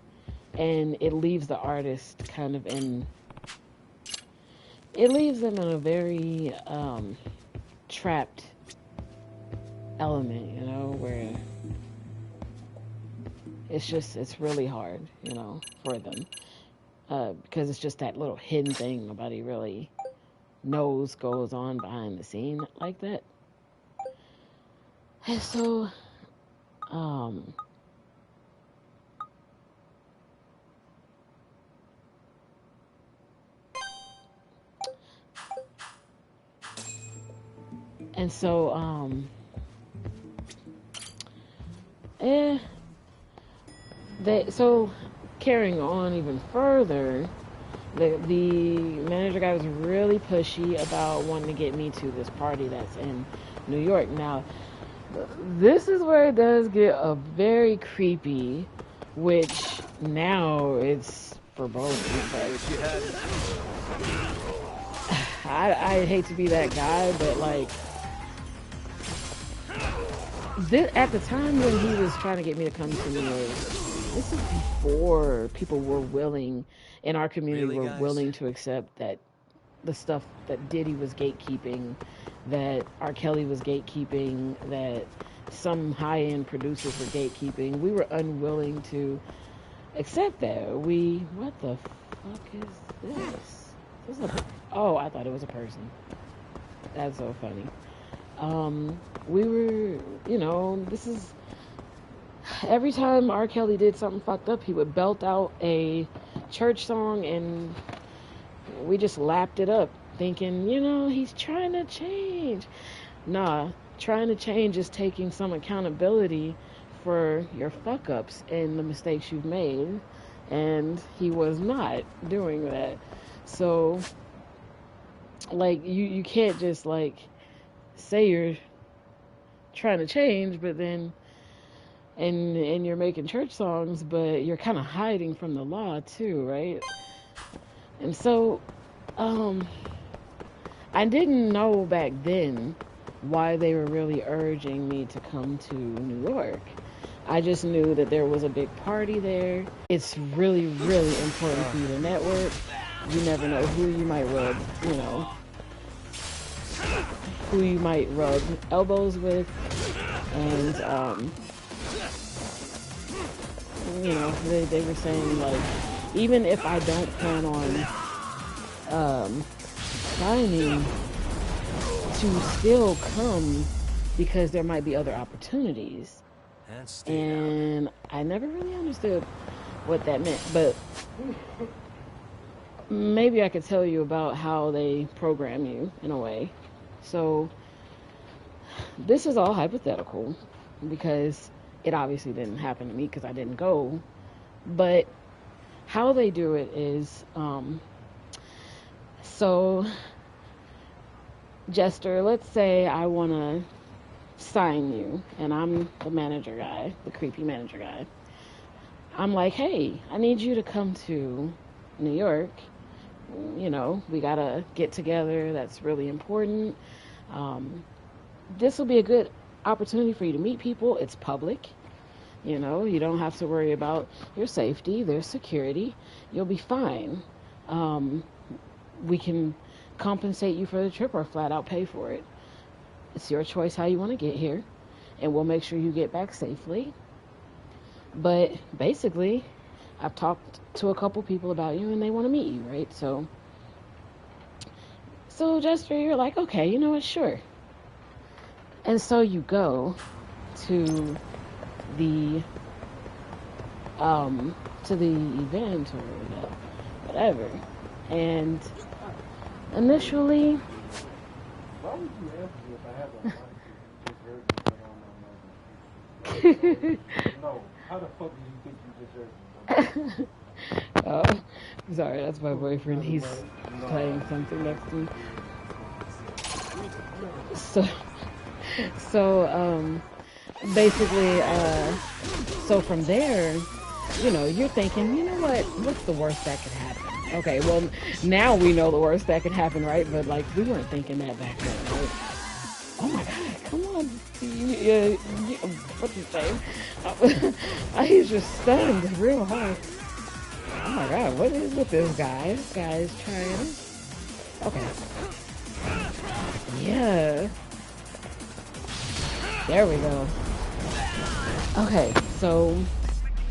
And it leaves the artist kind of it leaves them in a very trapped element, you know, where it's really hard, you know, for them. Because it's just that little hidden thing nobody really knows goes on behind the scene like that. And so, so carrying on even further, the manager guy was really pushy about wanting to get me to this party that's in New York. Now, this is where it does get very creepy, which now it's foreboding. I hate to be that guy, but like, at the time when he was trying to get me to come to New York, this is before people were willing, in our community, were willing to accept that the stuff that Diddy was gatekeeping, that R. Kelly was gatekeeping, that some high-end producers were gatekeeping. We were unwilling to accept that. What the fuck is this? Oh, I thought it was a person. That's so funny. We were, you know, this is, every time R. Kelly did something fucked up, he would belt out a church song, and we just lapped it up, thinking, you know, he's trying to change. Nah, trying to change is taking some accountability for your fuck-ups and the mistakes you've made, and he was not doing that. So, like, you can't just, like, say you're trying to change, but then and you're making church songs, but you're kind of hiding from the law too, right? And so I didn't know back then why they were really urging me to come to New York. I just knew that there was a big party there. It's really, really important for you to network. You never know who you might rub, you know, who you might rub elbows with. And, you know, they were saying, like, even if I don't plan on signing, to still come because there might be other opportunities. And I never really understood what that meant, but maybe I could tell you about how they program you in a way. So this is all hypothetical because it obviously didn't happen to me because I didn't go. But how they do it is, so Jester, let's say I want to sign you, and I'm the manager guy, the creepy manager guy. I'm like, hey, I need you to come to New York. You know, we gotta get together. That's really important. This will be a good opportunity for you to meet people. It's public. You know, you don't have to worry about your safety. There's security. You'll be fine. We can compensate you for the trip or flat out pay for it. It's your choice how you want to get here, and we'll make sure you get back safely. But basically, I've talked to a couple people about you, and they want to meet you, right? So Jester, you're like, okay, you know what, sure. And so you go to the event or whatever, and initially,
why would you ask me if I have a mic if you just heard me turn on my mic? No, how the fuck do you think you just heard me?
Oh, sorry, that's my boyfriend. He's playing something next to me. So basically, so from there, you know, you're thinking, you know what's the worst that could happen? Okay, well, now we know the worst that could happen, right? But, like, we weren't thinking that back then, right? Oh, my God, come on. What's his name? He's just stunned real hard. Oh, my God, what is with this guy? This guy is trying. Okay. Yeah. There we go. Okay, so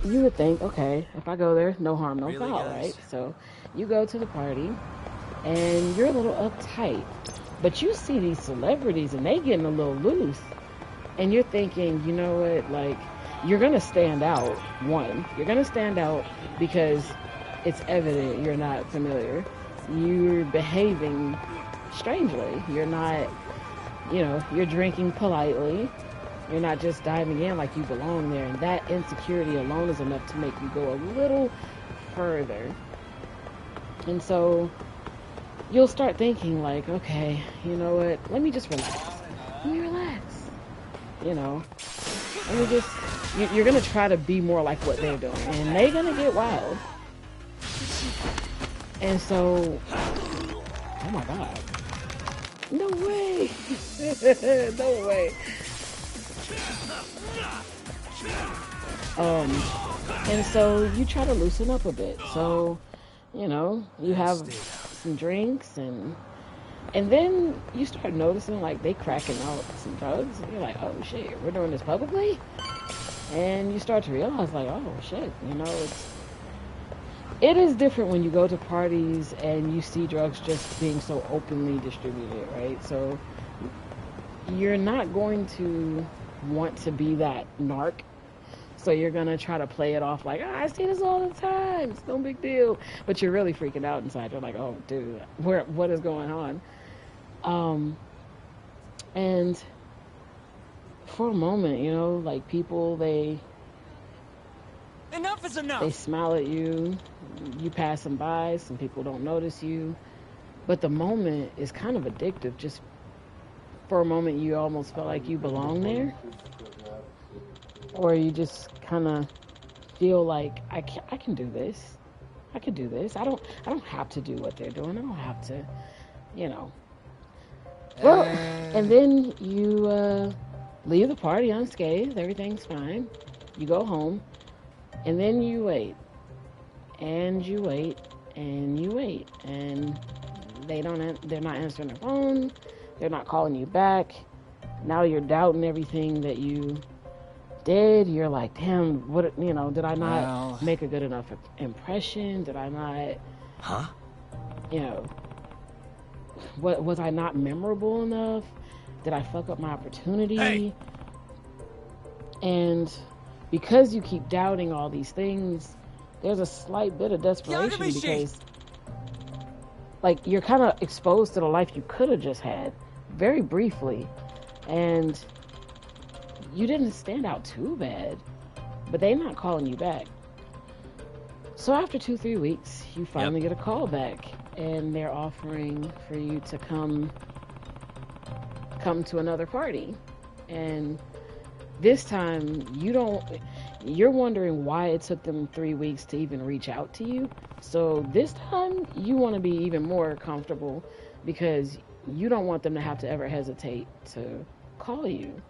you would think, okay, if I go there, no harm, no foul, right? So you go to the party, and you're a little uptight, but you see these celebrities, and they getting a little loose, and you're thinking, you know what, like, you're gonna stand out. One, you're gonna stand out because it's evident you're not familiar. You're behaving strangely. You're not, you know, you're drinking politely. You're not just diving in like you belong there. And that insecurity alone is enough to make you go a little further. And so you'll start thinking like, okay, you know what? Let me just relax. Let me relax. You know, let me just, you're going to try to be more like what they're doing. And they're going to get wild. And so, oh my God. No way. No way. And so you try to loosen up a bit. So, you know, you have some drinks and then you start noticing like they cracking out some drugs. And you're like, oh shit, we're doing this publicly? And you start to realize like, oh shit, you know, it is different when you go to parties and you see drugs just being so openly distributed, right? So you're not going to want to be that narc. So you're going to try to play it off like, I see this all the time. It's no big deal. But you're really freaking out inside. You're like, oh, dude, what is going on? And for a moment, you know, like people,
Enough is enough.
They smile at you. You pass them by. Some people don't notice you. But the moment is kind of addictive. Just for a moment, you almost felt like you belong there. Or you just kind of feel like, I can do this. I can do this. I don't have to do what they're doing. I don't have to, you know. Well, and then you leave the party unscathed. Everything's fine. You go home. And then you wait. And you wait. And you wait. And they're not answering their phone. They're not calling you back. Now you're doubting everything that you did. You're like, damn, what, you know, did I not make a good enough impression? Did I not, you know, was I not memorable enough? Did I fuck up my opportunity? Hey. And because you keep doubting all these things, there's a slight bit of desperation because, like, you're kind of exposed to the life you could have just had very briefly, and you didn't stand out too bad, but they're not calling you back. So after 2-3 weeks, you finally get a call back, and they're offering for you to come come to another party. And this time, you're wondering why it took them 3 weeks to even reach out to you. So this time, you want to be even more comfortable because you don't want them to have to ever hesitate to call you.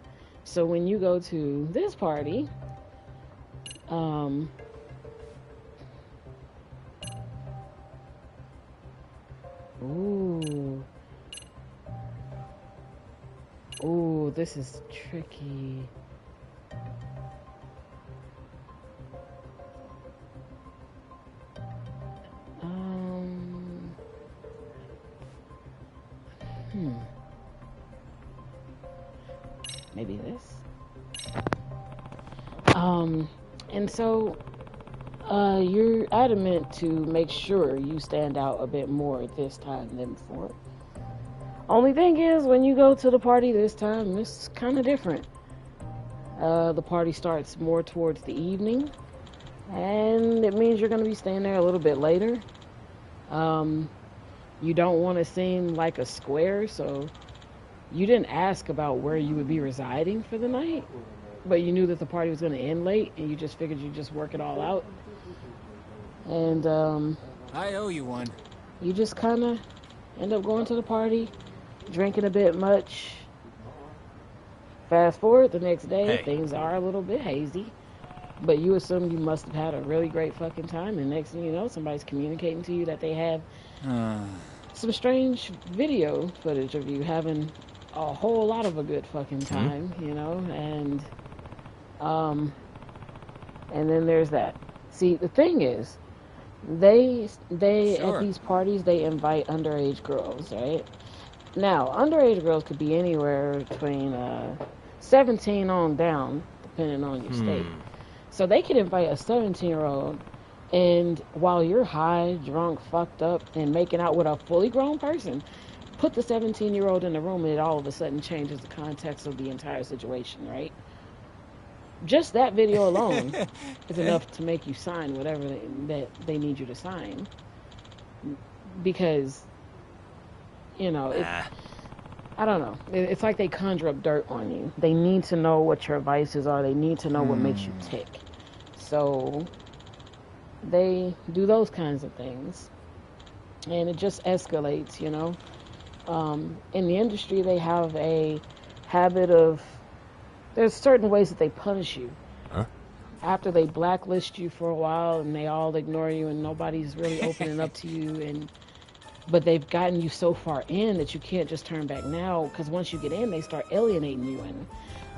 So when you go to this party, ooh, this is tricky. Maybe this. And so, you're adamant to make sure you stand out a bit more this time than before. Only thing is, when you go to the party this time, it's kind of different. The party starts more towards the evening, and it means you're going to be staying there a little bit later. You don't want to seem like a square, so you didn't ask about where you would be residing for the night, but you knew that the party was going to end late, and you just figured you'd just work it all out. And,
I owe you one.
You just kind of end up going to the party, drinking a bit much. Fast forward the next day, things are a little bit hazy, but you assume you must have had a really great fucking time, and next thing you know, somebody's communicating to you that they have some strange video footage of you having a whole lot of a good fucking time, you know, and then there's that. See, the thing is, they at these parties, they invite underage girls, right? Now, underage girls could be anywhere between 17 on down, depending on your state. So they could invite a 17-year-old, and while you're high, drunk, fucked up, and making out with a fully grown person, put the 17-year-old in the room, and it all of a sudden changes the context of the entire situation, right? Just that video alone is enough to make you sign whatever that they need you to sign. Because, you know, I don't know. It's like they conjure up dirt on you. They need to know what your vices are. They need to know what makes you tick. So they do those kinds of things. And it just escalates, you know. In the industry, they have a habit of... There's certain ways that they punish you. After they blacklist you for a while and they all ignore you and nobody's really opening up to you, but they've gotten you so far in that you can't just turn back now, because once you get in, they start alienating you and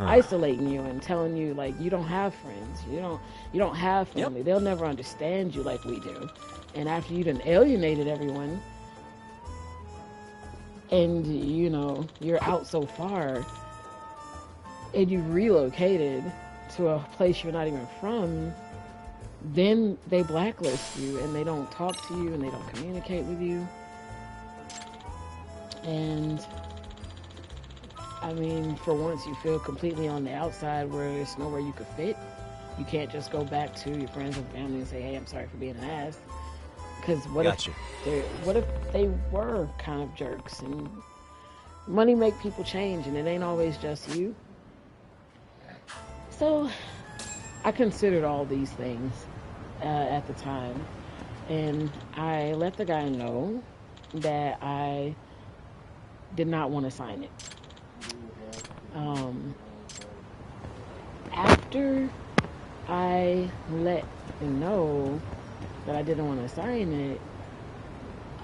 isolating you and telling you, like, you don't have friends, you don't have family. They'll never understand you like we do. And after you done alienated everyone and, you know, you're out so far and you relocated to a place you're not even from, then they blacklist you and they don't talk to you and they don't communicate with you. And I mean, for once you feel completely on the outside where there's nowhere you could fit. You can't just go back to your friends and family and say, hey, I'm sorry for being an ass. Because what if they were kind of jerks? And money make people change, and it ain't always just you. So I considered all these things at the time, and I let the guy know that I did not want to sign it. After I let him know that I didn't want to sign it,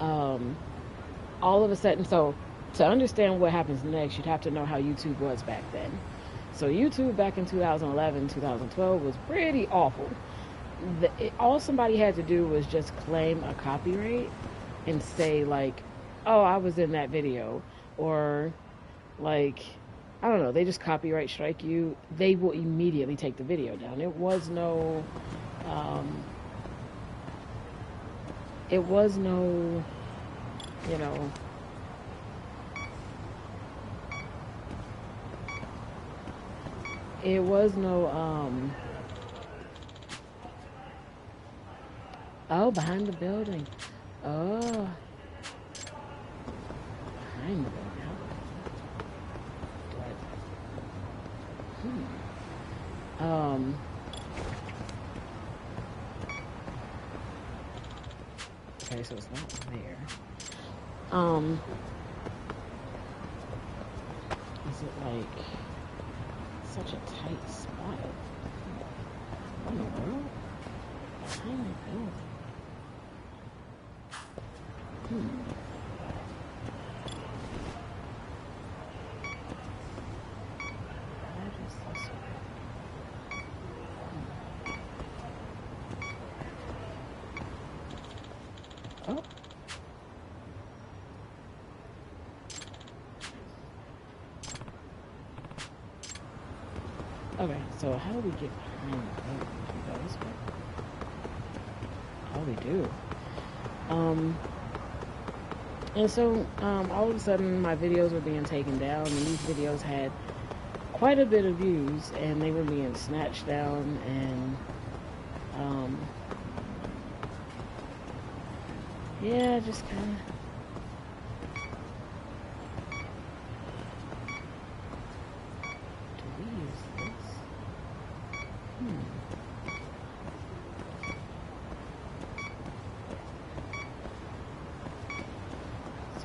all of a sudden, so to understand what happens next, you'd have to know how YouTube was back then. So YouTube back in 2011, 2012 was pretty awful. All somebody had to do was just claim a copyright and say, like, oh, I was in that video, or like, I don't know, they just copyright strike you, they will immediately take the video down. It was no, you know, it was no, oh, behind the building. Oh. Behind the building. so it's not there. Is it like such a tight spot? What in the world? Behind the building. Oh. Okay, so how do we get behind the building? We go this way. Oh, we do. And so, all of a sudden, my videos were being taken down, and these videos had quite a bit of views, and they were being snatched down, and, yeah, just kind of... Do we use this?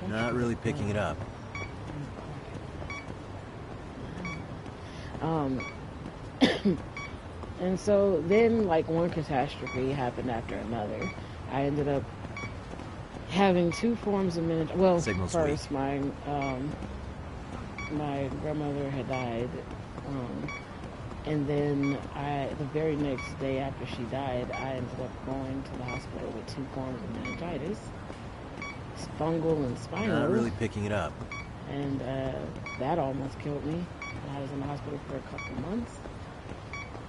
Not really picking it up.
And so then, like, one catastrophe happened after another. I ended up having two forms of meningitis. Well,
Signal's
first, my grandmother had died, and then the very next day after she died, I ended up going to the hospital with two forms of meningitis, fungal and spinal.
Not really picking it up.
And that almost killed me. I was in the hospital for a couple months.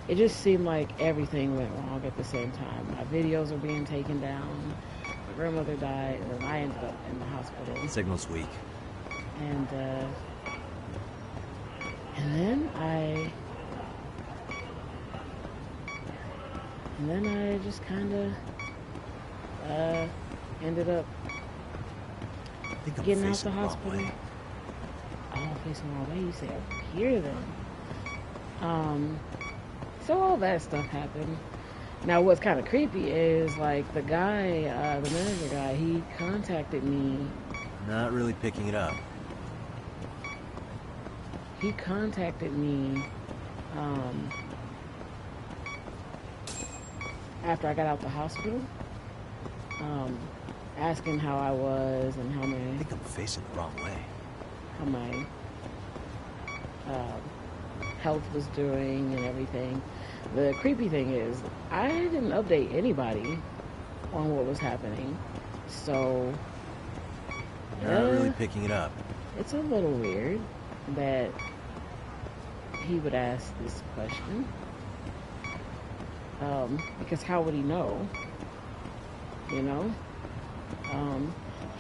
It just seemed like everything went wrong at the same time. My videos were being taken down. My grandmother died, and then I ended up in the hospital.
Signal's weak.
And then I just kind of ended up getting out the hospital. Oh, facing the wrong way. You say over here then. So all that stuff happened. Now what's kind of creepy is like the guy, the manager guy, he contacted me.
Not really picking it up.
He contacted me after I got out the hospital, asking how I was and how my...
I think I'm facing the wrong way.
How my health was doing and everything. The creepy thing is, I didn't update anybody on what was happening, so...
Not really picking it up.
It's a little weird that he would ask this question. Because how would he know? You know?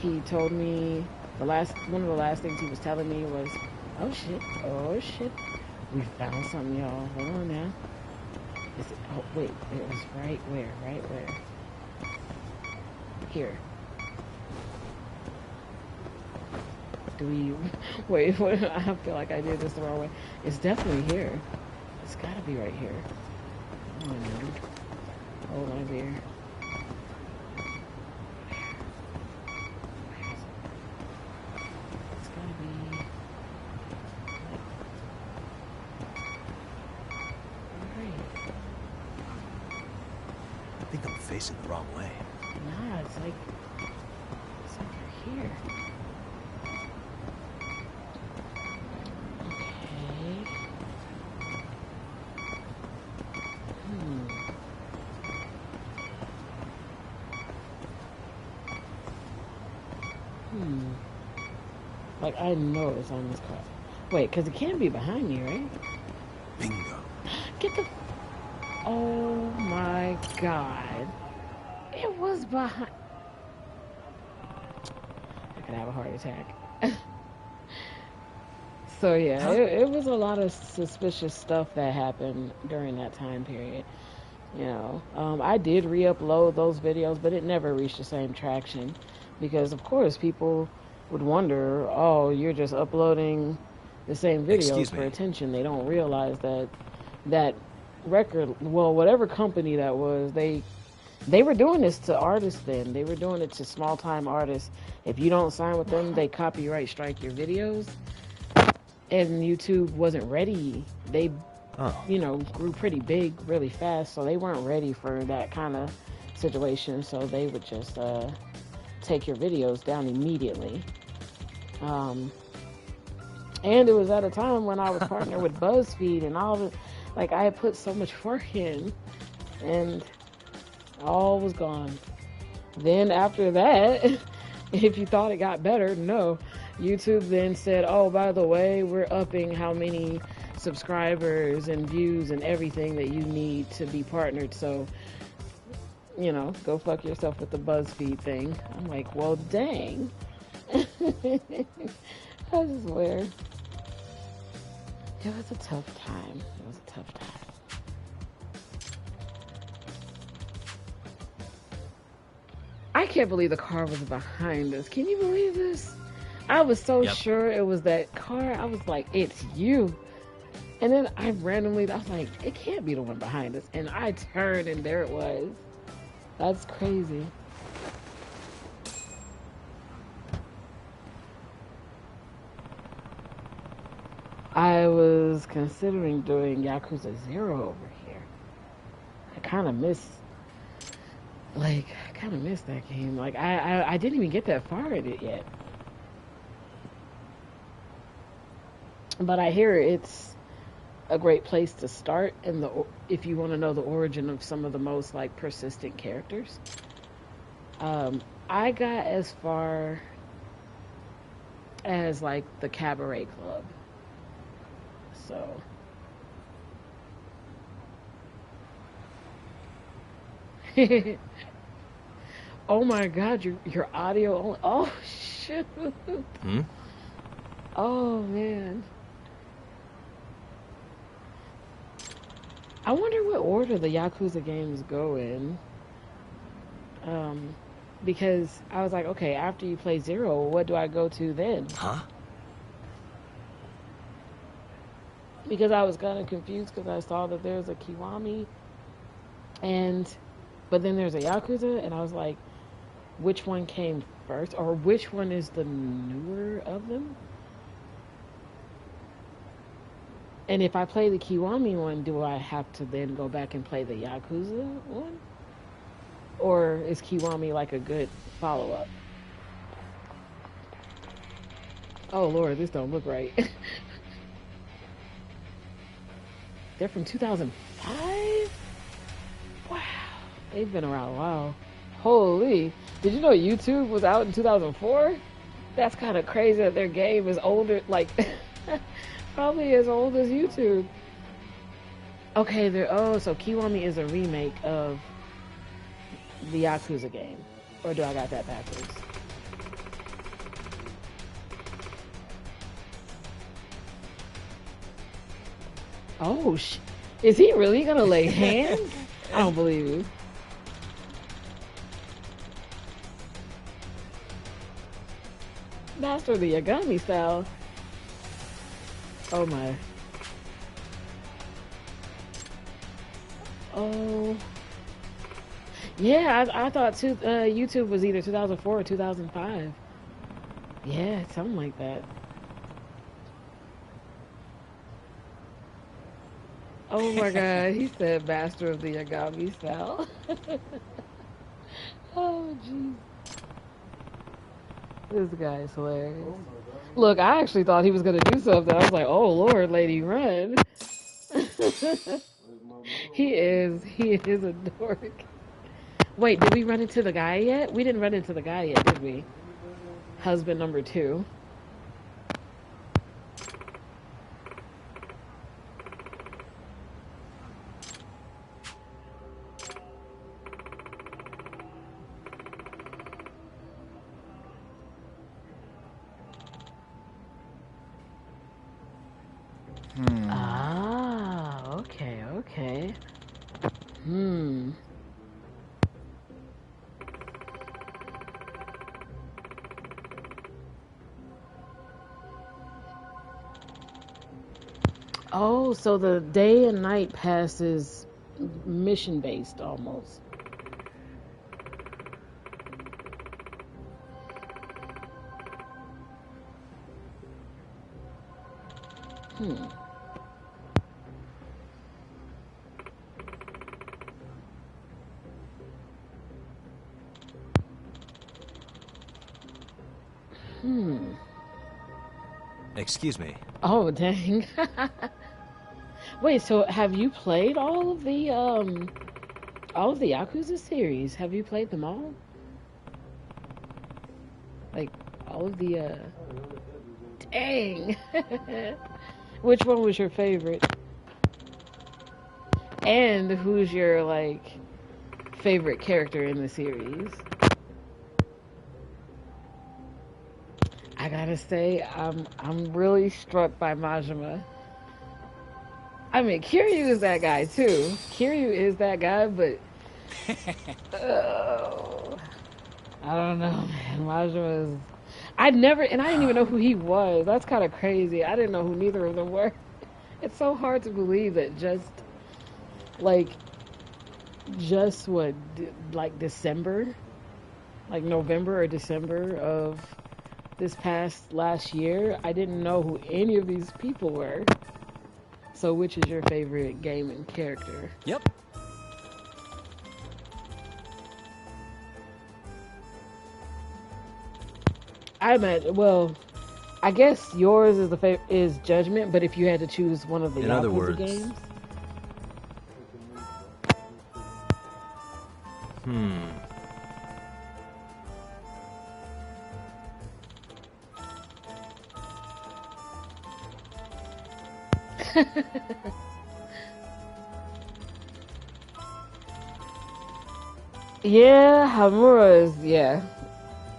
He told me one of the last things he was telling me was, oh shit, we found something, y'all. Hold on now. Oh wait, it was right where? Here. Do we, wait, what, I feel like I did this the wrong way. It's definitely here. It's gotta be right here. Come on, dude. Hold on, dear. It's gotta be... Right.
I think I'm facing the wrong way.
Nah, it's like over here. Like, I know it's on this car. Wait, because it can't be behind me, right?
Bingo.
Get the... Oh, my God. It was behind... I could have a heart attack. So, yeah, it was a lot of suspicious stuff that happened during that time period. You know, I did re-upload those videos, but it never reached the same traction. Because, of course, people... would wonder, oh, you're just uploading the same videos for attention. They don't realize that that record, well, whatever company that was, they They were doing this to artists then. They were doing it to small-time artists. If you don't sign with them, they copyright strike your videos. And YouTube wasn't ready. They, you know, grew pretty big really fast, so they weren't ready for that kind of situation. So they would just take your videos down immediately. And it was at a time when I was partnered with BuzzFeed and all the, like, I had put so much work in, and all was gone. Then after that, if you thought it got better, no. YouTube then said, oh, by the way, we're upping how many subscribers and views and everything that you need to be partnered. So, you know, go fuck yourself with the BuzzFeed thing. I'm like, well, dang. I swear. It was a tough time. It was a tough time. I can't believe the car was behind us. Can you believe this? I was so sure it was that car. I was like, it's you. And then I was like, it can't be the one behind us. And I turned and there it was. That's crazy. I was considering doing Yakuza 0 over here. I kind of miss that game. Like, I didn't even get that far in it yet. But I hear it's a great place to start, and if you want to know the origin of some of the most like persistent characters. I got as far as like the Cabaret Club. So oh my god, your audio only, oh shoot. Oh man. I wonder what order the Yakuza games go in. Because I was like, okay, after you play 0, what do I go to then? Because I was kind of confused because I saw that there's a Kiwami but then there's a Yakuza, and I was like, which one came first? Or which one is the newer of them? And if I play the Kiwami one, do I have to then go back and play the Yakuza one? Or is Kiwami like a good follow-up? Oh Lord, this don't look right. They're from 2005? Wow. They've been around a while. Holy. Did you know YouTube was out in 2004? That's kind of crazy that their game is older, like, probably as old as YouTube. Okay, so Kiwami is a remake of the Yakuza game. Or do I got that backwards? Oh, is he really gonna lay hands? I don't believe you. Master of the Yagami style. Oh my. Oh. Yeah, I thought YouTube was either 2004 or 2005. Yeah, something like that. Oh my god, he said Master of the Yagami style. Oh jeez. This guy is hilarious. Look, I actually thought he was gonna do something. I was like, oh Lord, lady, run. He is a dork. Wait, did we run into the guy yet? We didn't run into the guy yet, did we? Husband number 2. Ah, okay. Oh, so the day and night pass is mission based almost.
Excuse me.
Oh, dang. Wait, so have you played all of the Yakuza series? Have you played them all? Like, all of the, Dang! Which one was your favorite? And who's your, like, favorite character in the series? I gotta say, I'm really struck by Majima. I mean, Kiryu is that guy too. Kiryu is that guy, but I don't know, man. Majima is. I didn't even know who he was. That's kind of crazy. I didn't know who neither of them were. It's so hard to believe that like December, like November or December of this last year, I didn't know who any of these people were. So which is your favorite gaming character?
Yep.
I guess yours is Judgment, but if you had to choose one of the Yakuza games? Yeah, Hamura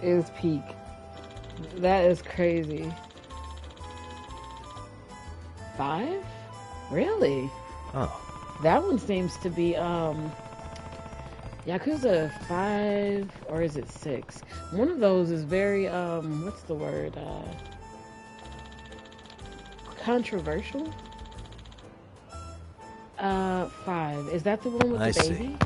is peak. That is crazy. 5? Really?
Oh.
That one seems to be Yakuza 5, or is it 6? One of those is very what's the word? Controversial? 5. Is that the one with the baby?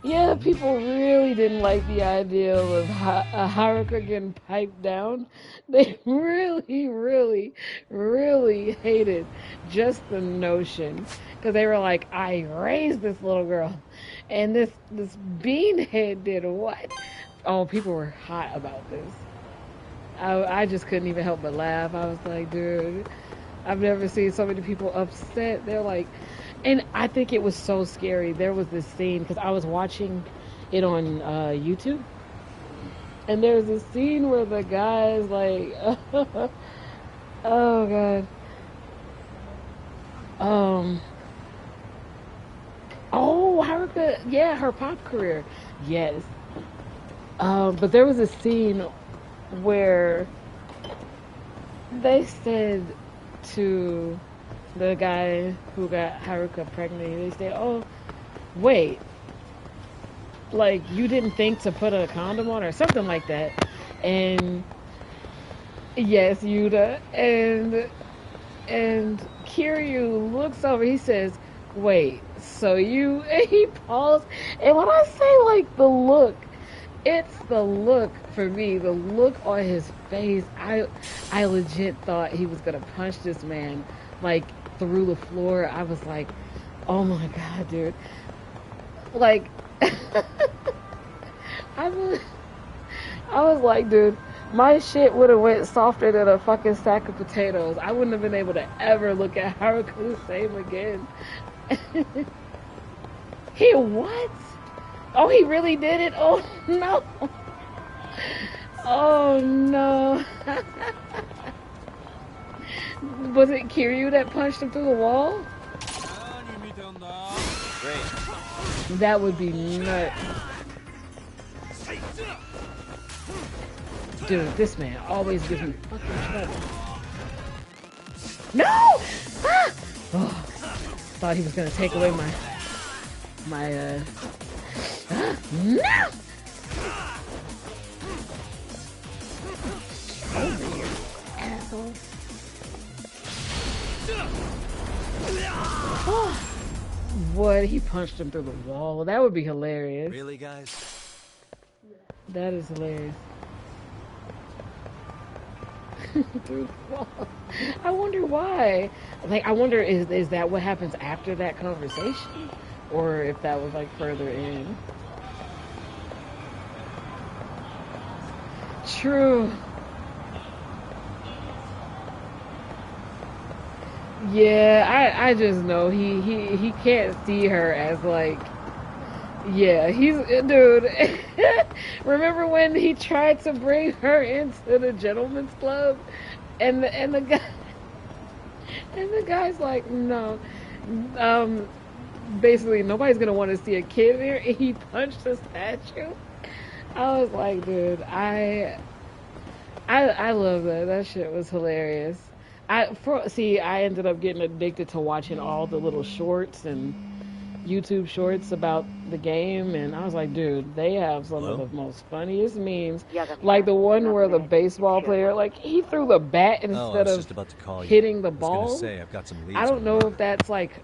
Yeah, people really didn't like the idea of Haruka getting piped down. They really, really, really hated just the notion. Because they were like, I raised this little girl. And this beanhead did what? Oh, people were hot about this. I just couldn't even help but laugh. I was like, dude, I've never seen so many people upset. They're like, and I think it was so scary. There was this scene, because I was watching it on YouTube, and there's this scene where the guy's like, oh god, oh, Haruka, yeah, her pop career, yes, but there was a scene where they said to the guy who got Haruka pregnant, they said, oh, wait, like, you didn't think to put a condom on or something like that. And yes, Yuta, and Kiryu looks over, he says, wait, so you, and he paused, and when I say, like, the look, it's the look for me, the look on his face. I legit thought he was gonna punch this man, like, through the floor. I was like, oh my god, dude. Like, I was like, dude, my shit would have went softer than a fucking sack of potatoes. I wouldn't have been able to ever look at Haruka the same again. He what? Oh, he really did it? Oh no. Oh no. Was it Kiryu that punched him through the wall?
Great.
That would be nuts. Dude, this man always gives me fucking trouble. No! Ah! Oh, thought he was gonna take away my no! Over here, asshole. Oh. What? He punched him through the wall. That would be hilarious.
Really, guys?
That is hilarious. Through the wall. I wonder why. Like, I wonder is that what happens after that conversation, or if that was like further in. True. Yeah, I just know he can't see her as like, yeah, he's, dude. Remember when he tried to bring her into the gentleman's club, and the guy and the guy's like, no, basically nobody's gonna want to see a kid here, and he punched the statue. I was like, dude, I love that. That shit was hilarious. I ended up getting addicted to watching all the little shorts and YouTube shorts about the game, and I was like, dude, they have some of the most funniest memes. Like the one where the baseball player, like, he threw the bat instead of hitting the ball.
I was gonna say, I've got some leads.
I don't know if that's like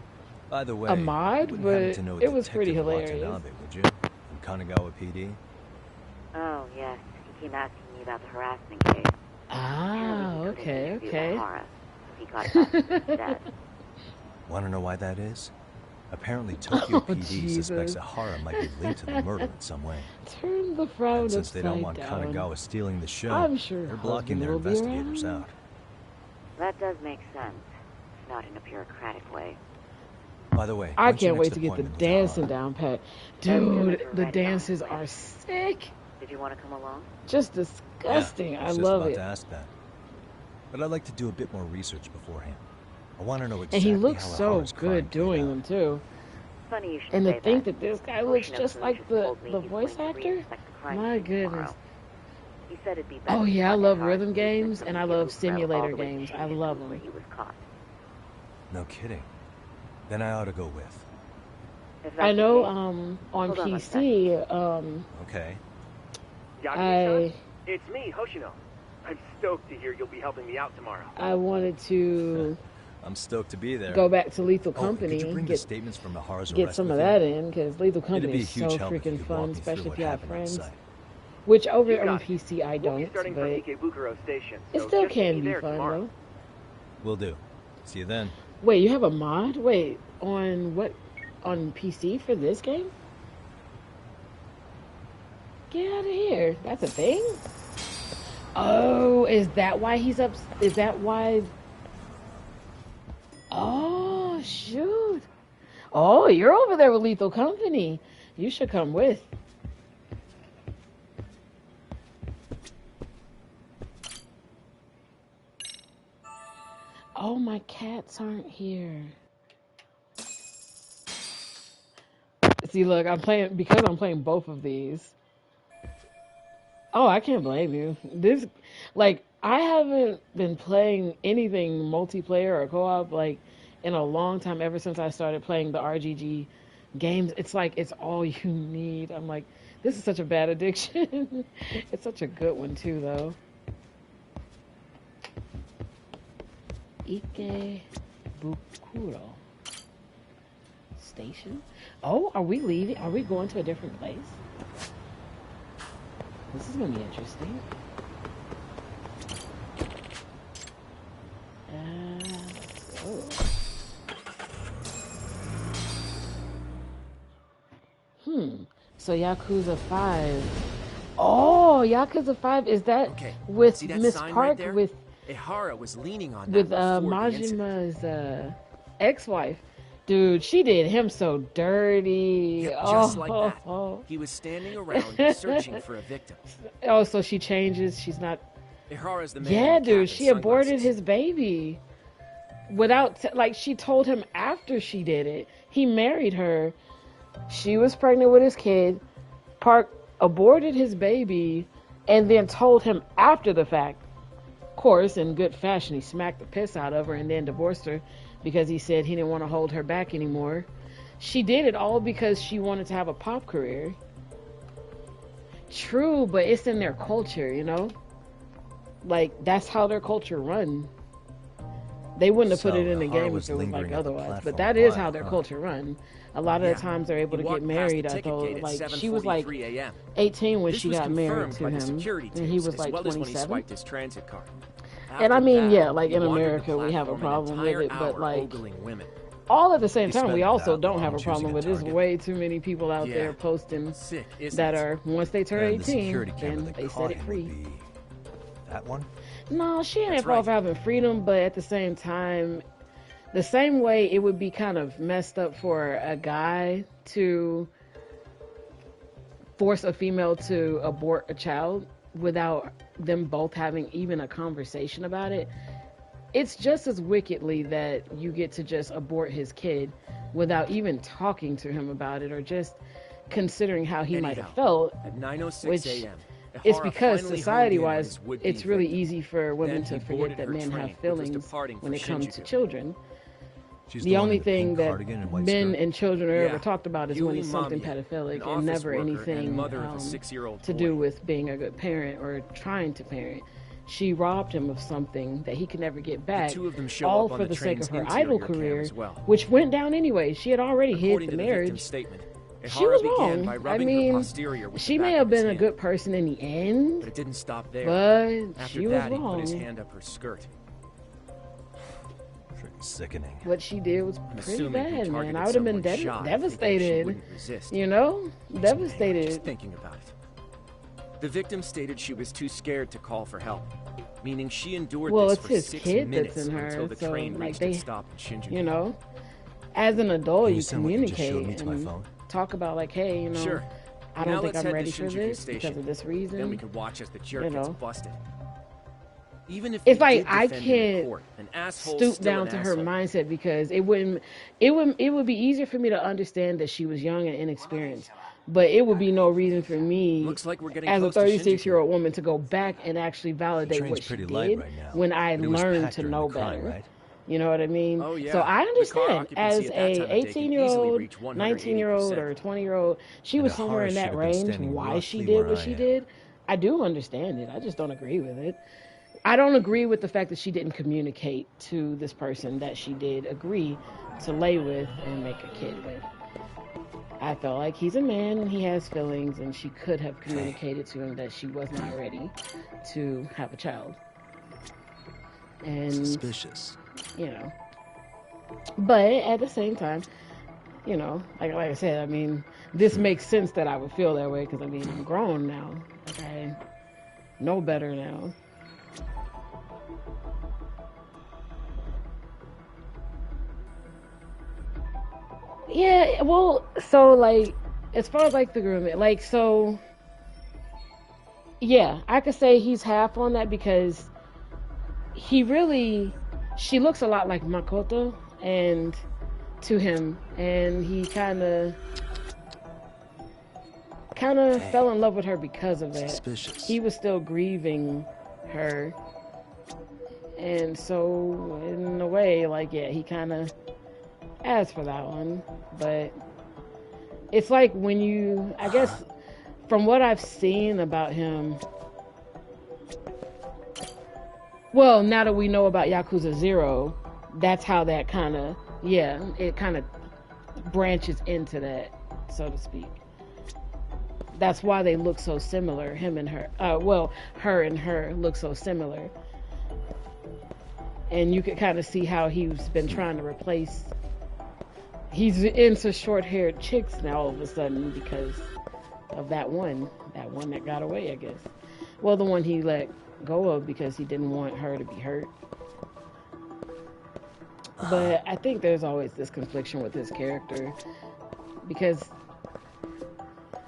by the way,
a mod, but it was pretty hilarious.
Watanabe, would you? From Kanagawa PD?
Oh, yes. He came asking me about the harassment case.
Ah, okay.
He got that.
Want to know why that is? Apparently, Tokyo PD suspects Ahara might be linked to the murder in some way.
Turn the frown
and since they don't want
down.
Kanagawa stealing the show,
I'm sure
they're blocking their investigators out.
That does make sense. Not in a bureaucratic way.
By the way,
I can't wait to get the dancing down pat. Dude, the dances are sick.
Did you want to come along?
Just disgusting.
Yeah,
I love it.
To ask that. But I'd like to do a bit more research beforehand. I want to know exactly
and he looks
how
so
Ahara's
good doing them too.
Funny you should
and to
say
think that this guy looks just like the voice actor. My goodness.
Tomorrow. He said it'd be better.
Oh yeah, I love rhythm games and I love simulator games. I love them.
He was caught.
No kidding. Then I ought to go with.
I know on PC
okay.
It's me, Hoshino. I'm stoked to hear you'll be helping me out tomorrow.
I wanted to
I'm stoked to be there.
Go back to Lethal Company and get
statements from Ahara's
get some of that in, because Lethal Company is so freaking fun, especially if you have friends. Which over on PC I don't, but it still can be fun though.
Will do. See you then.
Wait, you have a mod? Wait, on what? On PC for this game? Get out of here. That's a thing? Oh, is that why he's up? Is that why? Oh, shoot. Oh, you're over there with Lethal Company. You should come with. Oh, my cats aren't here. See, look, I'm playing both of these. Oh, I can't blame you. This, like, I haven't been playing anything multiplayer or co-op, like, in a long time, ever since I started playing the RGG games. It's like, it's all you need. I'm like, this is such a bad addiction. It's such a good one, too, though. Ikebukuro Station? Oh, are we leaving? Are we going to a different place? This is going to be interesting. So Yakuza 5. Oh, Yakuza 5, is that with Miss Park
right
with
Ehara was leaning on that
with Majima's ex-wife? Dude, she did him so dirty.
Yep, just like that. He was standing around searching for a victim.
Oh, so she changes. She's not.
Ehara's the man.
Yeah, dude, she aborted his baby without like she told him after she did it. He married her. She was pregnant with his kid. Park aborted his baby and then told him after the fact. Of course, in good fashion, he smacked the piss out of her and then divorced her because he said he didn't want to hold her back anymore. She did it all because she wanted to have a pop career. True, but it's in their culture, you know? Like, that's how their culture run. They wouldn't have put
So,
it in the
the horror
game
was
if it was
lingering
like
at the
otherwise. But
platform
that
a
is
while,
how their
huh?
culture run. A lot of the times they're able to get married at those. Like she was like 18 when she got married to him, and he was like 27. And I mean, yeah, like in America we have a problem with it, but like all at the same time we also don't have a problem with it. There's way too many people out there posting that are once they turn 18, then they set it free.
That one?
No, she ain't involved for having freedom, but at the same time, the same way it would be kind of messed up for a guy to force a female to abort a child without them both having even a conversation about it. It's just as wickedly that you get to just abort his kid without even talking to him about it or just considering how he might have felt,
at 9:06
which
a.m.
it's because society-wise, it's really easy for women to forget that men have feelings when it comes to children. The only thing that men and children are ever talked about is when it's something pedophilic and never anything to do with being a good parent or trying to parent. She robbed him of something that he could never get back, all for the sake of her idol career, which went down anyway. She had already hid the marriage. She was wrong. I mean, she may have been a good person in the end,
but it didn't stop there.
But
after
she was
that,
wrong.
he put his hand up her skirt.
Freaking sickening.
What she did was pretty bad, man. I would have been devastated.
Resist.
You know, devastated.
Just thinking about it. The victim stated she was too scared to call for help, meaning she endured this
it's
for
his
6
kid
minutes
that's in her,
until the
so
train
like
reached its stop in Shinjuku.
you know, as an adult,
Can you
you
send what you just showed me
communicate
to my
and
phone?
talk about like, hey, you know,
Sure.
I
Now
don't think
let's
I'm
head
ready
to
for
Shinjuku
this
Station.
because of this reason.
Then we can watch as the jerk
You
gets
know.
busted. Even if
It's
he
like
did
I
defend him in
can't
court, an asshole's
stoop
still
down
an
to her
asshole.
mindset because it would be easier for me to understand that she was young and inexperienced. But it would be no reason for me,
Looks like we're getting
as a
close to
36-year-old woman, to go back and actually validate
train's
what she
pretty light
did
right now,
when I
but it was
learned
packed
to
during
know
the crime,
better.
right?
You know what I mean?
Oh, yeah.
So I
The car
understand as
occupancy at that
a
time of day can
18-year-old,
easily reach
19-year-old,
180%.
or 20-year-old, she
And
was
the
somewhere
horror
in
should
that
have been
range.
standing
Why she
roughly
did
where
what
I
she
am.
did, I do understand it. I just don't agree with it. I don't agree with the fact that she didn't communicate to this person that she did agree to lay with and make a kid with. I felt like he's a man and he has feelings, and she could have communicated to him that she was not ready to have a child. And
Suspicious.
you know, but at the same time, you know, like I said, I mean, this makes sense that I would feel that way because I mean, I'm grown now. Like I know better now. Yeah, well, so like, as far as like the grooming, like, so, yeah, I could say he's half on that because she looks a lot like Makoto and to him, and he kind of fell in love with her because of that.
Suspicious.
He was still grieving her, and so in a way, like, yeah, he kind of asked for that one. But it's like when you, I guess, from what I've seen about him, well, now that we know about Yakuza 0, that's how that kind of, yeah, it kind of branches into that, so to speak. That's why they look so similar, him and her. Her and her look so similar. And you could kind of see how he's been trying to replace. He's into short-haired chicks now all of a sudden because of that one that got away, I guess. Well, the one he let go of because he didn't want her to be hurt. But I think there's always this confliction with his character because,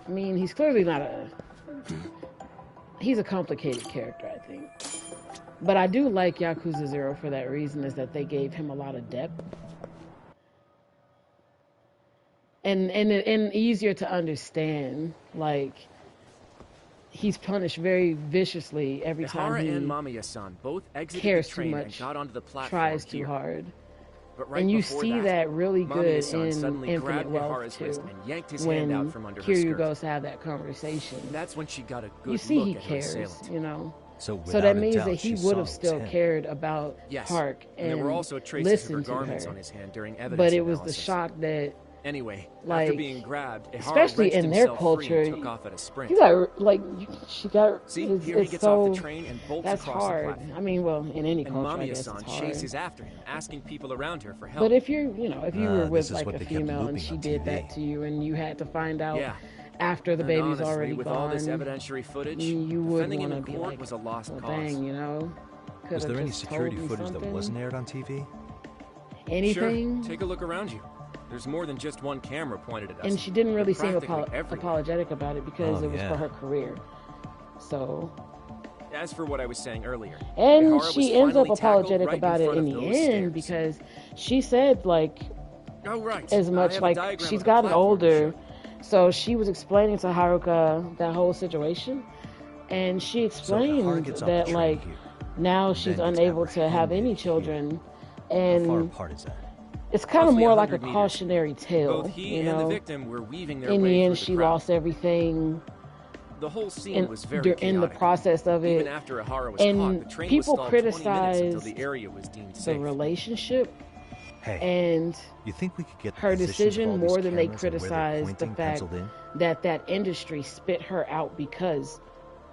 I mean, he's clearly not he's a complicated character, I think. But I do like Yakuza 0 for that reason, is that they gave him a lot of depth. And easier to understand. Like, he's punished very viciously every time
Ihara
he
and Mamiya-san both exited
cares
the
too
train
much,
and got onto the platform
tries too
here.
hard.
But right
And you
before
see that really good
Mamiya-san
in
suddenly
Infinite
grabbed
Wealth
Ihara's
too.
wrist and yanked his
When
hand out from under her
Kiryu
skirt.
goes to have that conversation,
That's when she got a good
you see
look
he
at her
cares,
assailant.
you know.
So
that means that he would have still cared about
Yes.
Park and
there were also traces of her
listened to
garments
her.
on his hand during evidence
But it was the
analysis.
shock that,
Anyway,
like,
after being grabbed, Ihara
especially
wrenched
in their
himself free
culture,
and took off at a sprint.
you got like she got.
See,
it's,
here he
it's
gets
so,
off the train and bolts
that's
across the
hard.
platform.
I mean, well, in any
And
culture, I guess it's
Mamiya-san
hard.
chases after him, asking people around her for help.
But if you're, if you were with
this is
like
what
a
they kept
female and
looping
she
on
did
TV.
that to you, and you had to find out
Yeah.
after the
And
baby's
honestly,
already
with
gone,
all this evidentiary footage,
you would
defending him
want to
in
be
court
like,
was a lost
well,
cause.
dang,
Was
could've
there any
just
security
told me
footage that
something.
wasn't aired on TV?
Anything?
Sure, take a look around you. There's more than just one camera pointed at us.
And she didn't really
They're
seem
practically everywhere.
apologetic about it because
Oh,
it was
yeah.
for her career. So,
As for what I was saying earlier,
and
Ihara was
she ends up
finally tackled
apologetic
right
about
in
it
front
in
of
the
those
end
stairs.
because she said like
Oh, right.
as
I
much
have a
like
diagram
she's
of the
gotten
platform to
older, so she was explaining to Haruka that whole situation, and she explained
gets off
that
the train
like
here,
now
and
she's
then gets
unable to have any
apprehended
children,
How far
and
apart is that?
it's kind of
Roughly
more like a
100 meters.
cautionary tale.
Both he
You
and the
know,
victim were weaving their
in
way
the end,
through the
she
crowd.
lost everything.
The whole scene was very
In the
chaotic.
process of it,
Even after Ihara was
and
caught, the train
people
was stalled 20 minutes until
criticized
the area was deemed
the
safe.
relationship
Hey,
and
you think we could get the
her
positions of
decision
all these
more than they
cameras and where they're
criticized the
pointing
fact
penciled in?
that industry spit her out because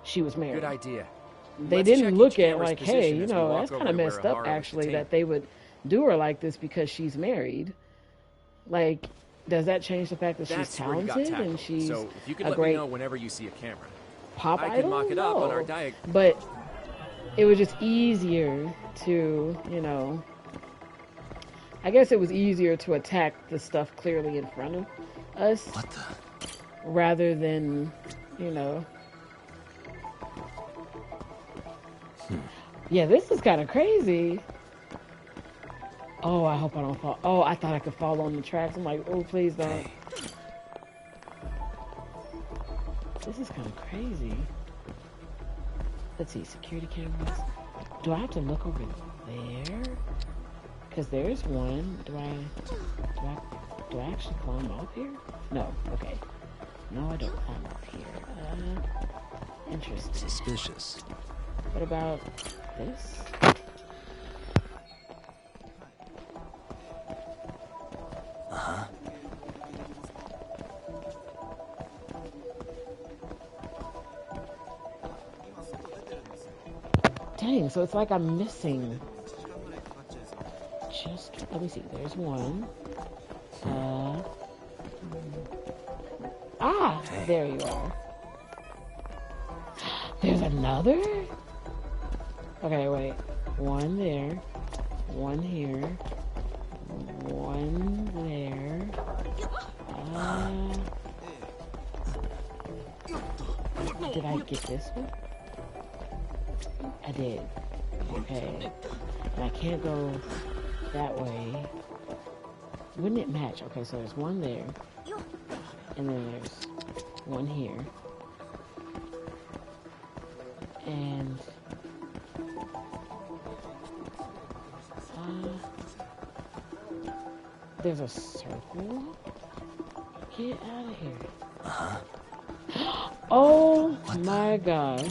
she was married.
Good idea.
They
Let's check
didn't
each
look at
camera's
like, hey,
position as we walk
that's
over
kind of
to where
messed up
Ihara was
actually
detained.
that they would do her like this because she's married. Like, does that change the fact that she's
That's where he got
talented
tackled.
and she's
So if you could
a
let me
great
know whenever you see a camera.
pop
I
idol?
can mock it up on our
No.
diagram.
But it was just easier to, I guess it was easier to attack the stuff clearly in front of us.
What the?
Rather than, Yeah, this is kind of crazy. Oh, I hope I don't fall. Oh, I thought I could fall on the tracks. I'm like, oh, please don't.
Hey,
This is kind of crazy. Let's see, security cameras. Do I have to look over there? Because there's one. Do I actually climb up here? No. Okay. No, I don't climb up here. Interesting.
suspicious.
What about this?
Uh-huh.
Dang, so it's like I'm missing. Just, let me see, there's one. There you are. There's another? Okay, wait. One there. One here. One there. Did I get this one? I did. Okay. And I can't go that way. Wouldn't it match? Okay, so there's one there. And then there's one here. And there's a circle. Get out of here. Oh my gosh.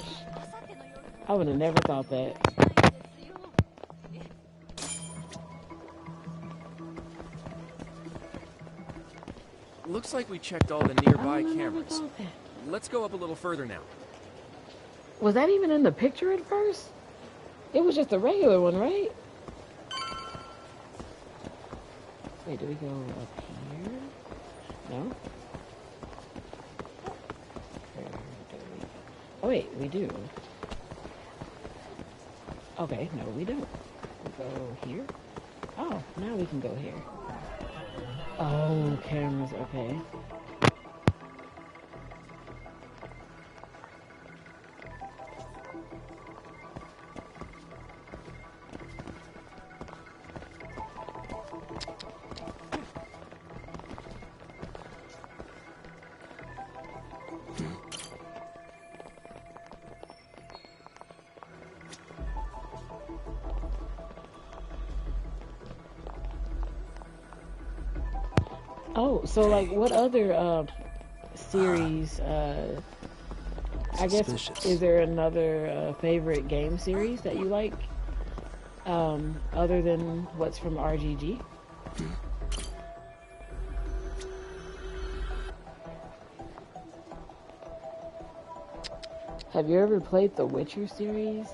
I would have never thought that.
Looks like we checked all the nearby cameras. Let's go up a little further now.
Was that even in the picture at first? It was just a regular one, right? Wait, do we go up here? No? Oh wait, we do. Okay, no we don't. We go here? Oh, now we can go here. Oh, cameras, okay. Oh, so like what other series I guess,
Suspicious.
is there another favorite game series that you like? Other than what's from RGG? Have you ever played the Witcher series?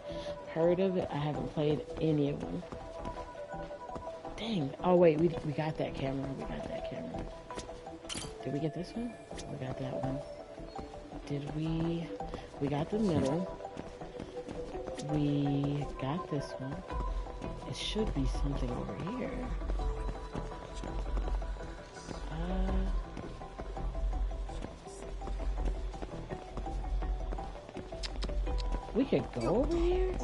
Heard of it? I haven't played any of them. Dang. Oh wait, we got that camera. We got that camera. Did we get this one? We got that one. Did we? We got the middle. We got this one. It should be something over here. We could go over here?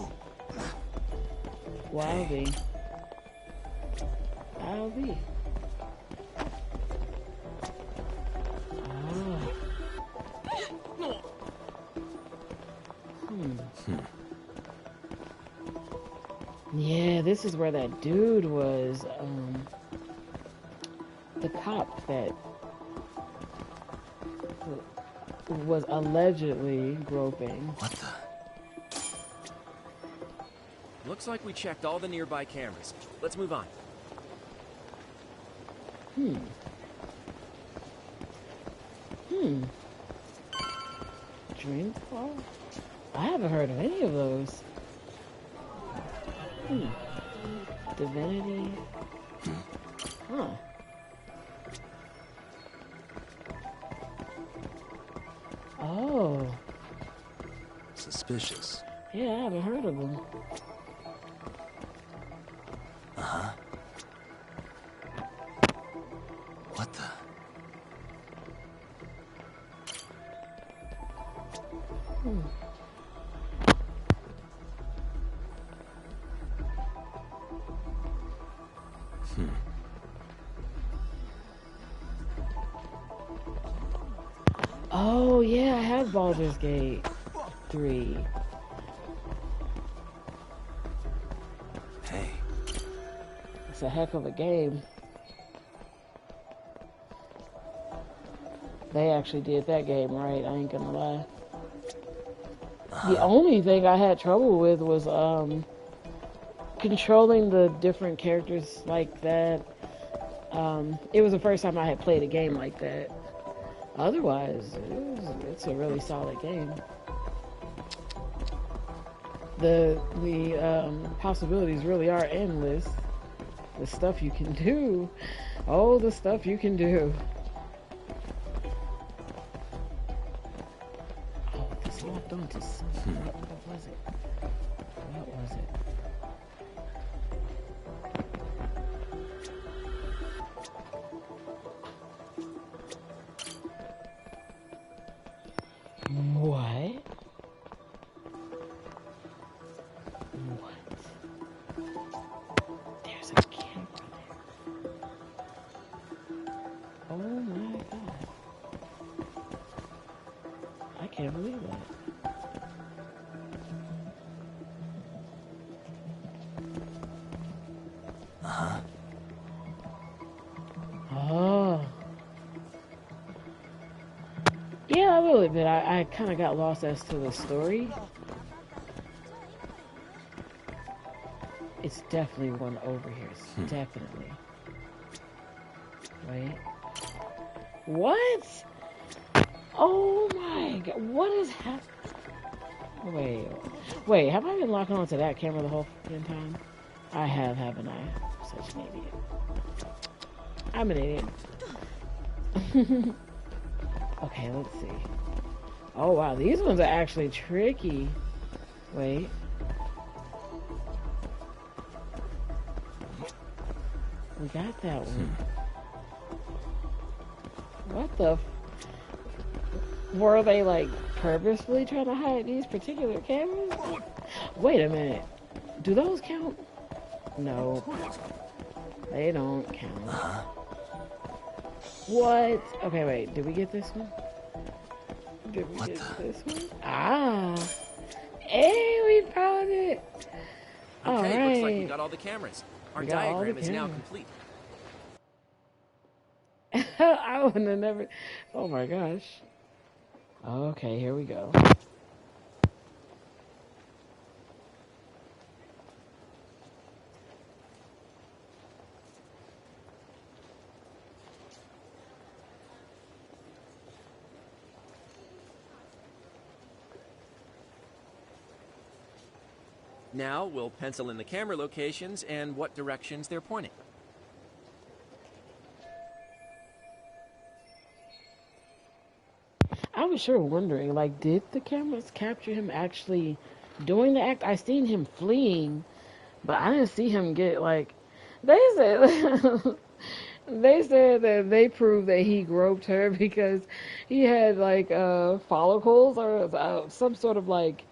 Wow, be. I'll be. Yeah, this is where that dude was, the cop that was allegedly groping.
What the?
Looks like we checked all the nearby cameras. Let's move on.
Dreamfall? I haven't heard of any of those. Divinity. Huh. Oh.
Suspicious.
Yeah, I haven't heard of them.
Uh-huh. What the?
Oh, yeah, I have Baldur's Gate 3.
Hey.
It's a heck of a game. They actually did that game right, I ain't gonna lie. The only thing I had trouble with was controlling the different characters like that. It was the first time I had played a game like that. Otherwise, it's a really solid game. The possibilities really are endless. The stuff you can do. Oh, the stuff you can do. Oh, this locked onto something. What was it? What was it? What? What? There's a camera there. Oh my god. I can't believe that.
Uh-huh.
Oh. Yeah, I will admit, I kind of got lost as to the story. It's definitely one over here. It's definitely. Wait. What? Oh my god. What is happening? Wait, have I been locking onto that camera the whole fucking time? I have, haven't I? I'm such an idiot. I'm an idiot. Okay, let's see. Oh wow, these ones are actually tricky. Wait. We got that one. What the were they like purposefully trying to hide these particular cameras? Wait a minute. Do those count? No. They don't count. What? Okay, wait. Did we get this one? Did we get this one? Ah. Hey, we found it. All
Okay,
right.
looks like we got all the cameras. Our diagram is now complete.
I would have never. Oh my gosh. Okay, here we go.
Now we'll pencil in the camera locations and what directions they're pointing.
I was sure wondering, like, did the cameras capture him actually doing the act? I seen him fleeing, but I didn't see him get, like, they said they said that they proved that he groped her because he had like follicles or some sort of like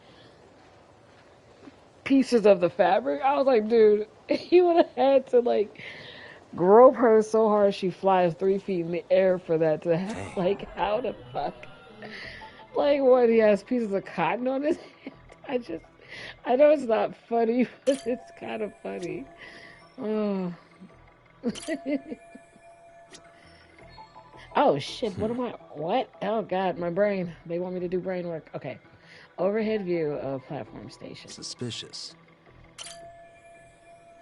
pieces of the fabric. I was like, dude, he would have had to like grope her so hard she flies 3 feet in the air for that to happen. Like, how the fuck? Like, what? He has pieces of cotton on his head. I know it's not funny, but it's kind of funny. Oh. Oh shit, what am I? What? Oh god, my brain. They want me to do brain work. Okay. Overhead view of platform station.
Suspicious.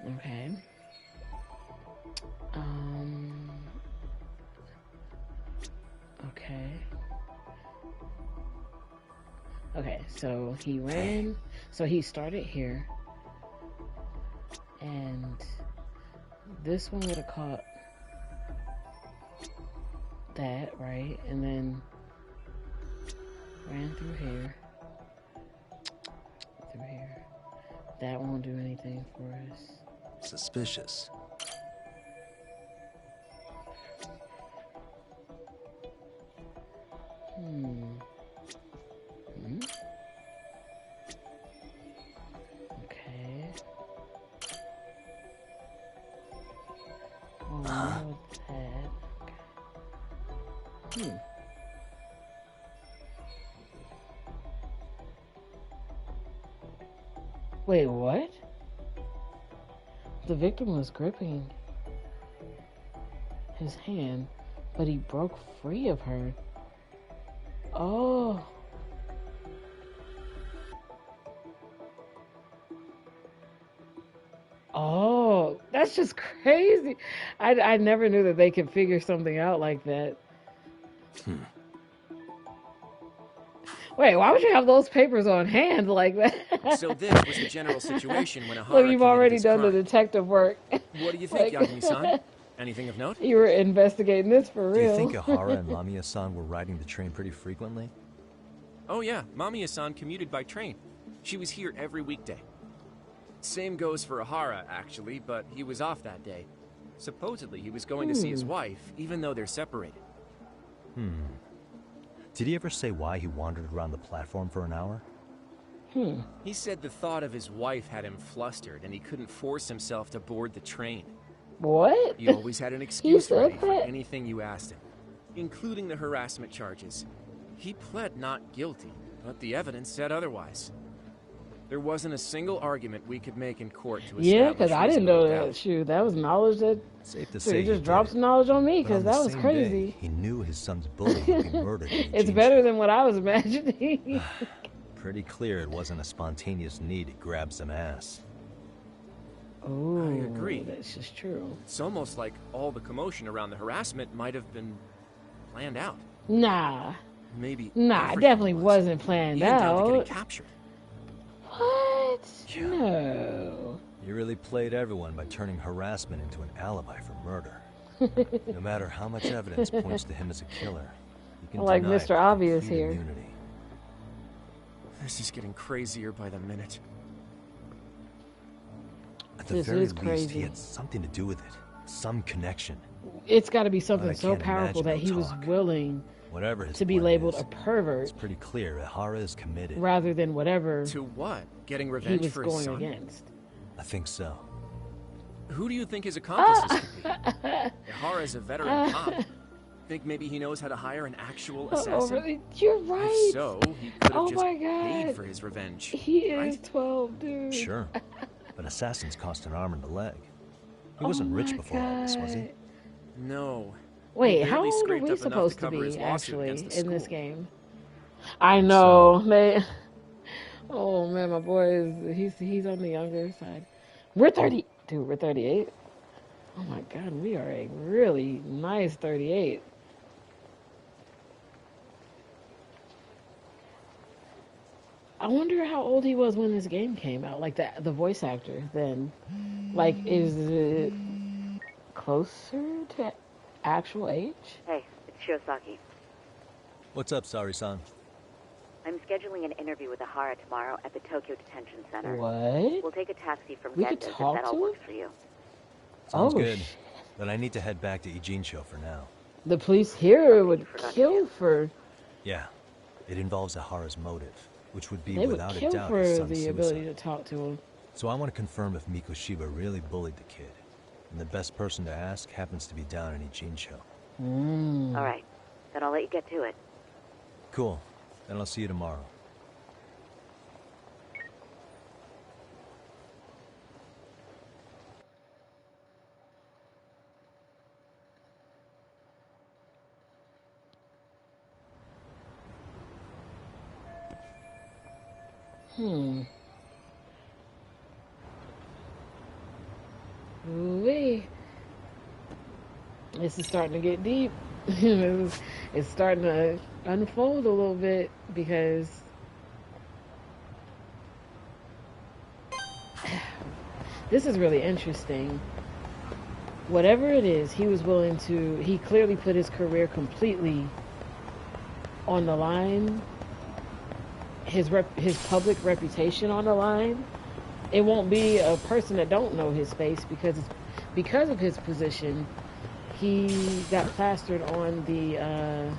Okay. Okay. Okay, so he ran. So he started here. And this one would have caught that, right? And then ran through here. Through here. That won't do anything for us.
Suspicious.
Okay. Oh, now it's that. Okay. Wait, what? The victim was gripping his hand, but he broke free of her. Oh. Oh, that's just crazy. I never knew that they could figure something out like that. Wait, why would you have those papers on hand like that?
So this was the general situation when Ahara
Look, you've already
his
done
crime.
the detective work.
What do you think,
Like-
Yagami-san? Anything of note?
You were investigating this for
Do
real.
you think Ahara and Mamiya-san were riding the train pretty frequently?
Oh yeah, Mamiya-san commuted by train. She was here every weekday. Same goes for Ahara, actually, but he was off that day. Supposedly, he was going to see his wife, even though they're separated.
Did he ever say why he wandered around the platform for an hour?
He said the thought of his wife had him flustered, and he couldn't force himself to board the train.
What?
He always had an excuse
said
ready for
that?
anything you asked him, including the harassment charges. He pled not guilty, but the evidence said otherwise. There wasn't a single argument we could make in court to establish
Yeah, because I didn't know
reasonable
that.
doubt.
Shoot, that was knowledge that.
Safe to
Dude,
say
he
he
just
did
dropped
it.
some knowledge on me
But
because
on the
that was
same
crazy.
day, he knew his son's bully would be murdered. and he
It's
changed
better
it.
than what I was imagining.
Pretty clear it wasn't a spontaneous need to grab some ass.
Oh,
I agree.
That's just true.
It's almost like all the commotion around the harassment might have been planned out.
Nah.
Maybe.
Nah, it
everything
definitely
was.
wasn't planned
Even down to getting
out.
captured.
What? No.
You really played everyone by turning harassment into an alibi for murder. No matter how much evidence points to him as a killer, you can
Like
deny it
Mr.
with
Obvious
complete
here.
immunity.
This is getting crazier by the minute.
At the
This
very
is
least,
crazy.
he had something to do with it. Some connection.
It's got to be something
I
so
can't
powerful that
imagine
he
no
was
talk.
willing
Whatever his
to be
plan
labeled
is,
a pervert
it's pretty clear Ahara is committed.
rather than whatever
To what? Getting
he
revenge
was
for his
going
son?
against.
I think so.
Who do you think his accomplices could be? Ihara's a veteran cop. Think maybe he knows how to hire an actual assassin?
You're right.
If so, he could have
Oh
just
my God.
paid for his revenge.
He
right?
is 12, dude.
Sure. But assassins cost an arm and a leg. He
Oh
wasn't rich
my
before all this, was he?
God.
No.
Wait,
He
how
barely
old are
scraped
we
up enough
supposed to
cover his
be,
lawsuit
actually,
against the
in this
school.
game? I know, man. Oh, man, my boy he's on the younger side. We're 30. Dude, we're 38. Oh, my God, we are a really nice 38. I wonder how old he was when this game came out. Like the voice actor then. Like, is it closer to actual age?
Hey, it's Shiosaki.
What's up, Sari-san?
I'm scheduling an interview with Ahara tomorrow at the Tokyo Detention Center.
What?
We'll take a taxi from
We could
Gendo's if
talk
that all
to
works
him?
for you.
Sounds
Oh,
good. But I need to head back to Ijincho for now.
The police here would kill for...
Yeah. It involves Ahara's motive, which would be
They would
without a
kill
doubt
for
his son's
the
suicide.
ability to talk to him.
So I want to confirm if Mikoshiba really bullied the kid. And the best person to ask happens to be down in Ijincho.
All right. Then I'll let you get to it.
Cool. Then I'll see you tomorrow.
Ooh-wee. This is starting to get deep. It's starting to unfold a little bit because this is really interesting. Whatever it is, he was willing to, he clearly put his career completely on the line, his public reputation on the line. It won't be a person that don't know his face because of his position. He got plastered on the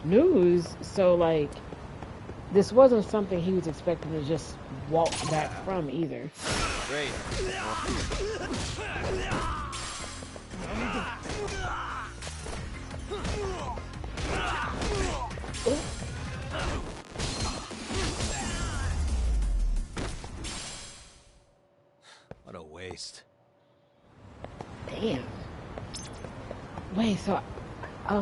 news, so like this wasn't something he was expecting to just walk back from either.
Great.
What a waste.
Damn. Wait, so I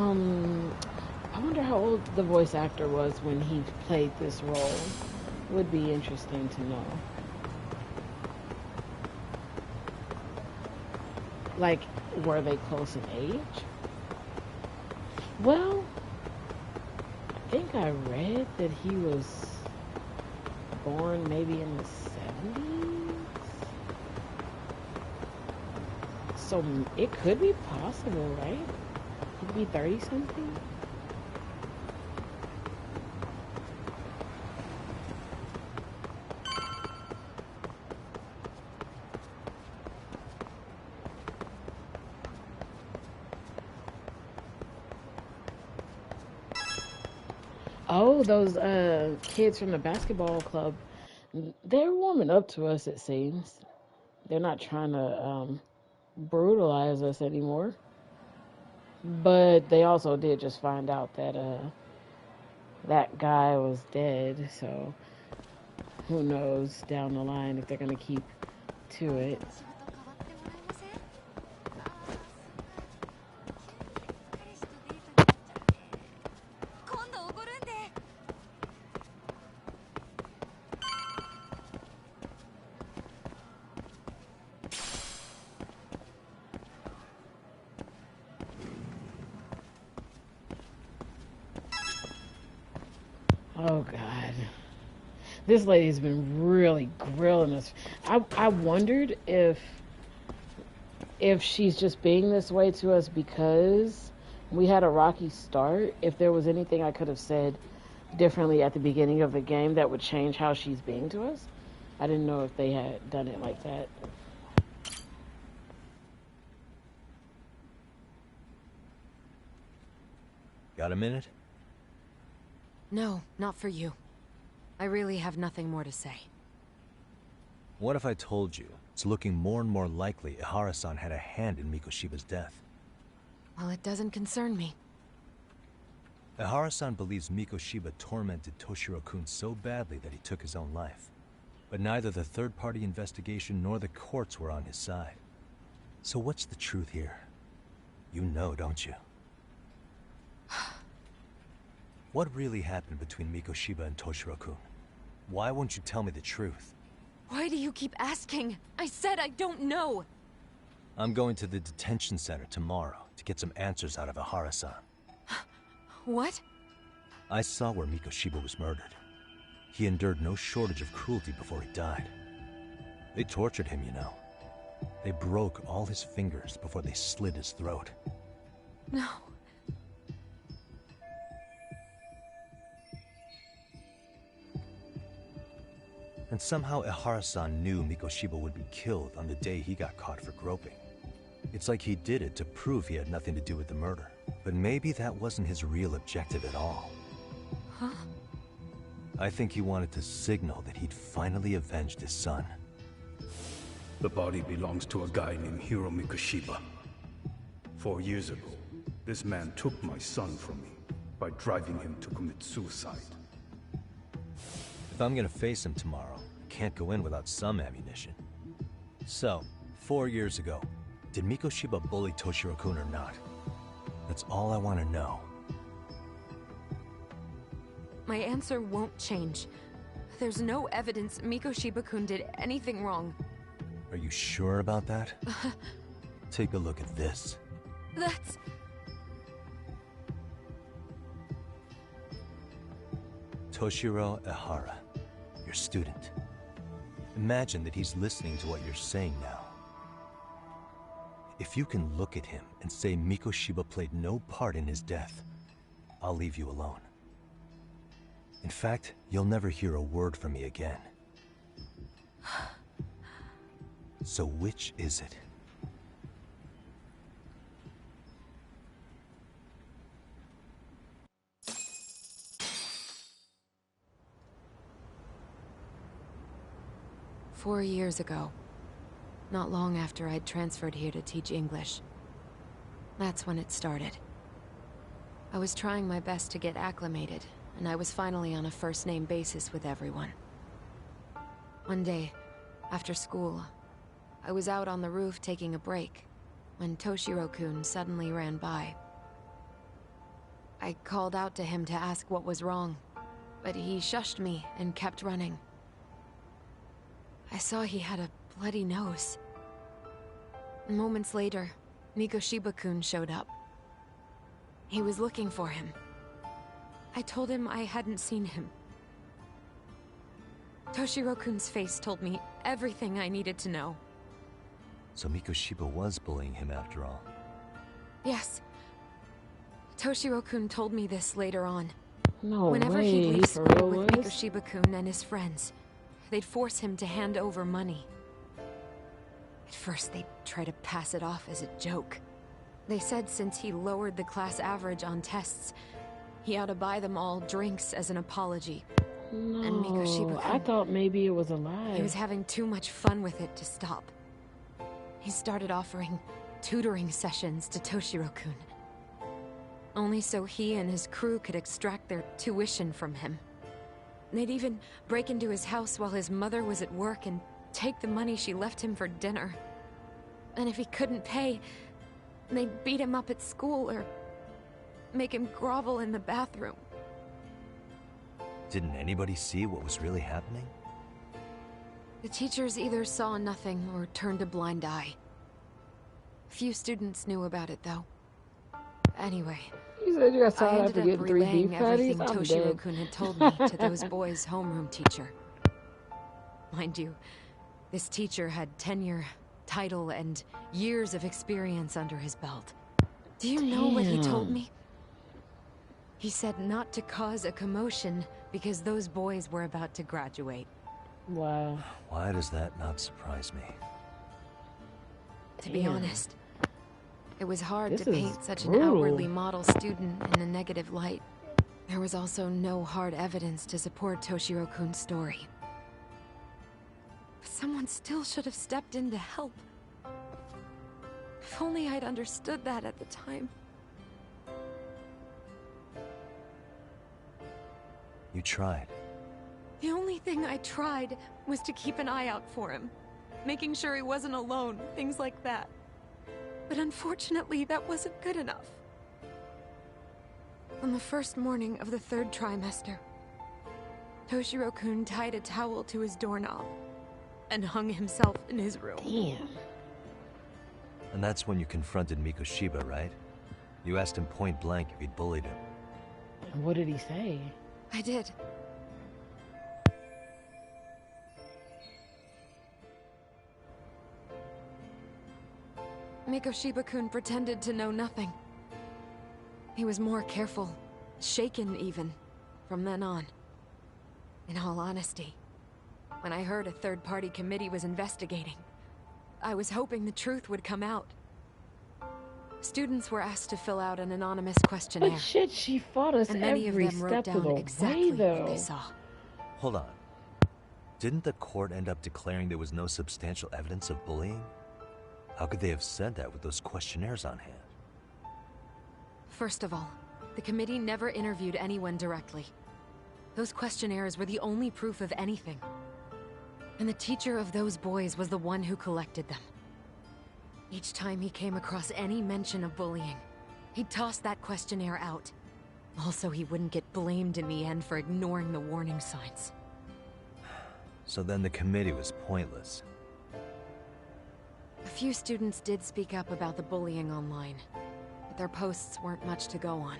wonder how old the voice actor was when he played this role. Would be interesting to know. Like, were they close in age? Well, I think I read that he was born maybe in the 70s. So it could be possible, right? He could be 30-something. Oh, those kids from the basketball club, they're warming up to us, it seems. They're not trying to brutalize us anymore. But they also did just find out that that guy was dead, so who knows down the line if they're gonna keep to it. Oh God, this lady's been really grilling us. I wondered if she's just being this way to us because we had a rocky start. If there was anything I could have said differently at the beginning of the game that would change how she's being to us. I didn't know if they had done it like that.
Got a minute?
No, not for you. I really have nothing more to say.
What if I told you it's looking more and more likely Ihara-san had a hand in Mikoshiba's death?
Well, it doesn't concern me.
Ihara-san believes Mikoshiba tormented Toshiro-kun so badly that he took his own life. But neither the third-party investigation nor the courts were on his side. So what's the truth here? You know, don't you? What really happened between Mikoshiba and Toshiro-kun? Why won't you tell me the truth?
Why do you keep asking? I said I don't know!
I'm going to the detention center tomorrow to get some answers out of Ihara-san.
What?
I saw where Mikoshiba was murdered. He endured no shortage of cruelty before he died. They tortured him, you know. They broke all his fingers before they slit his throat.
No.
And somehow Ehara-san knew Mikoshiba would be killed on the day he got caught for groping. It's like he did it to prove he had nothing to do with the murder. But maybe that wasn't his real objective at all.
Huh?
I think he wanted to signal that he'd finally avenged his son.
The body belongs to a guy named Hiro Mikoshiba. 4 years ago, this man took my son from me by driving him to commit suicide.
If I'm gonna face him tomorrow, I can't go in without some ammunition. So, 4 years ago, did Mikoshiba bully Toshiro-kun or not? That's all I want to know.
My answer won't change. There's no evidence Mikoshiba-kun did anything wrong.
Are you sure about that? Take a look at this.
That's...
Toshiro Ehara, your student. Imagine that he's listening to what you're saying now. If you can look at him and say Mikoshiba played no part in his death, I'll leave you alone. In fact, you'll never hear a word from me again. So which is it?
"4 years ago, not long after I'd transferred here to teach English. That's when it started. I was trying my best to get acclimated, and I was finally on a first-name basis with everyone. One day, after school, I was out on the roof taking a break, when Toshiro-kun suddenly ran by. I called out to him to ask what was wrong, but he shushed me and kept running. I saw he had a bloody nose. Moments later, Mikoshiba-kun showed up. He was looking for him. I told him I hadn't seen him. Toshiro-kun's face told me everything I needed to know.
So Mikoshiba was bullying him after all.
Yes. Toshiro-kun told me this later on.
No
Whenever
way,
he'd
he
leave
for
school
real
with
was?
Mikoshiba-kun and his friends, they'd force him to hand over money. At first, they'd try to pass it off as a joke. They said since he lowered the class average on tests, he ought to buy them all drinks as an apology. And
No,
Mikoshiba-kun,
I thought maybe it was a lie.
he was having too much fun with it to stop. He started offering tutoring sessions to Toshiro-kun. Only so he and his crew could extract their tuition from him. They'd even break into his house while his mother was at work and take the money she left him for dinner. And if he couldn't pay, they'd beat him up at school or make him grovel in the bathroom.
Didn't anybody see what was really happening?
The teachers either saw nothing or turned a blind eye. Few students knew about it, though. Anyway,
You said you got
I
signed
ended
after
up
getting 3
relaying
beef patties?
everything
I'm
Toshiro-kun had told me to those boys' homeroom teacher. Mind you, this teacher had tenure, title, and years of experience under his belt. Do you know what he told
Damn.
me? He said not to cause a commotion because those boys were about to graduate.
Wow.
Why does that not surprise me?
To be
Damn.
honest, it was hard
This
to
is
paint such an
brutal.
outwardly model student in a negative light. There was also no hard evidence to support Toshiro-kun's story. But someone still should have stepped in to help. If only I'd understood that at the time.
You tried.
The only thing I tried was to keep an eye out for him, making sure he wasn't alone, things like that. But unfortunately, that wasn't good enough. On the first morning of the 3rd trimester, Toshiro-kun tied a towel to his doorknob and hung himself in his room.
Damn.
And that's when you confronted Mikoshiba, right? You asked him point blank if he'd bullied him.
What did he say?
I did. Mikoshiba-kun pretended to know nothing. He was more careful, shaken even, from then on. In all honesty, when I heard a third-party committee was investigating, I was hoping the truth would come out. Students were asked to fill out an anonymous questionnaire.
But shit, she fought us
and many
every
of them wrote
step of
down
the
exactly
way, though.
what they saw.
Hold on. Didn't the court end up declaring there was no substantial evidence of bullying? How could they have said that with those questionnaires on hand?
First of all, the committee never interviewed anyone directly. Those questionnaires were the only proof of anything. And the teacher of those boys was the one who collected them. Each time he came across any mention of bullying, he'd toss that questionnaire out. Also, he wouldn't get blamed in the end for ignoring the warning signs.
So then the committee was pointless.
A few students did speak up about the bullying online, but their posts weren't much to go on.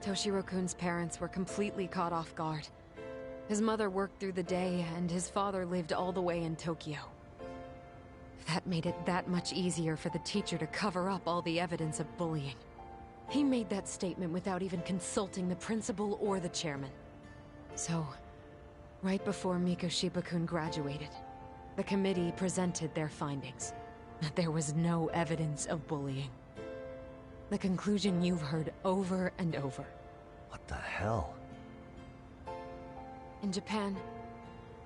Toshiro-kun's parents were completely caught off guard. His mother worked through the day, and his father lived all the way in Tokyo. That made it that much easier for the teacher to cover up all the evidence of bullying. He made that statement without even consulting the principal or the chairman. So, right before Mikoshiba-kun graduated, the committee presented their findings. That there was no evidence of bullying. The conclusion you've heard over and over.
What the hell?
In Japan,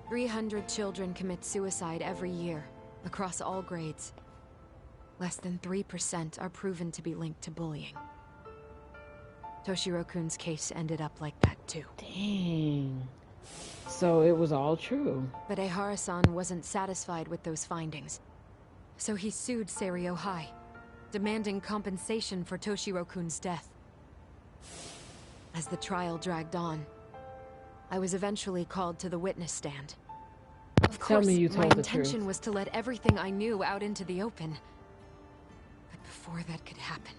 300 children commit suicide every year, across all grades. Less than 3% are proven to be linked to bullying. Toshiro-kun's case ended up like that too.
Dang. So it was all true.
But Ehara-san wasn't satisfied with those findings. So he sued Seiryo High, demanding compensation for Toshiro-kun's death. As the trial dragged on, I was eventually called to the witness stand. Of course,
Tell me you
my
told the
intention
truth.
was to let everything I knew out into the open. But before that could happen,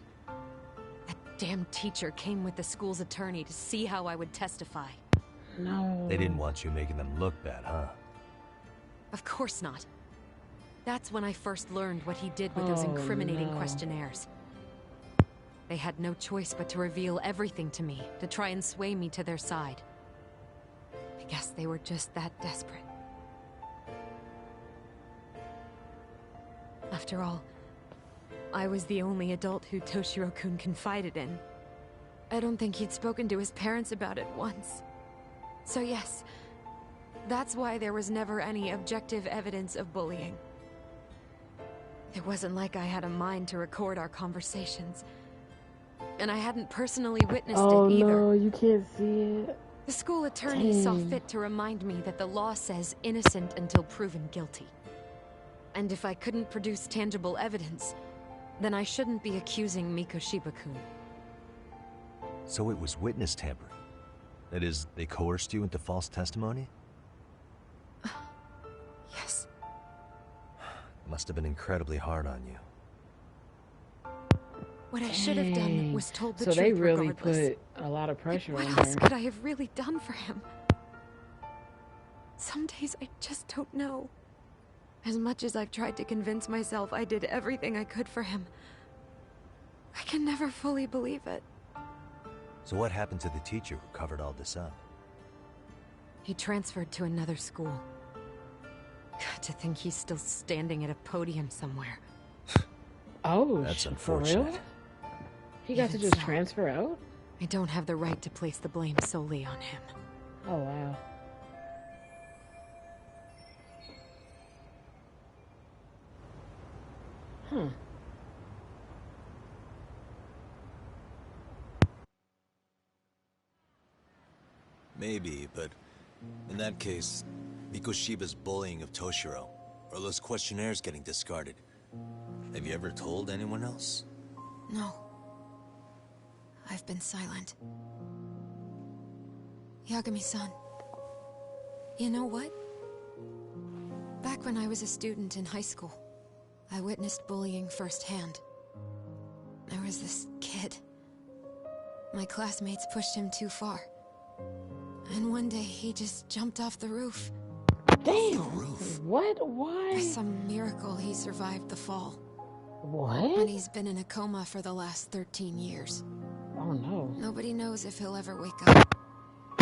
that damn teacher came with the school's attorney to see how I would testify.
No.
They didn't want you making them look bad, huh?
Of course not. That's when I first learned what he did with those
Oh,
incriminating
no.
questionnaires. They had no choice but to reveal everything to me, to try and sway me to their side. I guess they were just that desperate. After all, I was the only adult who Toshiro-kun confided in. I don't think he'd spoken to his parents about it once. So yes, that's why there was never any objective evidence of bullying. It wasn't like I had a mind to record our conversations. And I hadn't personally witnessed
Oh
it either.
no, you can't see it.
The school attorney saw
Dang.
fit to remind me that the law says innocent until proven guilty. And if I couldn't produce tangible evidence, then I shouldn't be accusing Mikoshiba-kun.
So it was witness tampering. That is, they coerced you into false testimony?
Yes.
Must have been incredibly hard on you.
What I should have done
Dang.
was told the
So
truth
they really
regardless.
put a lot of pressure
What
on
else
her.
could I have really done for him? Some days I just don't know. As much as I've tried to convince myself I did everything I could for him, I can never fully believe it.
So what happened to the teacher who covered all this up?
He transferred to another school. God, to think he's still standing at a podium somewhere.
Oh,
That's
for
unfortunate.
real? He got to
Even
just
so,
transfer out?
I don't have the right to place the blame solely on him.
Oh, wow. Huh.
Maybe, but in that case, Mikoshiba's bullying of Toshiro, or those questionnaires getting discarded. Have you ever told anyone else?
No. I've been silent. Yagami-san. You know what? Back when I was a student in high school, I witnessed bullying firsthand. There was this kid. My classmates pushed him too far. And one day he just jumped off the roof.
Damn! What? Why?
By some miracle he survived the fall.
What?
And he's been in a coma for the last 13 years.
Oh no.
Nobody knows if he'll ever wake up.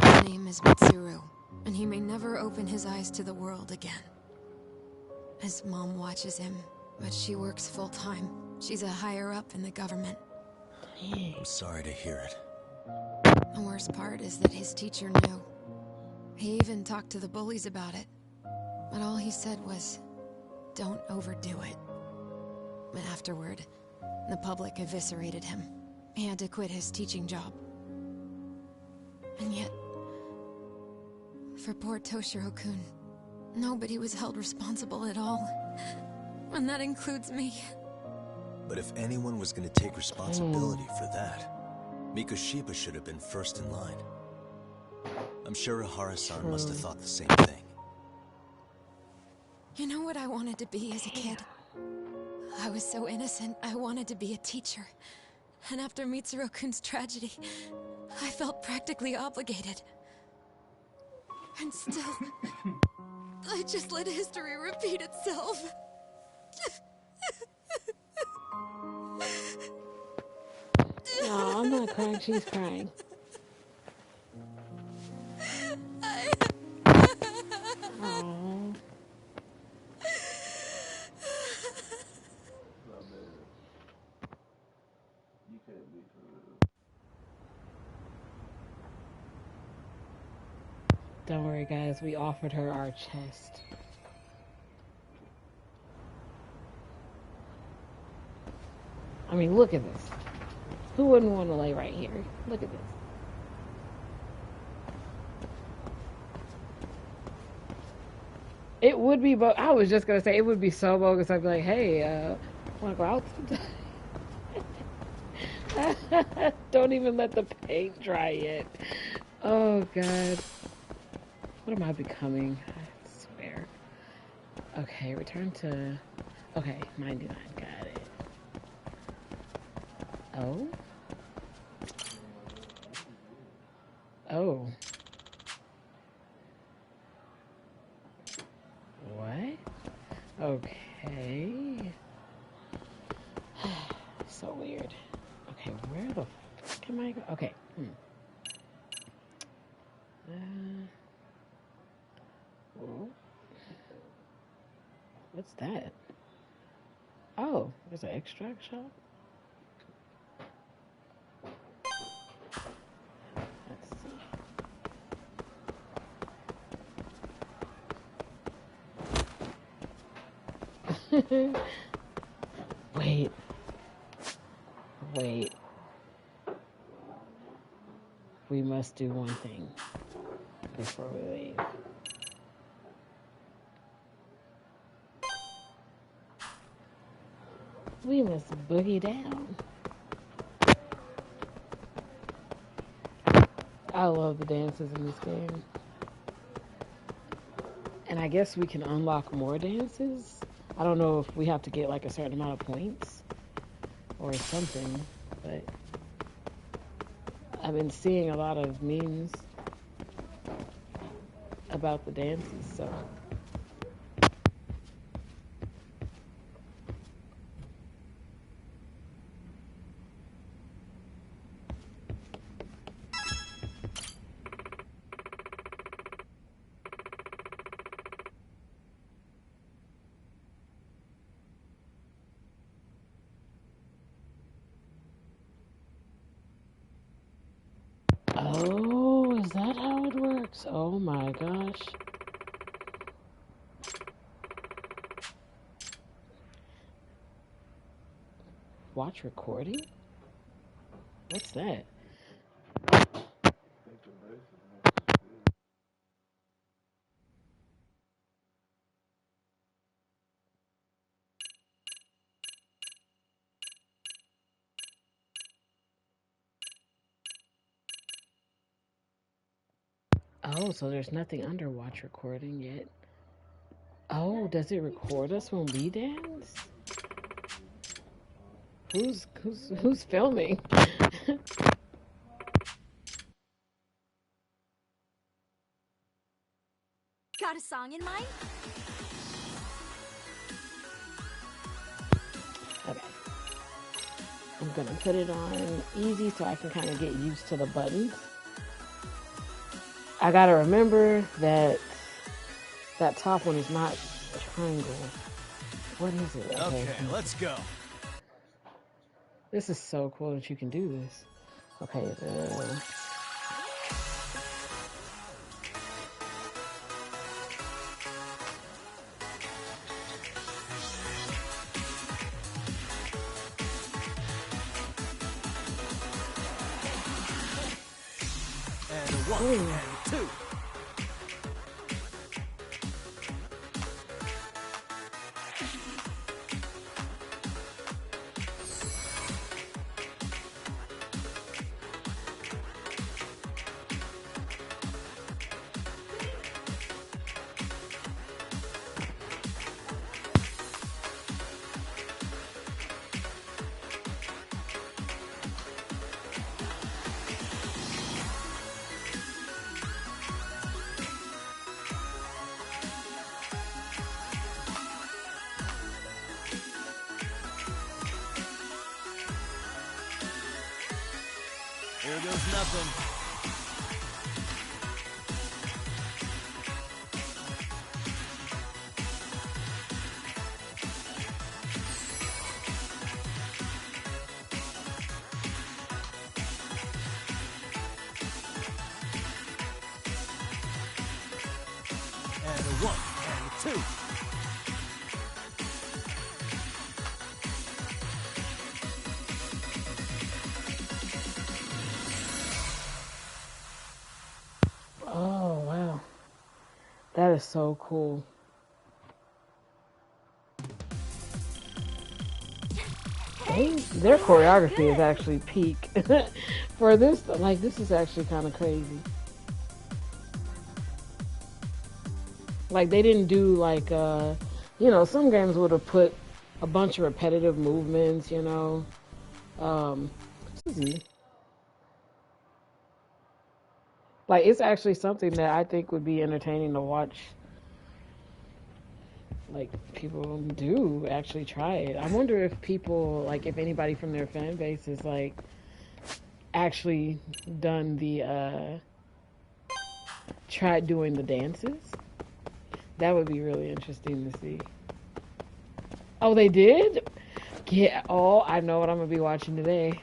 His name is Mitsuru, and he may never open his eyes to the world again. His mom watches him, but she works full-time. She's a higher-up in the government.
I'm sorry to hear it.
The worst part is that his teacher knew. He even talked to the bullies about it. But all he said was, don't overdo it. But afterward, the public eviscerated him. He had to quit his teaching job. And yet, for poor Toshiro-kun, nobody was held responsible at all. And that includes me.
But if anyone was going to take responsibility for that, Mikoshiba should have been first in line. I'm sure Ihara-san must have thought the same thing.
You know what I wanted to be as a kid? I was so innocent, I wanted to be a teacher. And after Mitsuru-kun's tragedy, I felt practically obligated. And still, I just let history repeat itself.
No, I'm not crying, she's crying. Aww. Don't worry, guys. We offered her our chest. I mean, look at this. Who wouldn't want to lay right here? Look at this. It would be, I was just gonna say it would be so bogus. I'd be like, hey, wanna go out sometime? Don't even let the paint dry yet. Oh god. What am I becoming? I swear. Okay, return to... Okay, 99. Got it. Oh? Oh. What? Okay. So weird. Okay, where the fuck am I going? Okay. What's that? Oh, there's an extract shop? Let's see. Wait. Wait. We must do one thing before we leave. We must boogie down. I love the dances in this game. And I guess we can unlock more dances. I don't know if we have to get like a certain amount of points or something, but I've been seeing a lot of memes about the dances, so. Oh, is that how it works? Oh my gosh. Watch recording? What's that? Oh, so there's nothing under watch recording yet. Oh, does it record us when we dance? Who's filming?
a song in mind?
Okay. I'm gonna put it on easy so I can kind of get used to the buttons. I gotta remember that that top one is not a triangle. What is it?
Okay, let's go.
This is so cool that you can do this. Okay,
And a 1 and 2. Here goes nothing. And a 1 and a 2.
oh wow, that is so cool. Their choreography is actually peak for this. Like, this is actually kind of crazy. Like, they didn't do like you know, some games would have put a bunch of repetitive movements, you know. Excuse me. Like, it's actually something that I think would be entertaining to watch. Like, people do actually try it. I wonder if people, like, if anybody from their fan base is like actually done the tried doing the dances. That would be really interesting to see. Oh, they did? Yeah. Oh, I know what I'm gonna be watching today.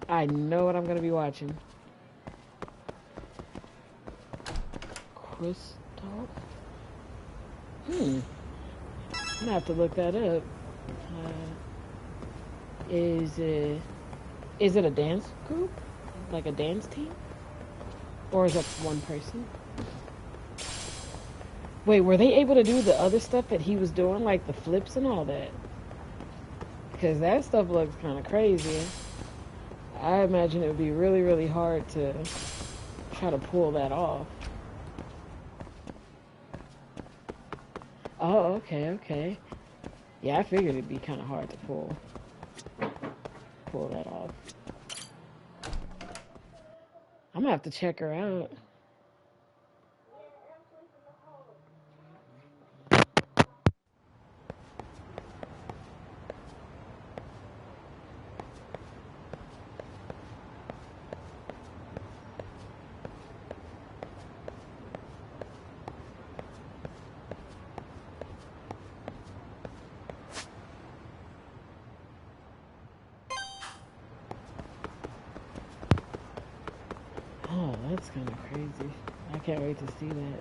I know what I'm gonna be watching. Crystal? I'm gonna have to look that up. Is it a dance group? Like a dance team? Or is that one person? Wait, were they able to do the other stuff that he was doing, like the flips and all that? Because that stuff looks kind of crazy. I imagine it would be really, really hard to try to pull that off. Oh, okay, okay. Yeah, I figured it'd be kind of hard to pull that off. I'm gonna have to check her out. Oh, that's kind of crazy. I can't wait to see that.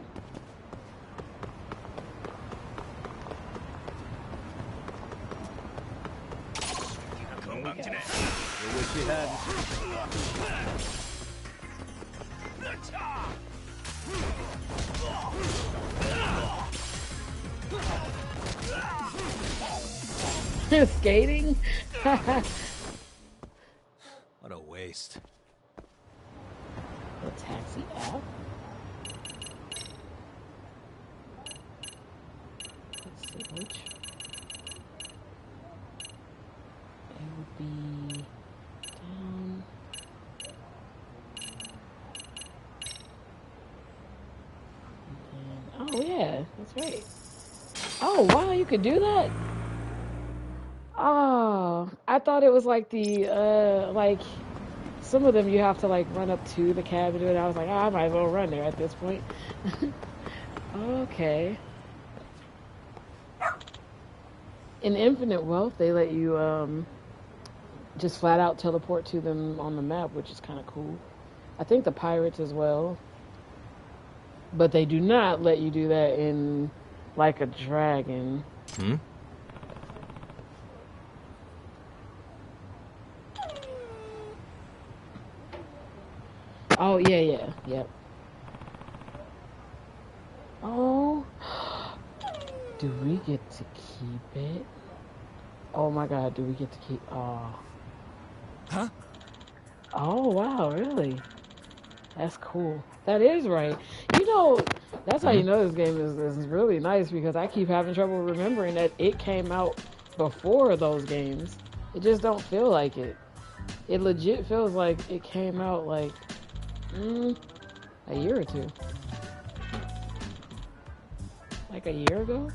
Come back today. I wish we had.
Skating?
What a waste.
The taxi app? Let's see which. It would be down. And then, oh yeah, That's right. Oh, wow, you could do that? Oh, I thought it was like like, some of them you have to, like, run up to the cab and do it. I was like, oh, I might as well run there at this point. Okay. In Infinite Wealth, they let you, just flat out teleport to them on the map, which is kind of cool. I think the Pirates as well. But they do not let you do that in, like, a Dragon.
Hmm?
Oh, yeah. Yep. Oh. Do we get to keep it? Oh my god, do we get to keep... Oh.
Huh?
Oh, wow, really? That's cool. That is right. You know, that's how you know this game is really nice, because I keep having trouble remembering that it came out before those games. It just don't feel like it. It legit feels like it came out like a year or two. Like a year ago?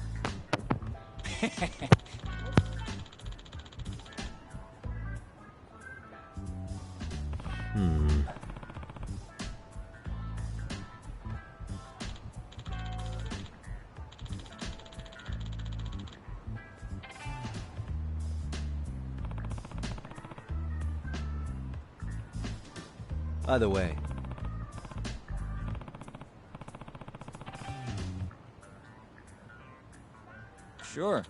By the way,
Sure.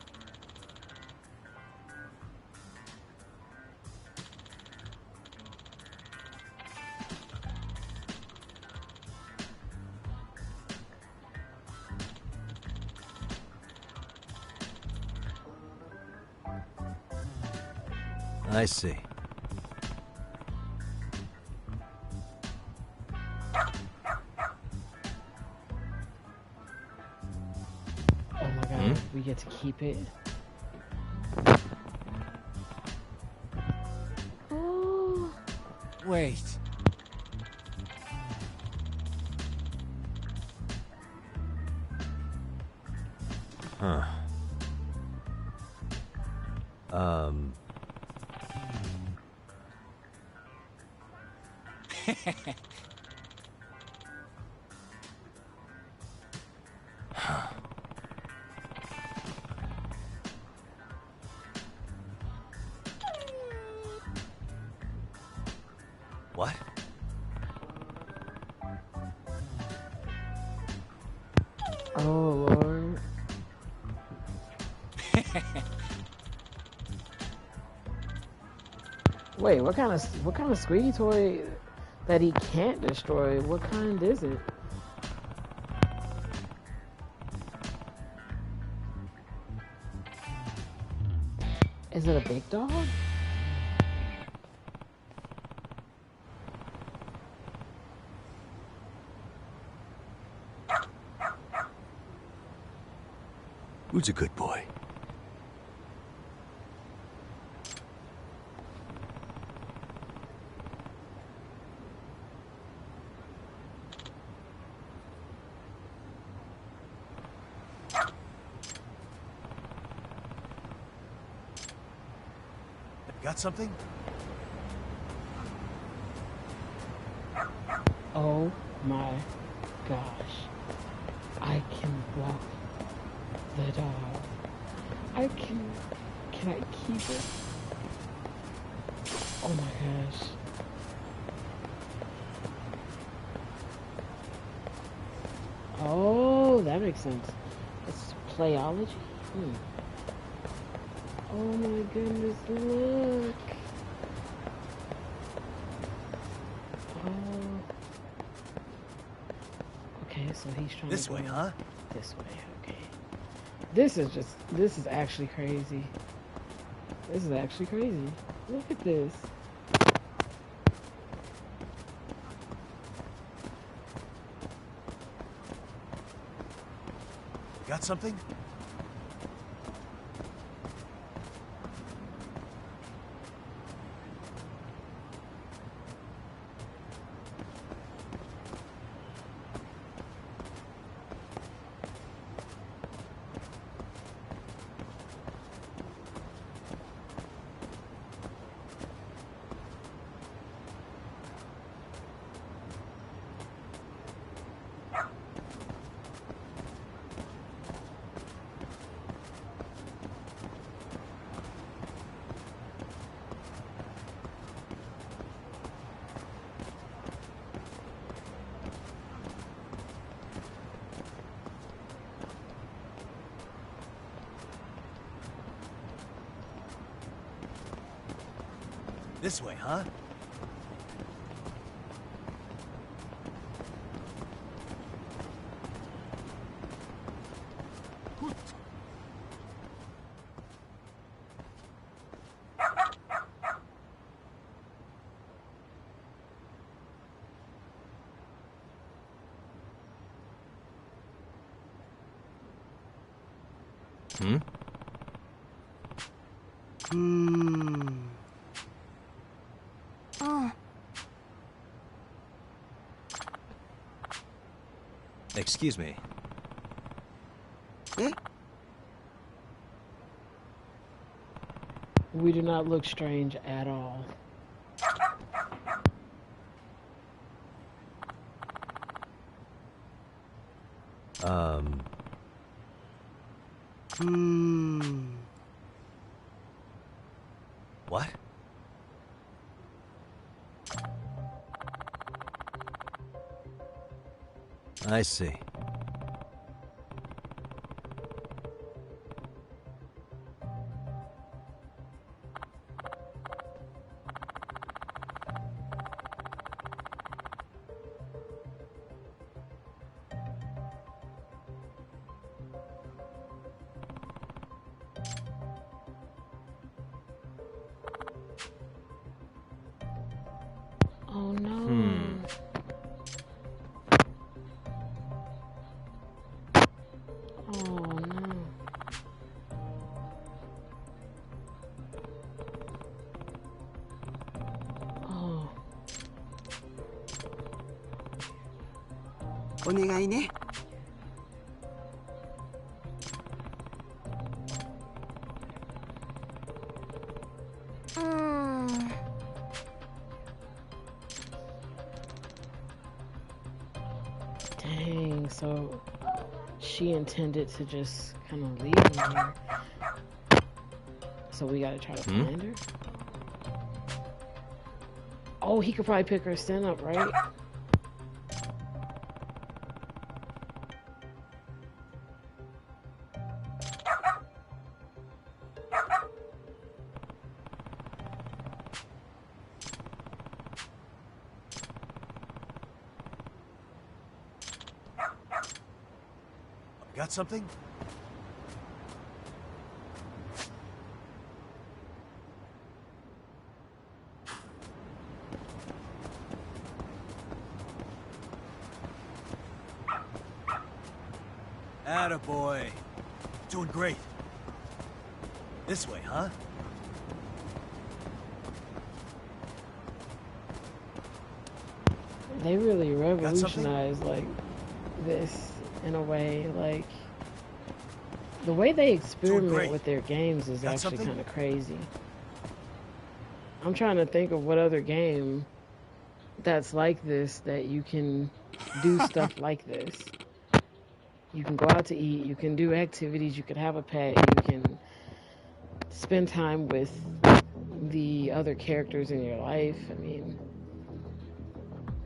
I see.
Oh my god, we get to keep it. Oh.
Wait.
Huh. What?
Oh lord. Wait, what kind of squeaky toy that he can't destroy? What kind is it? Is it a big dog?
Who's a good boy? Got something?
Oh my gosh. I can walk the dog. Can I keep it? Oh my gosh. Oh, that makes sense. It's playology? Oh my goodness, look. Oh. Okay, so he's trying
This
to go
way, huh?
This way, okay. This is actually crazy. This is actually crazy. Look at this.
Got something? This way, huh? Hmm? Excuse me.
We do not look strange at all.
What? I see.
Oh no. Oh no. Oh.
お願いね。
Dang, so she intended to just kind of leave him here. So we gotta try to find her. Oh, he could probably pick her stand up, right?
Got something? Attaboy. Doing great. This way, huh?
They really revolutionized like this in a way. Like the way they experiment with their games is actually kind of crazy. I'm trying to think of what other game that's like this that you can do stuff like this. You can go out to eat, you can do activities, you can have a pet, you can spend time with the other characters in your life. I mean,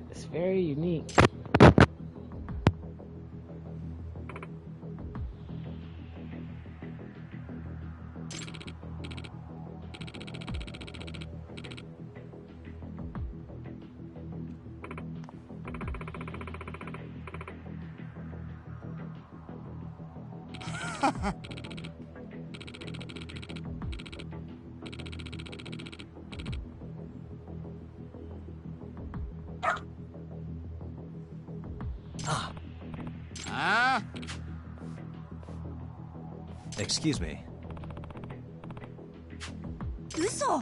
it's very unique.
Excuse me.
嘘。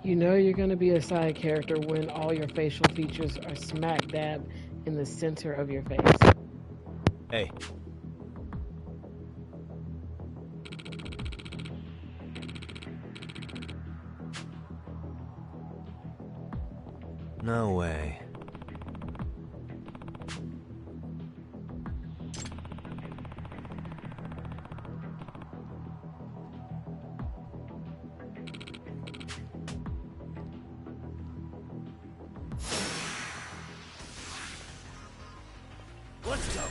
You know you're going to be a side character when all your facial features are smack dab in the center of your face.
Hey. No way.
Let's go.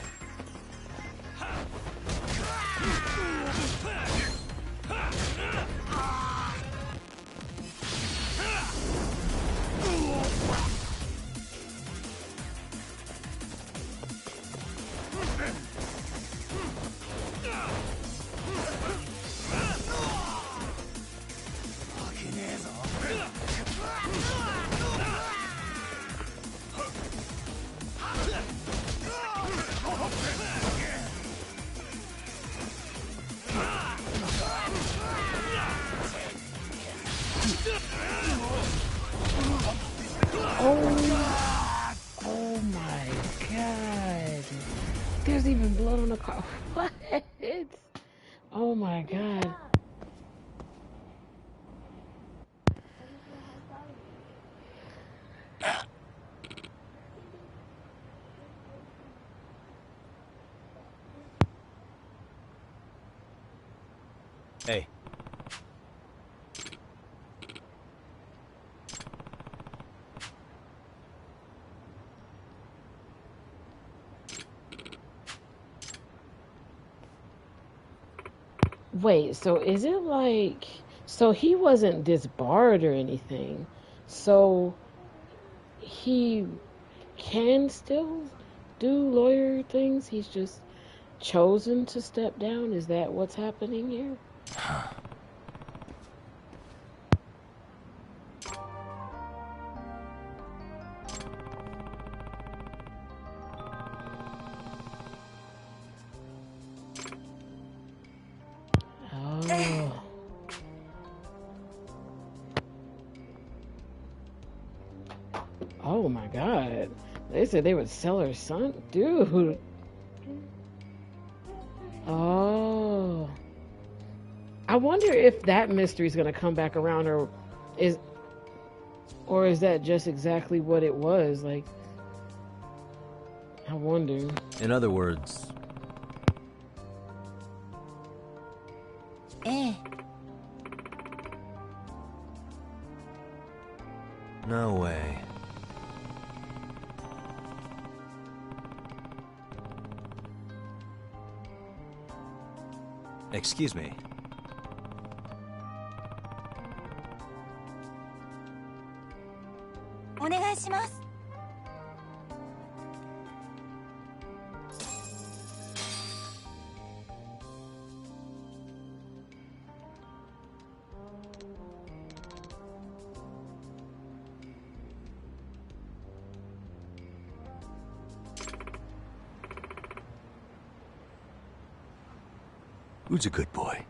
Oh my god. There's even blood on the car. What? Oh my god.
Hey.
Wait, so is it like... So he wasn't disbarred or anything. So he can still do lawyer things? He's just chosen to step down? Is that what's happening here? Oh. Oh my god. They said they would sell her son? Dude. Oh. I wonder if that mystery is going to come back around, or is that just exactly what it was? Like, I wonder.
In other words... No way. Excuse me. Who's a good boy?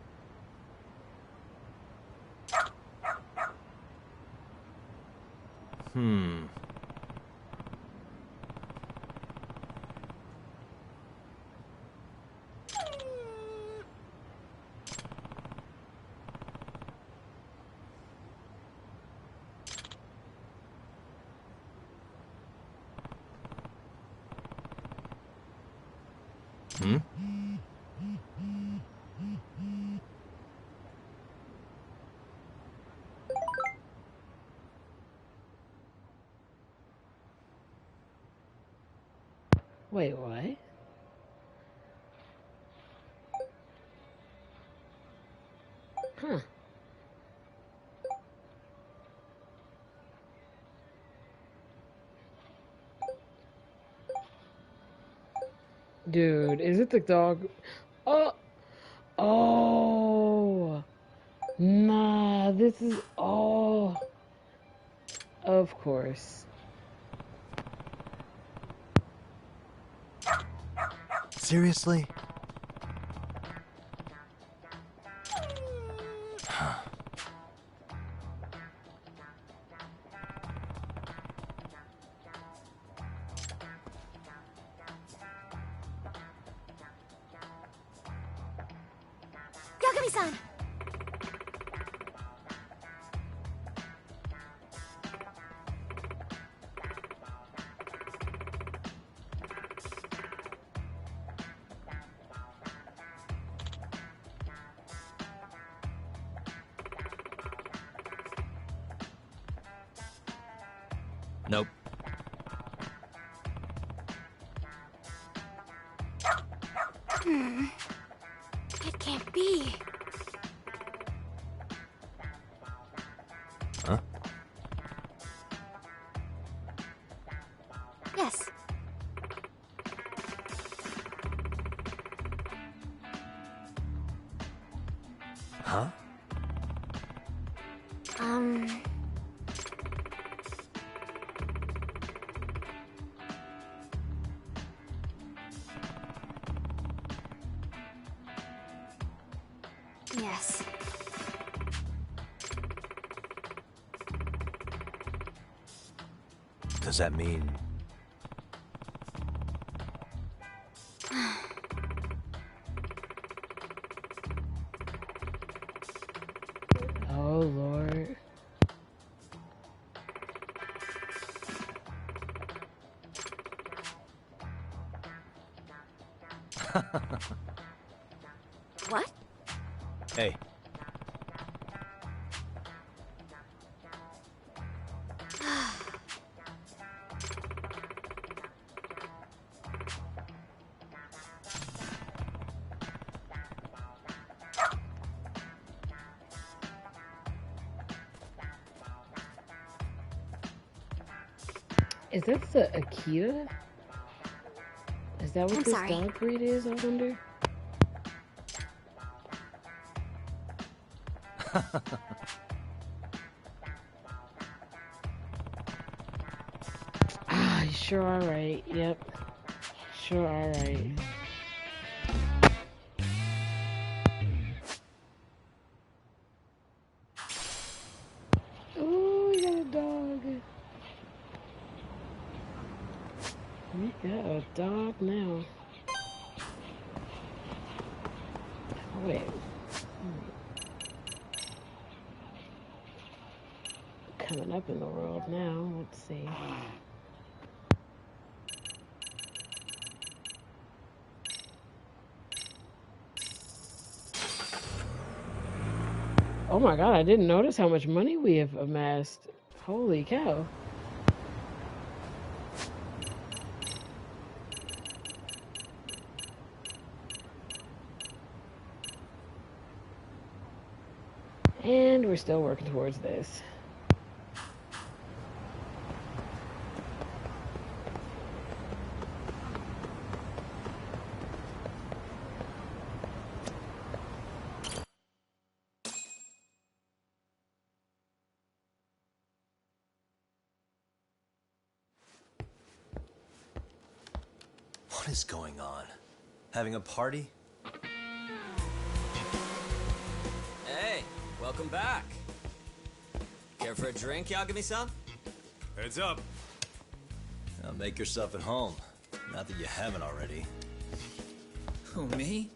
Wait, what? Huh. Dude, is it the dog? Oh! Oh! Nah, this is... Oh! Of course.
Seriously?
Yagami-san!
Nope.
It can't be.
Huh?
Yes.
Huh?
Yes.
Does that mean...
Oh, Lord.
What?
Hey.
Is that the Akita? Is that what
I'm
this
sorry.
dog breed is, I wonder? Ah, you sure are right. Yep. Sure are right. Oh, you got a dog. We got a dog now. Oh, wait. Coming up in the world now. Let's see. Oh my god, I didn't notice how much money we have amassed. Holy cow. And we're still working towards this.
What is going on? Having a party?
Hey, welcome back. Care for a drink, Yagami-san?
Heads up. Now make yourself at home. Not that you haven't already.
Who, me?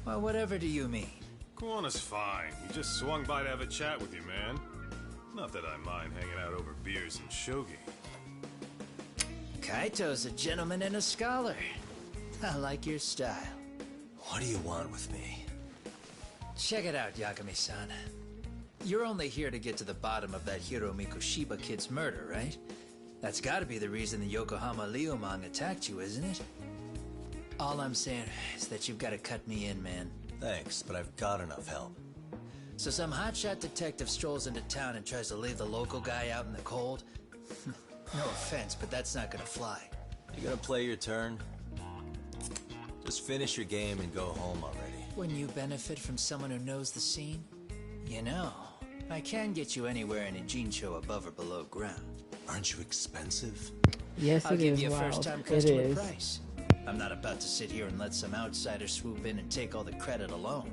Well, whatever do you mean?
Kuwana's fine. He just swung by to have a chat with you, man. Not that I mind hanging out over beers and shogi.
Kaito's a gentleman and a scholar. I like your style.
What do you want with me?
Check it out, Yagami-san. You're only here to get to the bottom of that Hiro Mikoshiba kid's murder, right? That's gotta be the reason the Yokohama Liumang attacked you, isn't it? All I'm saying is that you've gotta cut me in, man.
Thanks, but I've got enough help.
So some hotshot detective strolls into town and tries to leave the local guy out in the cold? No offense, but that's not gonna fly.
You gonna play your turn? Just finish your game and go home already.
When you benefit from someone who knows the scene? You know, I can get you anywhere in a Jincho above or below ground.
Aren't you expensive?
Yes,
I'll
it
give
is
you a
wild.
first-time
It
customer
is.
price. I'm not about to sit here and let some outsider swoop in and take all the credit alone.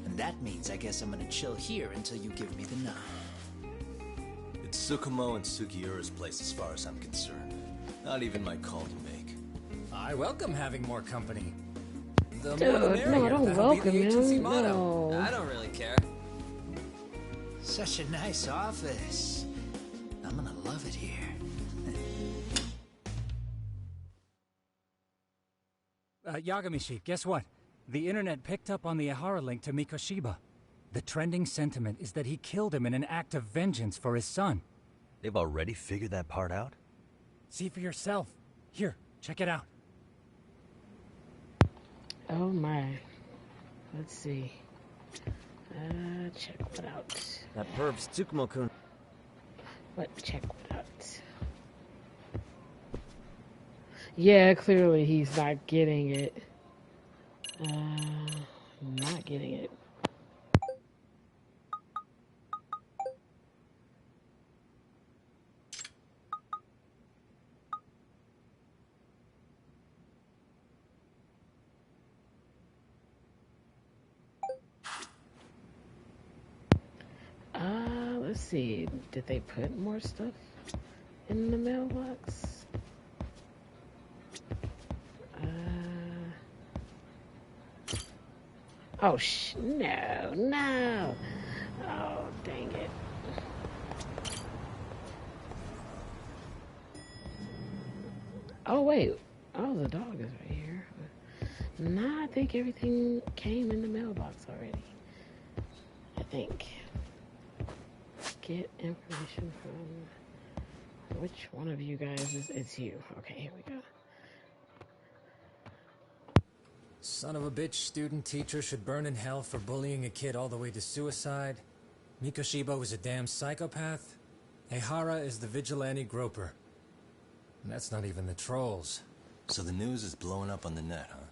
And that means I guess I'm gonna chill here until you give me the nod.
It's Tsukumo and Sugiura's place as far as I'm concerned. Not even my call to make.
I welcome having more company. The
Dude,
more the
no,
merrier.
don't
That'll be the
welcome
agency
him.
motto.
No.
I don't really care.
Such a nice office. I'm gonna love it here.
Yagamishi, guess what? The internet picked up on the Ihara link to Mikoshiba. The trending sentiment is that he killed him in an act of vengeance for his son.
They've already figured that part out?
See for yourself. Here, check it out.
Oh my. Let's see. Check what out.
That perv's Tsukumo-kun.
What? Check what out. Yeah, clearly he's not getting it. Not getting it. Let's see. Did they put more stuff in the mailbox? Oh, no. Oh, dang it. Oh, wait. Oh, the dog is right here. Nah, I think everything came in the mailbox already. I think. Get information from which one of you guys is it's you. Okay, here we go.
Son of a bitch student teacher should burn in hell for bullying a kid all the way to suicide. Mikoshiba was a damn psychopath. Ehara is the vigilante groper. And that's not even the trolls.
So the news is blowing up on the net, huh?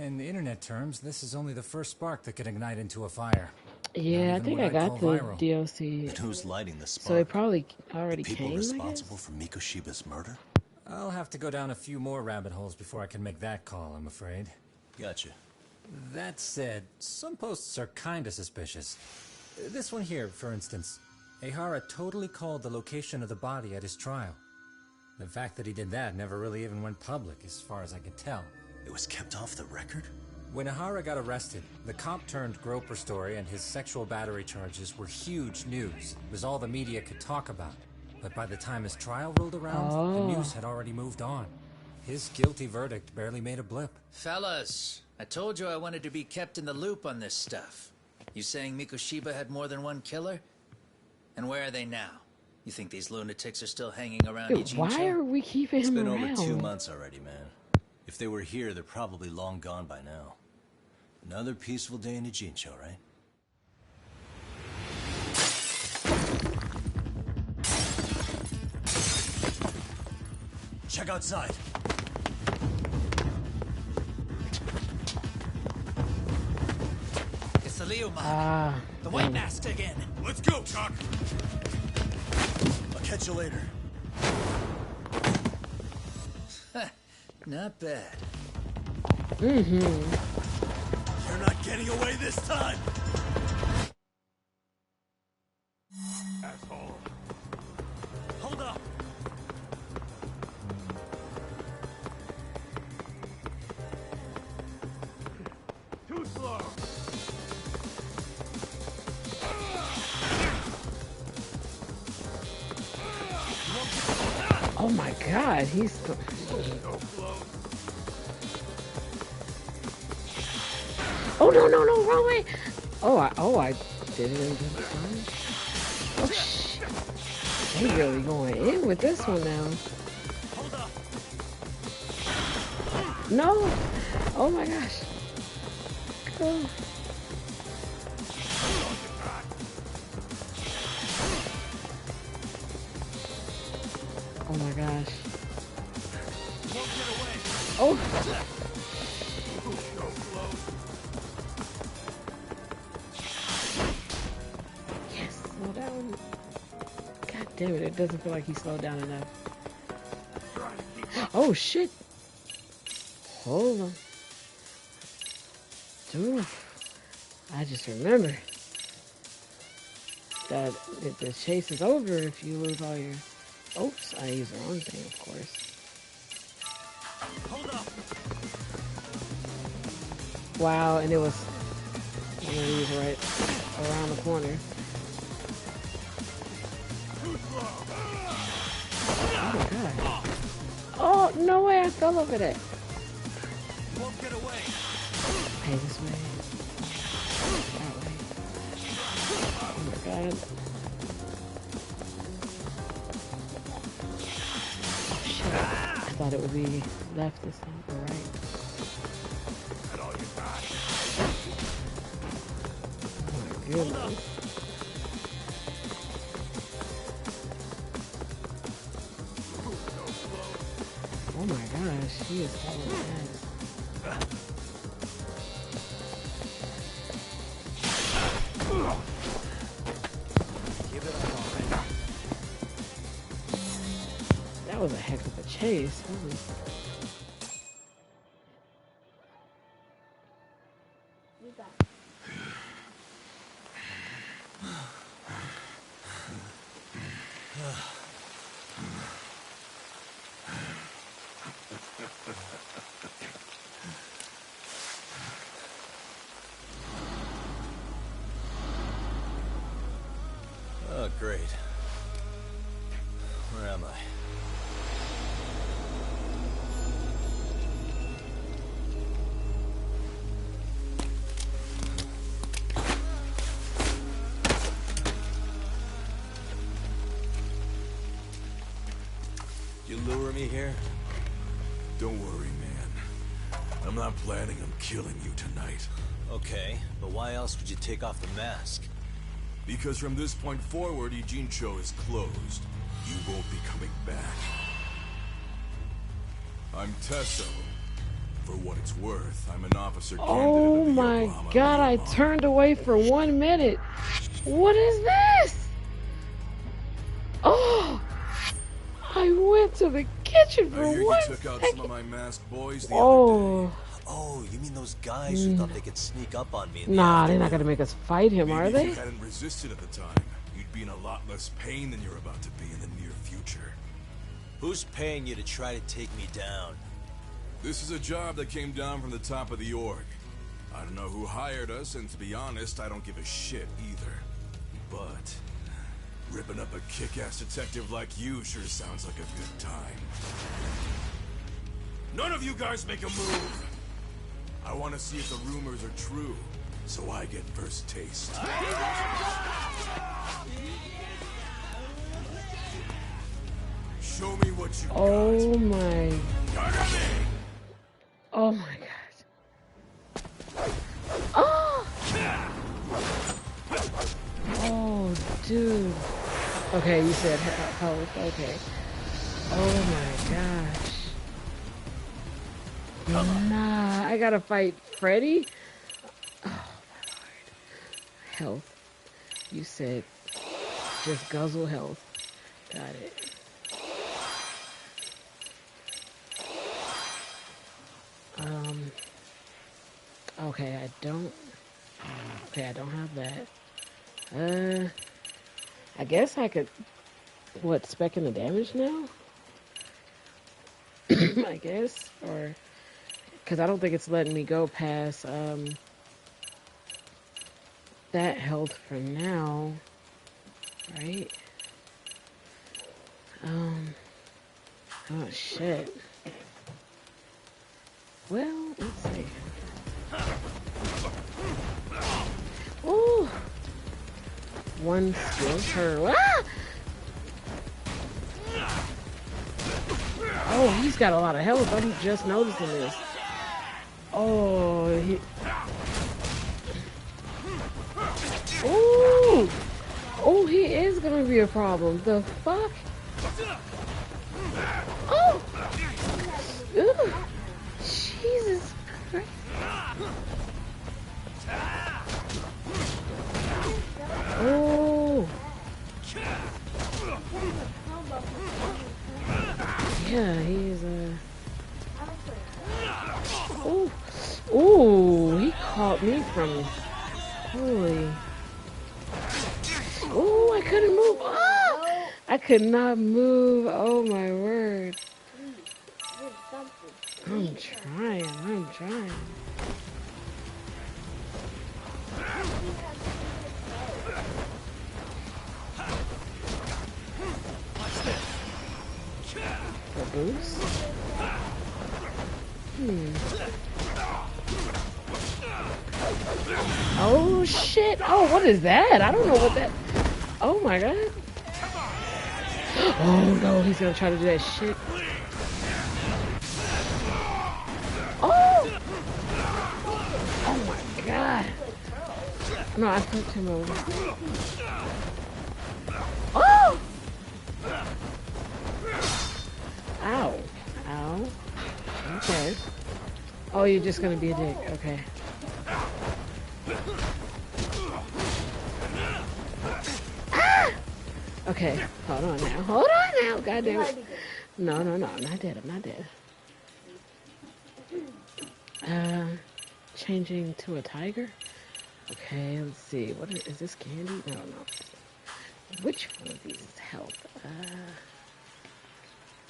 In the internet terms, this is only the first spark that could ignite into a fire.
Yeah, I think I got the DLC.
But who's lighting the spark?
So it probably already
the people
came,
responsible for Mikoshiba's murder?
I'll have to go down a few more rabbit holes before I can make that call, I'm afraid.
Gotcha.
That said, some posts are kinda suspicious. This one here, for instance. Ehara totally called the location of the body at his trial. The fact that he did that never really even went public, as far as I can tell.
It was kept off the record?
When Ehara got arrested, the cop-turned-groper story and his sexual battery charges were huge news. It was all the media could talk about. But by the time his trial rolled around, the news had already moved on. His guilty verdict barely made a blip.
Fellas, I told you I wanted to be kept in the loop on this stuff. You saying Mikoshiba had more than one killer? And where are they now? You think these lunatics are still hanging around
Dude, why are we keeping him around?
It's been over 2 months already, man. If they were here, they're probably long gone by now. Another peaceful day in Ijincho, right? Check outside.
It's the Leo Mog. The white mask again.
Let's go, Chuck.
I'll catch you later.
Not bad.
You're not getting away this time!
Asshole.
Hold up!
Too slow.
Oh my god, he's...
So close.
Oh, no, wrong way! Oh, I did it in time. Oh, shit. They really going in with this one now. No! Oh my gosh. Go. Oh my gosh. Oh! Yes, slow down. God damn it, it doesn't feel like he slowed down enough. Oh shit! Hold on. Dude, I just remembered that the chase is over if you lose all your... Oops, I used the wrong thing, of course.
Hold up.
Wow, and it was one of these right around the corner. Oh my god. Oh, no way, I fell over that.
Won't get away.
Hey, this way. That way. Oh my god. thought it would be left the same or right. Oh my goodness. Oh my gosh, she is hauling ass. That was a heck of a chase. Holy.
Oh, great. Where am I? You lure me here?
Don't worry, man. I'm not planning on killing you tonight.
Okay, but why else would you take off the mask?
Because from this point forward, Ijincho is closed. You won't be coming back. I'm Tesso. For what it's worth, I'm an officer candidate
Oh
of the
my
Yokohama
god, I
Leomon.
turned away for 1 minute. What is this? Oh, I went to the kitchen for
I hear you
1
took out
second.
some of my masked boys the
Oh.
other day.
Oh, you mean those guys who thought they could sneak up on me in the
Nah, they're
afternoon?
not gonna make us fight him,
Maybe
are
if
they?
you hadn't resisted at the time, you'd be in a lot less pain than you're about to be in the near future.
Who's paying you to try to take me down?
This is a job that came down from the top of the org. I don't know who hired us, and to be honest, I don't give a shit either. But ripping up a kick-ass detective like you sure sounds like a good time. None of you guys make a move! I want to see if the rumors are true, so I get first taste. Show me what you
Oh my.
got.
Oh my god. Oh! Oh, dude. Okay, you said health. Okay. Oh my gosh. Nah, I gotta fight Freddy? Oh my lord. Health. You said just guzzle health. Got it. Okay, I don't have that. I guess I could, what, specking the damage now? I guess, or, because I don't think it's letting me go past, that health for now, right? Oh shit. Well, let's see. Ooh! One skill turn. Ah! Oh, he's got a lot of health. I'm just noticing this. Oh, he... Ooh! Oh, he is gonna be a problem. The fuck? Oh! Ugh. Jesus Christ. Oh! Yeah, he's Oh! Oh! He caught me from... Holy... Oh, I couldn't move. Ah! I could not move. Oh my word. I'm trying. The boost? Oh shit! Oh, what is that? I don't know what that... Oh my god. Oh no, he's gonna try to do that shit. No, I flipped him over. Oh! Ow. Ow. Okay. Oh, you're just gonna be a dick. Okay. Ah! Okay. Hold on now. Hold on now. God damn it. No, I'm not dead. I'm not dead. Changing to a tiger? Okay, let's see. What is this candy? No. Which one of these is health?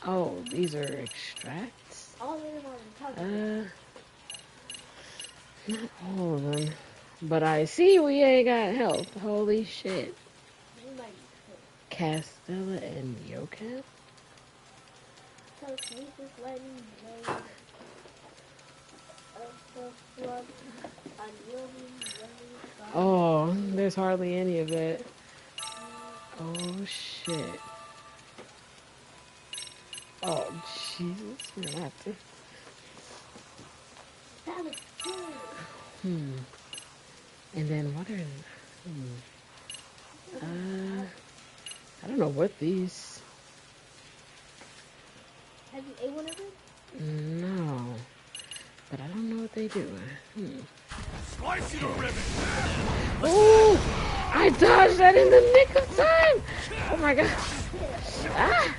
Oh, these are extracts? Not all of them. But I see we ain't got health. Holy shit. Castella and Yoka? Oh, there's hardly any of it. Oh shit. Oh Jesus, we're gonna have to. And then what are? I don't know what these.
Have you ate one of them?
No, but I don't know what they do.
Slice you to ribbons!
Oh! I dodged that in the nick of time! Oh my god. Ah!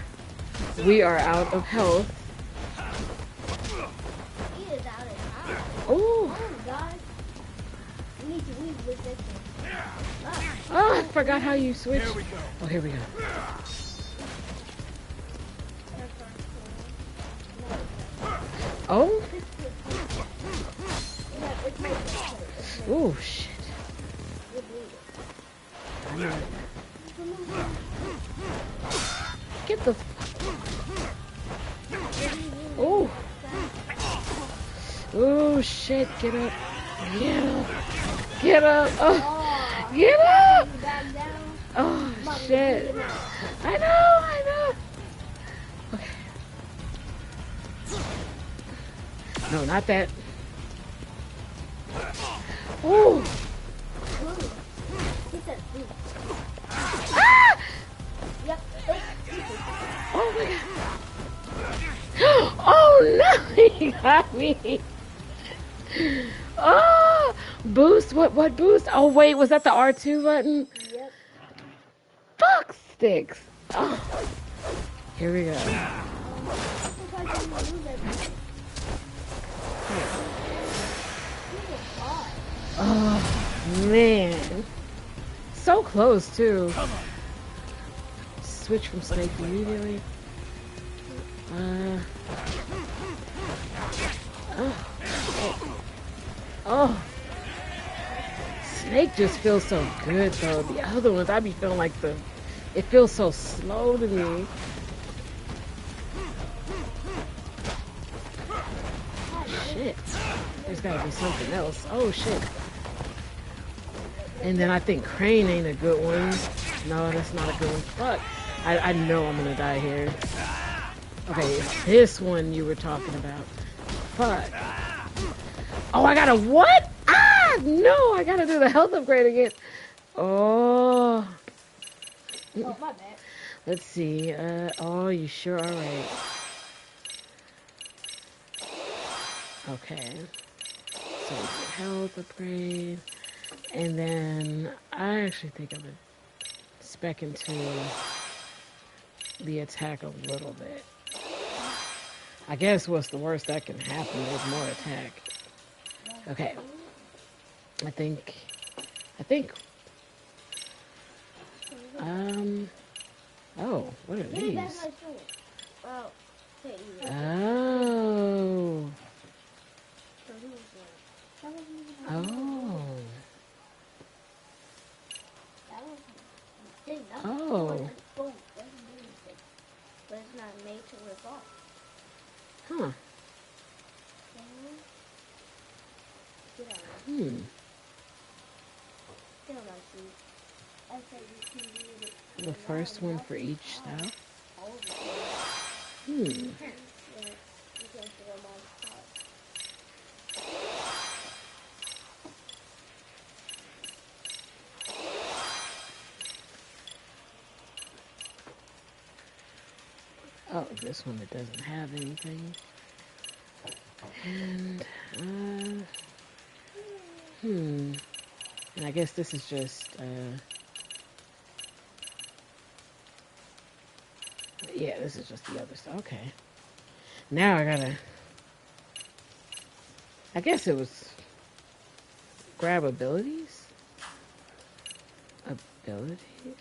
We are out of health.
He is out of health.
Oh!
Oh god. We need to leave with this one.
Oh, I forgot how you switch. Oh, here we go. Oh? Oh, shit. Get the... Oh. Oh, shit. Get up. Get up. Get up. Oh. Get up. Oh, shit. I know. Okay. No, not that. Oh. Ah! Oh my god. Oh no, he got me. Oh, boost. What boost? Oh wait, was that the R2 button?
Yep.
Fuck sticks. Oh. Here we go. Oh man, so close too. Switch from Snake immediately. Oh. Snake just feels so good though. The other ones, I be feeling like it feels so slow to me. Shit. There's gotta be something else. Oh shit. And then I think Crane ain't a good one. No, that's not a good one. Fuck. I know I'm gonna die here. Okay, it's this one you were talking about. Fuck. Oh, I gotta what? Ah, no, I gotta do the health upgrade again. Oh.
Oh, my bad.
Let's see. Oh, you sure are right. Okay. So health upgrade. And then I actually think I'm gonna spec into the attack a little bit. I guess what's the worst that can happen is more attack. Okay. I think oh, what are these?
Oh.
Oh. Oh.
But it's not made to revolve.
Huh. The first one for each style? Oh, this one that doesn't have anything. And, and I guess this is just, yeah, this is just the other stuff. Okay. Now I gotta, I guess it was grab abilities? Abilities?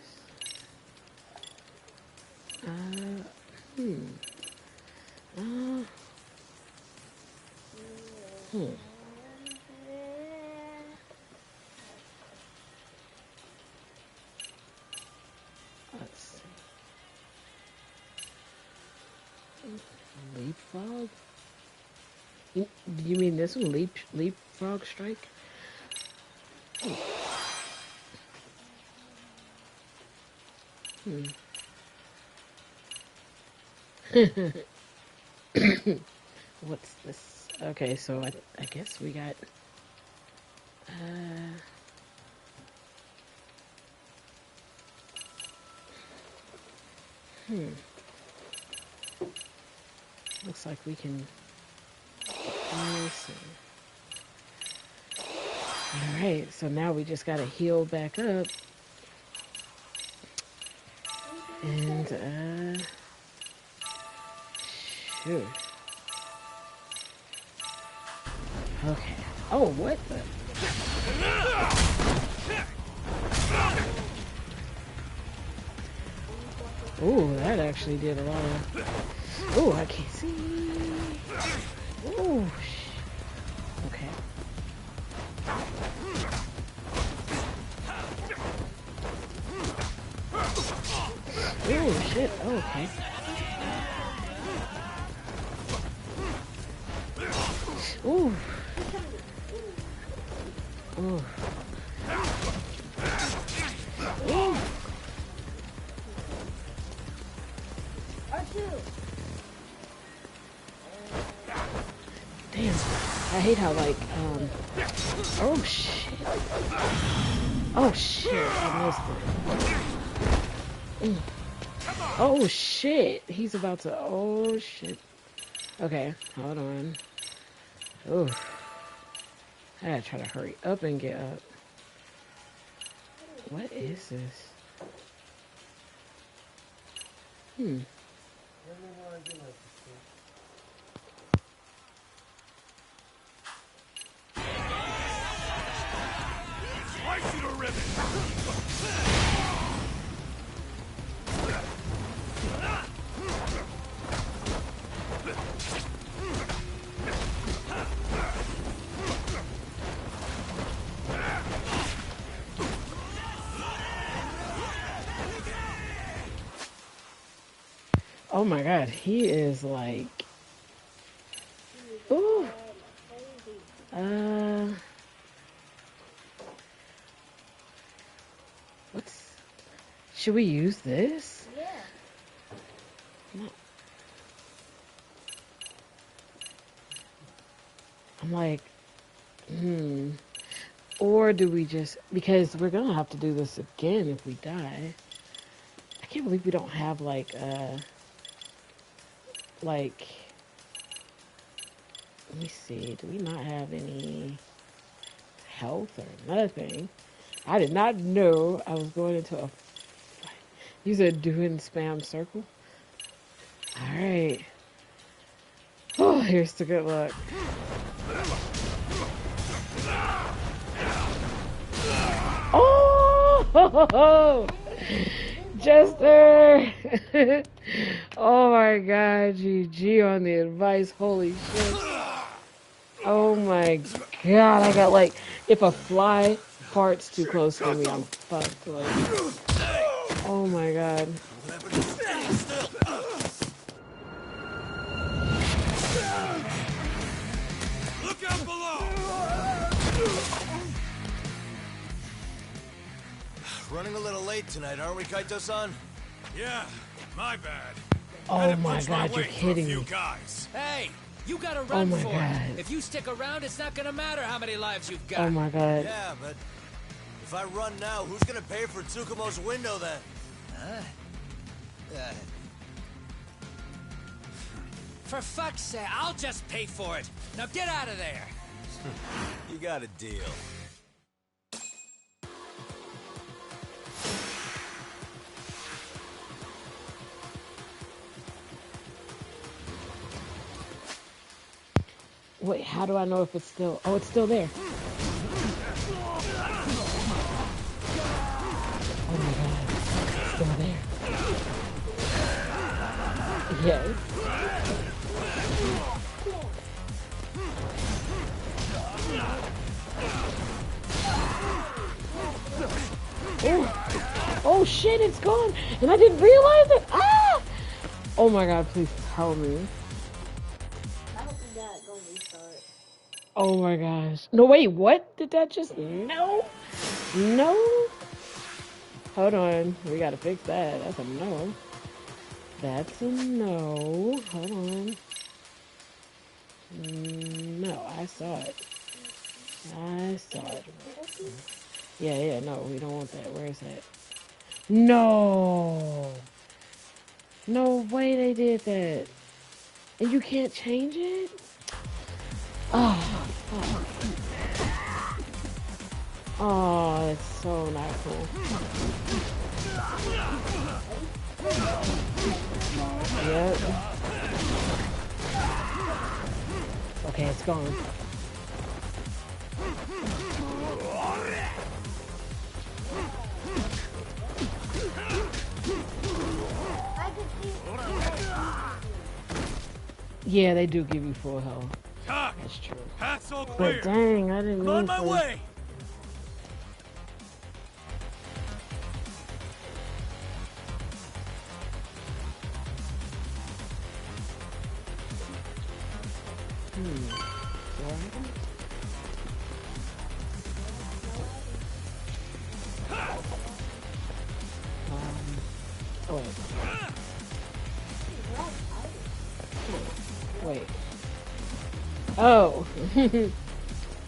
Let's see. Leapfrog? You mean this one? Leapfrog strike? What's this? Okay, so I guess we got looks like we can Alright, so now we just gotta heal back up. And shoot. Okay. Oh, what the? Oh, that actually did a lot of... Oh, I can't see. Oh, okay. Oh, shit. Oh, okay. Ooh. Ooh. Ooh. Damn. I hate how, like, oh, shit. Oh, shit. I missed it. Oh, shit. He's about to... Oh, shit. Okay. Hold on. Oh. I gotta try to hurry up and get up. What is this?
Slice you to ribbons!
Oh my god, he is like... Ooh. What's... Should we use this?
Yeah.
I'm like, Or do we just... Because we're gonna have to do this again if we die. I can't believe we don't have like, let me see, do we not have any health or nothing? I did not know I was going into a fight. You said doing spam circle? Alright. Oh, here's the good luck. Oh! Jester! Oh my god, GG on the advice. Holy shit. Oh my god, I got like, if a fly farts too close to me, I'm fucked. Like, oh my god.
Look out below!
Running a little late tonight, aren't we, Kaito-san?
Yeah, my bad.
Oh my god, you're kidding me.
Guys.
Hey, you gotta run
my
for
god.
it. If you stick around, it's not gonna matter how many lives you've got.
Oh my god.
Yeah, but if I run now, who's gonna pay for Tsukumo's window then?
Huh? For fuck's sake, I'll just pay for it. Now get out of there.
You got a deal.
Wait, how do I know if it's still... Oh, it's still there. Oh my god. It's still there. Yes. Oh. Oh shit, it's gone. And I didn't realize it. Ah! Oh my god, please tell me. Oh my gosh. No, wait, what? Did that just... No. No. Hold on. We gotta fix that. That's a no. That's a no. Hold on. No, I saw it. I saw it. Yeah, no, we don't want that. Where is that? No. No way they did that. And you can't change it? Oh, fuck. Oh, that's so not cool. Yep. Okay, it's gone. Yeah, they do give you full health. That's true. But dang, I didn't mean
on my way.
Wait. Oh.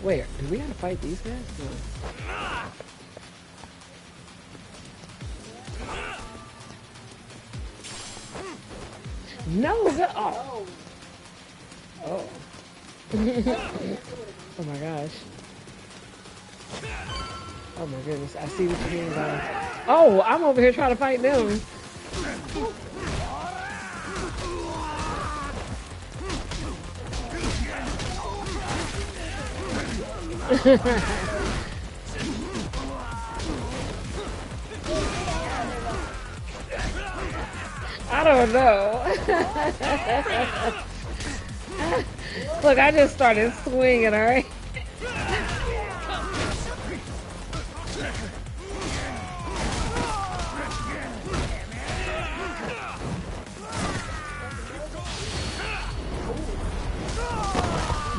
Wait, do we gotta fight these guys? No. No. Oh. Oh. Oh my gosh. Oh my goodness. I see what you mean, guys. Oh, I'm over here trying to fight them. I don't know. Look, I just started swinging, alright?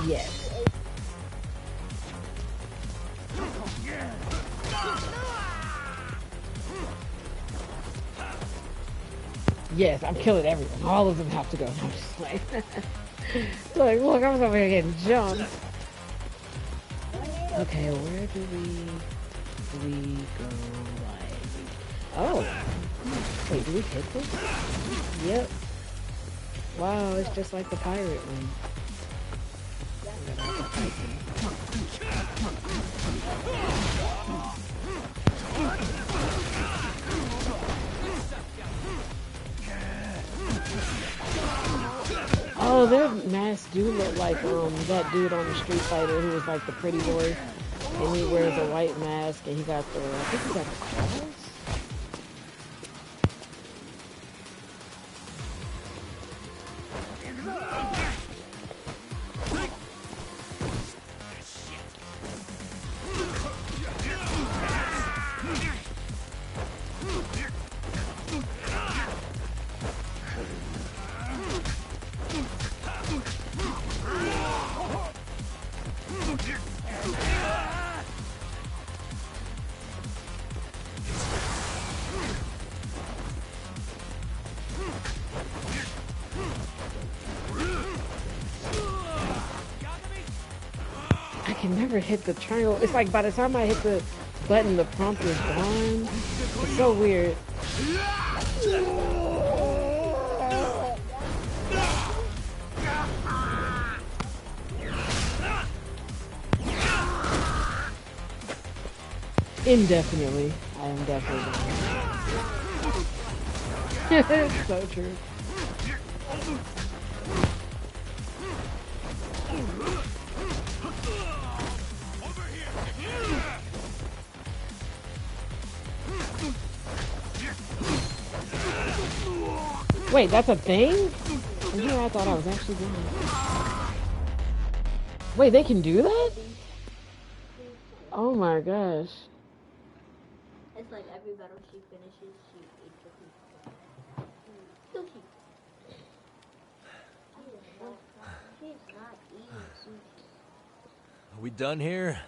Yes. Yes, I'm killing everyone. All of them have to go. I'm just like, look, I was over here getting jumped. Okay, where do we go? Like, oh, wait, do we hit this? Yep. Wow, it's just like the pirate one. Oh, their masks do look like that dude on the Street Fighter who was like the pretty boy, and he wears a white mask and he got the, I think he got the claws. I can never hit the triangle. It's like by the time I hit the button, the prompt is gone. It's so weird. Indefinitely. I am definitely going. So true. Wait, that's a thing? From here I thought I was actually going. Wait, they can do that? Oh my gosh.
It's like every battle she finishes, she eats a pizza. Sushi. She's not eating sushi.
Are we done here?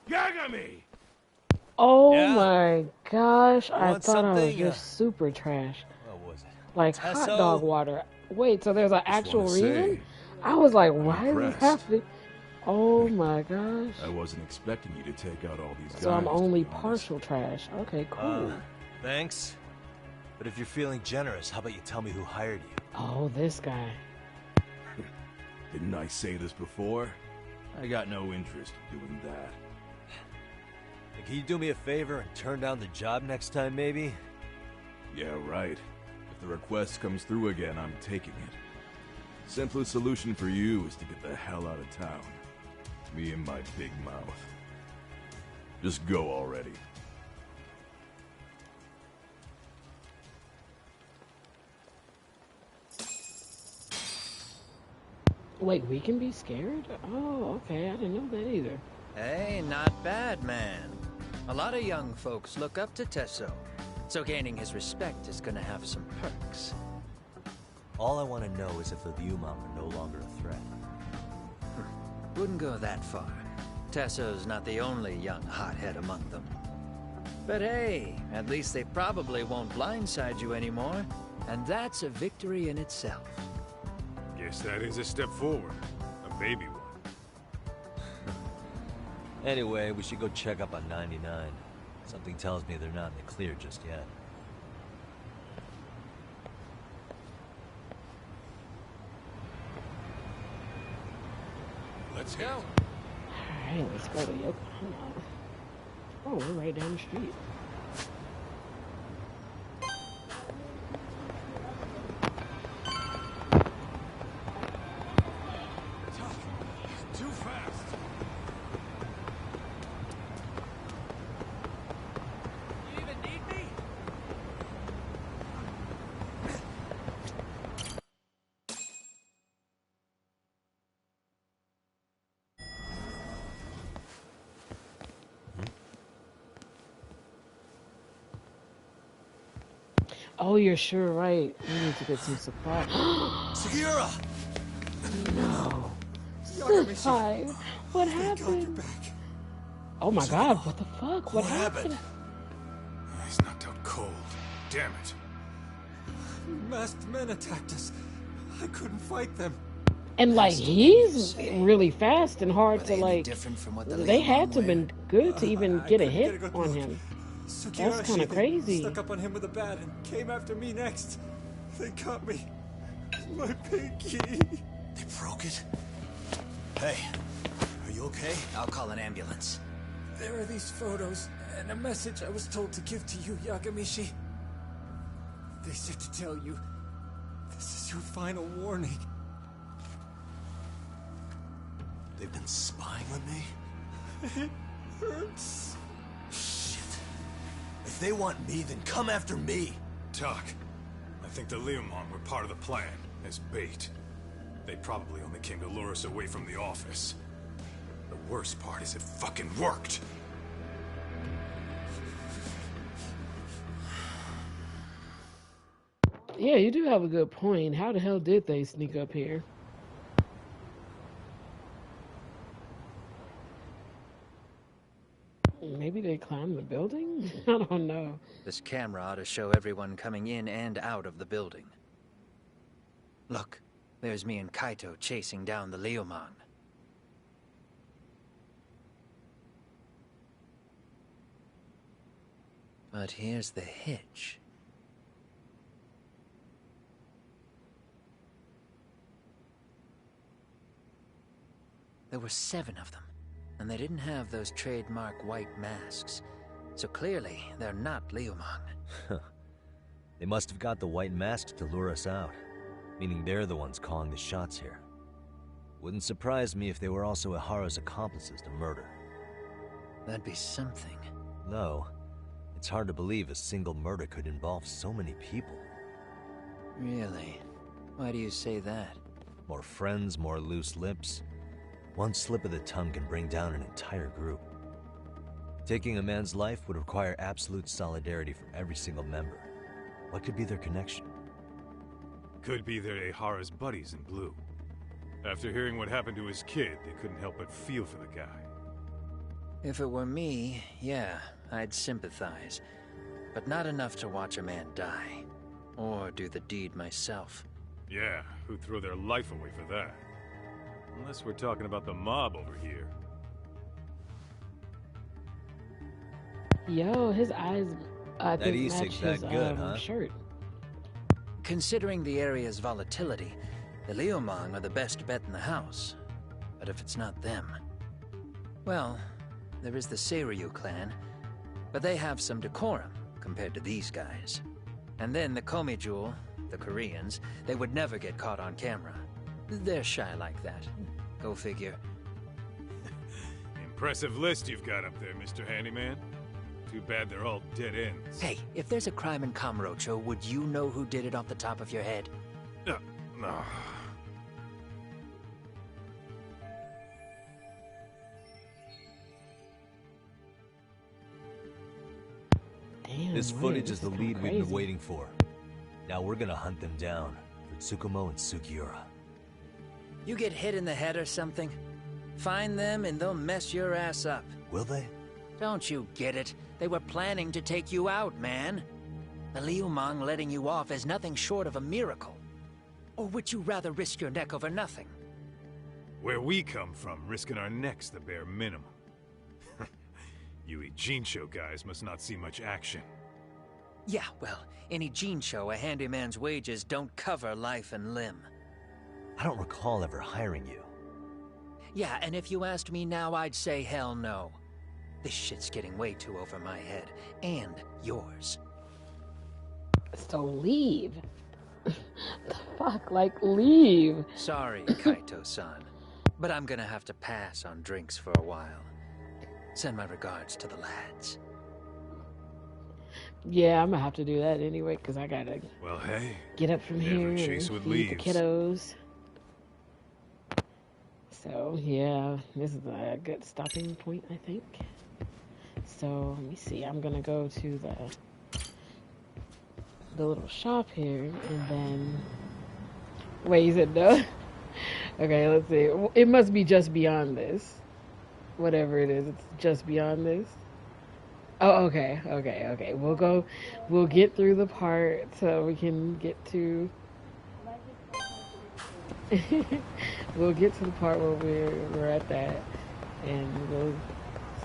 Yagami!
Oh
Yeah?
my gosh, I
want
thought I was
something?
just super trash.
What was it?
Like hot dog water. Wait, so there's an actual
wanna
reason?
say,
I was like,
I'm
why is this
impressed.
happening? Oh my gosh.
I wasn't expecting you to take out all these guys.
So I'm only
to be honest.
partial trash. Okay, cool.
Thanks. But if you're feeling generous, how about you tell me who hired you?
Oh, this guy.
Didn't I say this before? I got no interest in doing that.
Can you do me a favor and turn down the job next time, maybe?
Yeah, right. If the request comes through again, I'm taking it. Simplest solution for you is to get the hell out of town. Me and my big mouth. Just go already.
Wait, we can be scared? Oh, okay. I didn't know that either.
Hey, not bad, man. A lot of young folks look up to Tesso, so gaining his respect is gonna have some perks.
All I want to know is if the Liumang are no longer a threat.
Wouldn't go that far. Tesso's not the only young hothead among them. But hey, at least they probably won't blindside you anymore, and that's a victory in itself.
Guess that is a step forward. A baby one.
Anyway, we should go check up on 99. Something tells me they're not in the clear just yet.
Let's go.
Alright, let's go to Yokohama. Oh, we're right down the street.
Too fast.
You even need me?
Oh, you're sure right. We need to get some supplies.
Segura!
No. Hi. What happened? Oh my god, what the fuck? What happened?
He's knocked out cold. Damn it.
Masked men attacked us. I couldn't fight them.
And like, he's really fast and hard to like.
Different from what the
They had to have
Liumang
been good to even get a
couldn't
hit
get a good
on
look.
him.
Segura
That's kind of crazy.
Stuck up on him with a bat and came after me next. They got me. My pinky.
They broke it? Hey, are you okay?
I'll call an ambulance.
There are these photos and a message I was told to give to you, Yagamishi. They said to tell you, this is your final warning.
They've been spying on me?
It hurts.
Shit. If they want me, then come after me.
Talk. I think the Liumang were part of the plan, as bait. They probably only came to lure us away from the office. The worst part is it fucking worked.
Yeah, you do have a good point. How the hell did they sneak up here? Maybe they climbed the building? I don't know.
This camera ought to show everyone coming in and out of the building. Look, there's me and Kaito chasing down the Liumang. But here's the hitch. There were 7 of them, and they didn't have those trademark white masks. So clearly, they're not Liumang.
They must have got the white masks to lure us out, meaning they're the ones calling the shots here. Wouldn't surprise me if they were also Ihara's accomplices to murder.
That'd be something.
No, it's hard to believe a single murder could involve so many people.
Really? Why do you say that?
More friends, more loose lips. One slip of the tongue can bring down an entire group. Taking a man's life would require absolute solidarity from every single member. What could be their connection?
Could be they're Ihara's buddies in blue. After hearing what happened to his kid, they couldn't help but feel for the guy.
If it were me, yeah, I'd sympathize. But not enough to watch a man die. Or do the deed myself.
Yeah, who'd throw their life away for that? Unless we're talking about the mob over here.
Yo, his eyes, I
That
think,
e-cig's
match his
that good, huh?
shirt.
Considering the area's volatility, the Liumang are the best bet in the house. But if it's not them... Well, there is the Seiryu clan, but they have some decorum compared to these guys. And then the Komijul, the Koreans, they would never get caught on camera. They're shy like that. Go figure.
Impressive list you've got up there, Mr. Handyman. Too bad they're all dead ends.
Hey, if there's a crime in Kamurocho, would you know who did it off the top of your head?
No.
Damn,
This footage is the
kinda
lead we've
crazy.
been waiting for. Now we're gonna hunt them down for Tsukumo and Sugiura.
You get hit in the head or something? Find them and they'll mess your ass up.
Will they?
Don't you get it? They were planning to take you out, man. The Liumang letting you off is nothing short of a miracle. Or would you rather risk your neck over nothing?
Where we come from, risking our necks the bare minimum. You Ijincho guys must not see much action.
Yeah, well, in Ijincho, a handyman's wages don't cover life and limb.
I don't recall ever hiring you.
Yeah, and if you asked me now, I'd say hell no. This shit's getting way too over my head. And yours.
So leave. The fuck, like, leave.
Sorry, Kaito-san. But I'm gonna have to pass on drinks for a while. Send my regards to the lads.
Yeah, I'm gonna have to do that anyway, because I gotta
Well, hey,
get up from here and
chase with
feed the
leaves.
kiddos. So, yeah, this is a good stopping point, I think. So, let me see. I'm gonna go to the little shop here, and then... Wait, you said no? Okay, let's see. It must be just beyond this. Whatever it is, it's just beyond this. Oh, okay. We'll get through the part so we can get to... We'll get to the part where we're at that, and we'll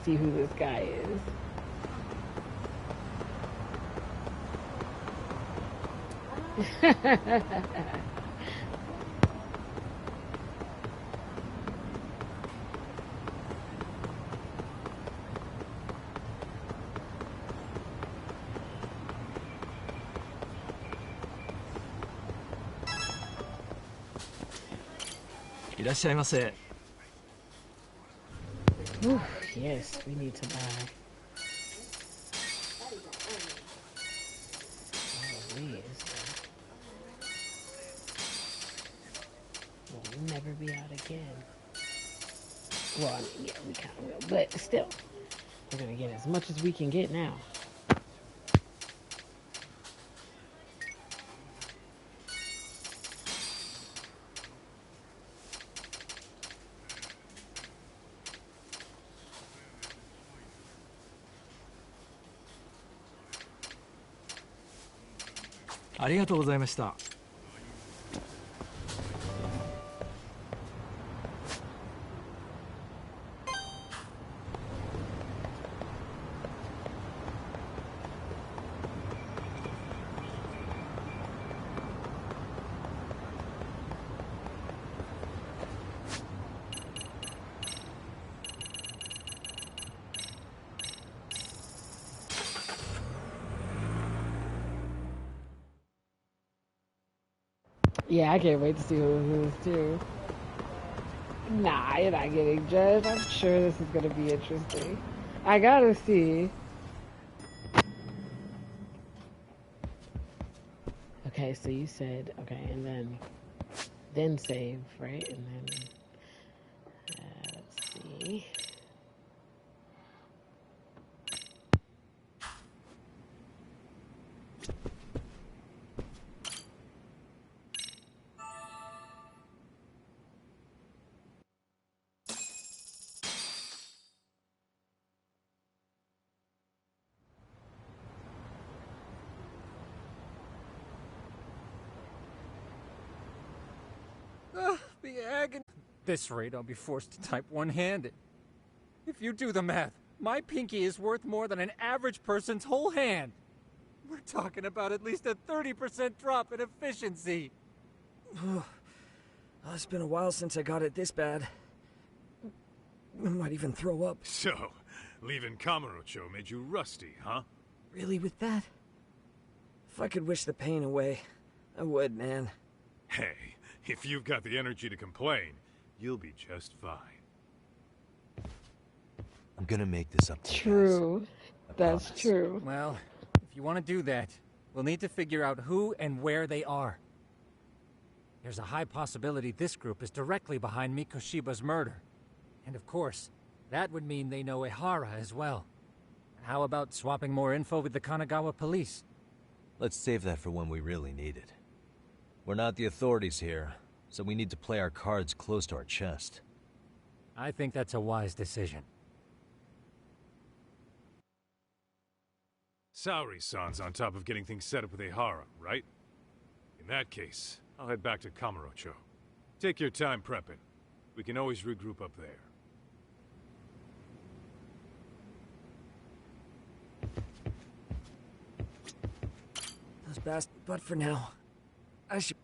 see who this guy is. Ooh, yes, we need to buy. Oh, we'll never be out again. Well, I mean, yeah, we kind of will, but still, we're gonna get as much as we can get now. Yeah, I can't wait to see who it is too. Nah, you're not getting judged. I'm sure this is gonna be interesting. I gotta see. Okay, so you said okay, and then save, right? And then let's see.
The agony. This rate, I'll be forced to type one-handed. If you do the math, my pinky is worth more than an average person's whole hand. We're talking about at least a 30% drop in efficiency.
It's been a while since I got it this bad. I might even throw up.
So, leaving Kamurocho made you rusty, huh?
Really with that? If I could wish the pain away, I would, man.
Hey, if you've got the energy to complain, you'll be just fine.
I'm gonna make this up to you
True.
guys.
That's true.
Well, if you want to do that, we'll need to figure out who and where they are. There's a high possibility this group is directly behind Mikoshiba's murder. And of course, that would mean they know Ehara as well. How about swapping more info with the Kanagawa police?
Let's save that for when we really need it. We're not the authorities here, so we need to play our cards close to our chest.
I think that's a wise decision.
Saori-san's on top of getting things set up with Ehara, right? In that case, I'll head back to Kamurocho. Take your time prepping. We can always regroup up there.
Those bastards, but for now, I should...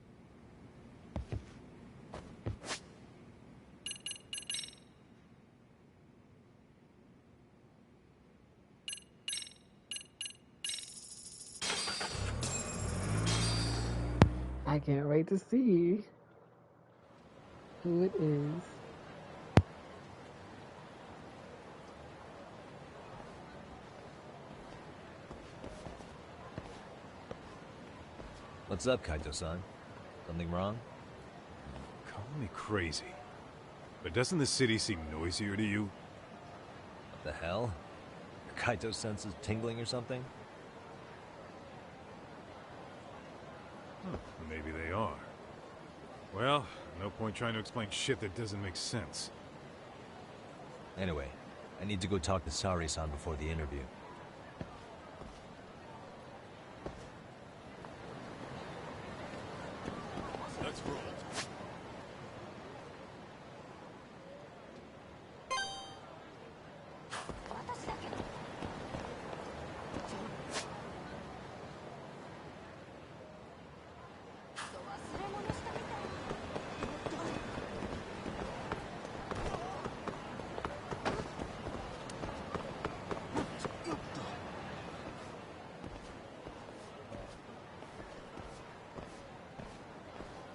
I can't wait to see who it is.
What's up, Kaito-san? Something wrong?
Call me crazy, but doesn't the city seem noisier to you?
What the hell? Your Kaito senses tingling or something?
Huh, maybe they are. Well, no point trying to explain shit that doesn't make sense.
Anyway, I need to go talk to Saori-san before the interview.
Let's roll.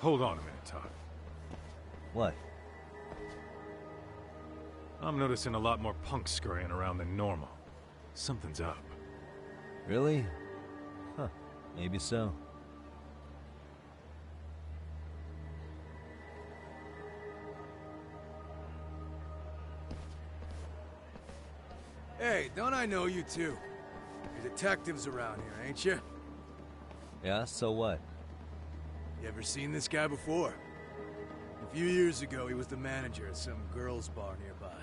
Hold on a minute, Todd.
What?
I'm noticing a lot more punks scurrying around than normal. Something's up.
Really? Huh. Maybe so.
Hey, don't I know you two? You're detectives around here, ain't you?
Yeah, so what?
You ever seen this guy before? A few years ago, he was the manager at some girls' bar nearby.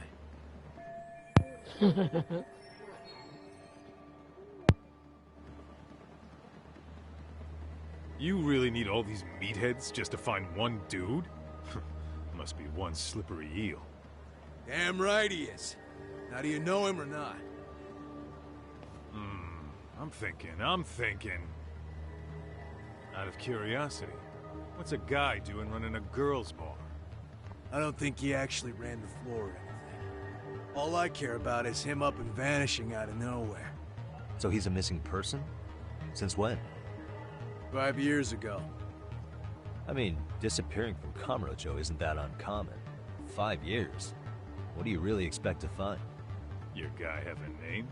You really need all these meatheads just to find one dude? Must be one slippery eel.
Damn right he is. Now, do you know him or not?
I'm thinking. Out of curiosity, what's a guy doing running a girls' bar?
I don't think he actually ran the floor or anything. All I care about is him up and vanishing out of nowhere.
So he's a missing person? Since when?
5 years ago.
I mean, disappearing from Kamurocho isn't that uncommon. 5 years. What do you really expect to find?
Your guy have a name?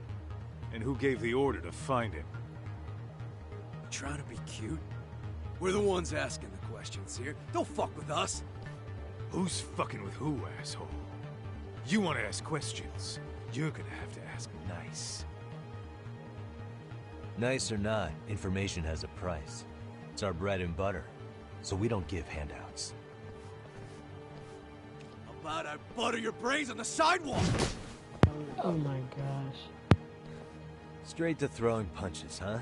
And who gave the order to find him?
Trying to be cute? We're the ones asking the questions here. Don't fuck with us.
Who's fucking with who, asshole? You want to ask questions? You're gonna have to ask nice.
Nice or not, information has a price. It's our bread and butter, so we don't give handouts.
How about I butter your brains on the sidewalk?
Oh my gosh.
Straight to throwing punches, huh?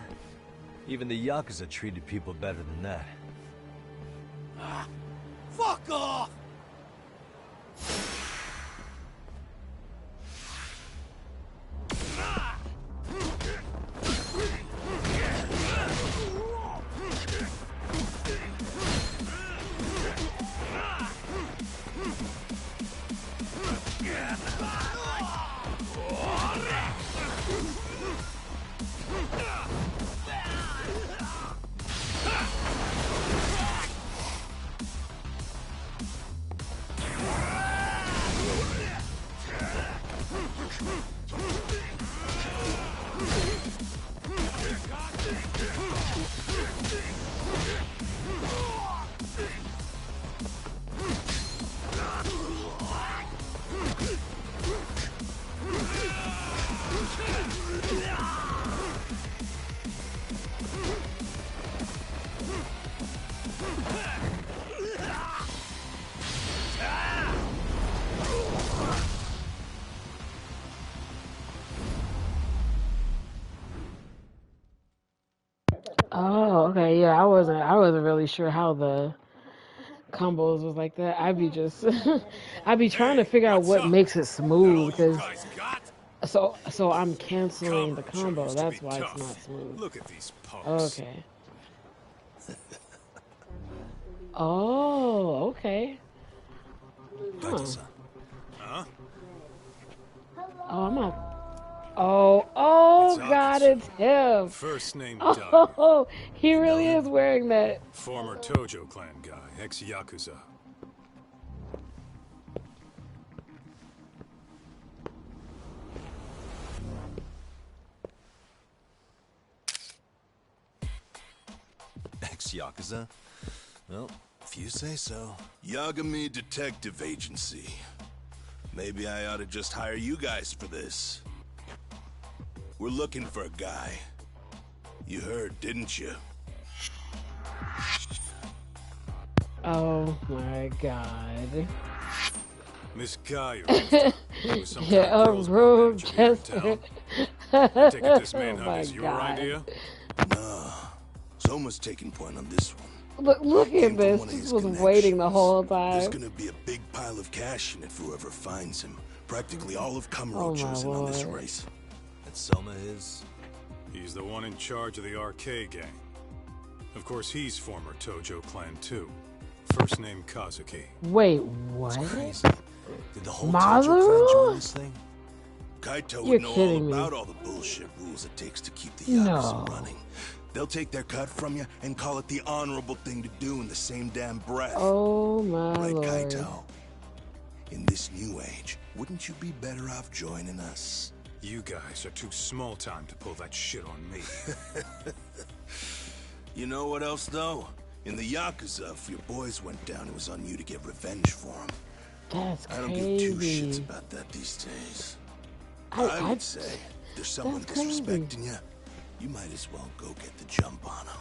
Even the Yakuza treated people better than that.
Ah, fuck off!
Oh, okay, yeah, I wasn't really sure how the combos was like that. I'd be just, I'd be trying to figure out what makes it smooth, because so I'm canceling the combo. That's why it's not smooth.
Look at these punks.
Okay. Oh, okay. Huh.
Huh?
Oh, I'm not. Oh, God, it's him.
First name
Oh, he really is wearing that.
Former Tojo clan guy, ex-Yakuza.
Ex-Yakuza? Well, if you say so.
Yagami Detective Agency. Maybe I ought to just hire you guys for this. We're looking for a guy. You heard, didn't you?
Oh my God.
Miss Cairo.
Yeah, a room just.
Take it this manhunt
Oh
is your
God.
idea?
Nah. Soma's taking point on this one.
Look at this. This was waiting the whole
There's
time.
gonna be a big pile of cash in it for whoever finds him. Practically all of
Oh
Kamurocho's
my
in on this
Lord.
race.
And Soma is?
He's the one in charge of the RK gang. Of course, he's former Tojo clan too. First name Kazuki.
Wait, what?
Did the whole
Maru?
Tojo clan join this thing?
Kaito
You're
would know all
kidding me.
about all the bullshit rules it takes to keep the Yakuza
No.
running. They'll take their cut from you and call it the honorable thing to do in the same damn breath.
Oh my
Right,
Lord.
Kaito? In this new age, wouldn't you be better off joining us?
You guys are too small time to pull that shit on me.
You know what else, though? In the Yakuza, if your boys went down, it was on you to get revenge for them.
That's
I don't give two
crazy.
shits about that these days.
I
I would say, if there's someone
that's crazy.
disrespecting you, you might as well go get the jump on them.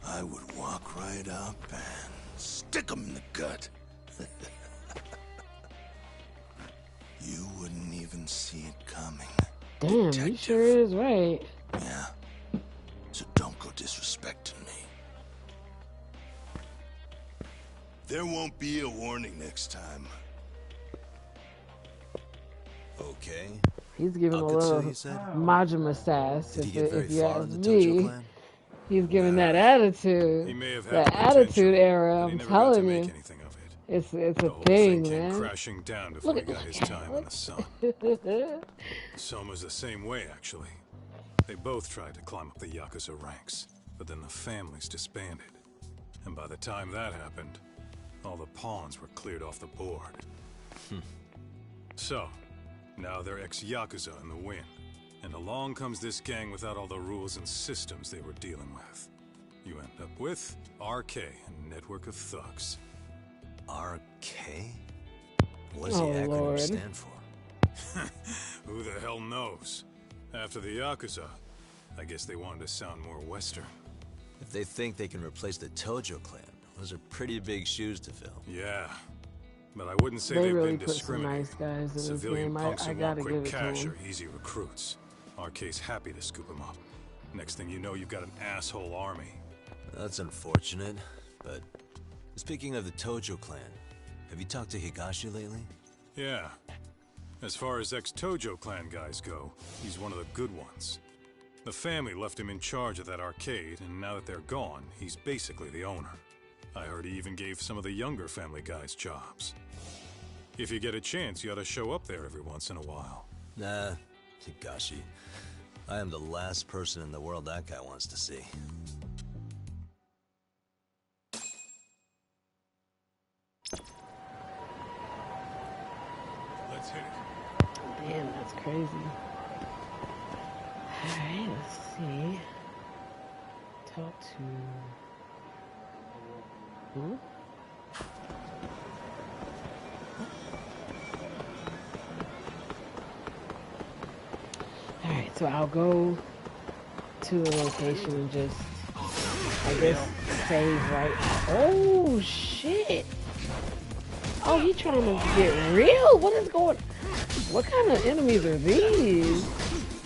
I would walk right up and stick them in the gut. You wouldn't even see it coming.
Damn, he sure is right.
Yeah. So don't go disrespecting me. There won't be a warning next time. Okay.
He's giving a little Majima sass.
Did he
If,
get very
if you
far
ask
in the Tojo
me,
clan?
he's giving that attitude.
He may have had
That
potential,
attitude era.
but he
I'm
never got to
telling
make
you,
anything of it.
it's a
The whole
thing,
came
man.
crashing down before
Look
he
at
got his
look
time in the sun. Soma's the same way, actually. They both tried to climb up the Yakuza ranks, but then the families disbanded. And by the time that happened, all the pawns were cleared off the board. So, now they're ex-Yakuza in the wind. And along comes this gang without all the rules and systems they were dealing with. You end up with RK, a network of thugs.
RK? What does the acronym
Lord.
stand for?
Who the hell knows? After the Yakuza, I guess they wanted to sound more Western.
If they think they can replace the Tojo clan, those are pretty big shoes to fill.
Yeah, but I wouldn't say
They
they've
really
been
put some
discriminating.
nice guys in this
Civilian
game.
punks
I
who
gotta
want
give
quick
it to
cash
them.
are easy recruits. RK's happy to scoop them up. Next thing you know, you've got an asshole army.
That's unfortunate, but speaking of the Tojo clan, have you talked to Higashi lately?
Yeah. As far as ex-Tojo clan guys go, he's one of the good ones. The family left him in charge of that arcade, and now that they're gone, he's basically the owner. I heard he even gave some of the younger family guys jobs. If you get a chance, you ought to show up there every once in a while.
Nah, Higashi. I am the last person in the world that guy wants to see.
Let's hit it.
Damn, that's crazy. Alright, let's see. Talk to... Who? Alright, so I'll go to the location and just, I guess, save right. Oh, shit! Oh, he trying to get real? What is going... What kind of enemies are these?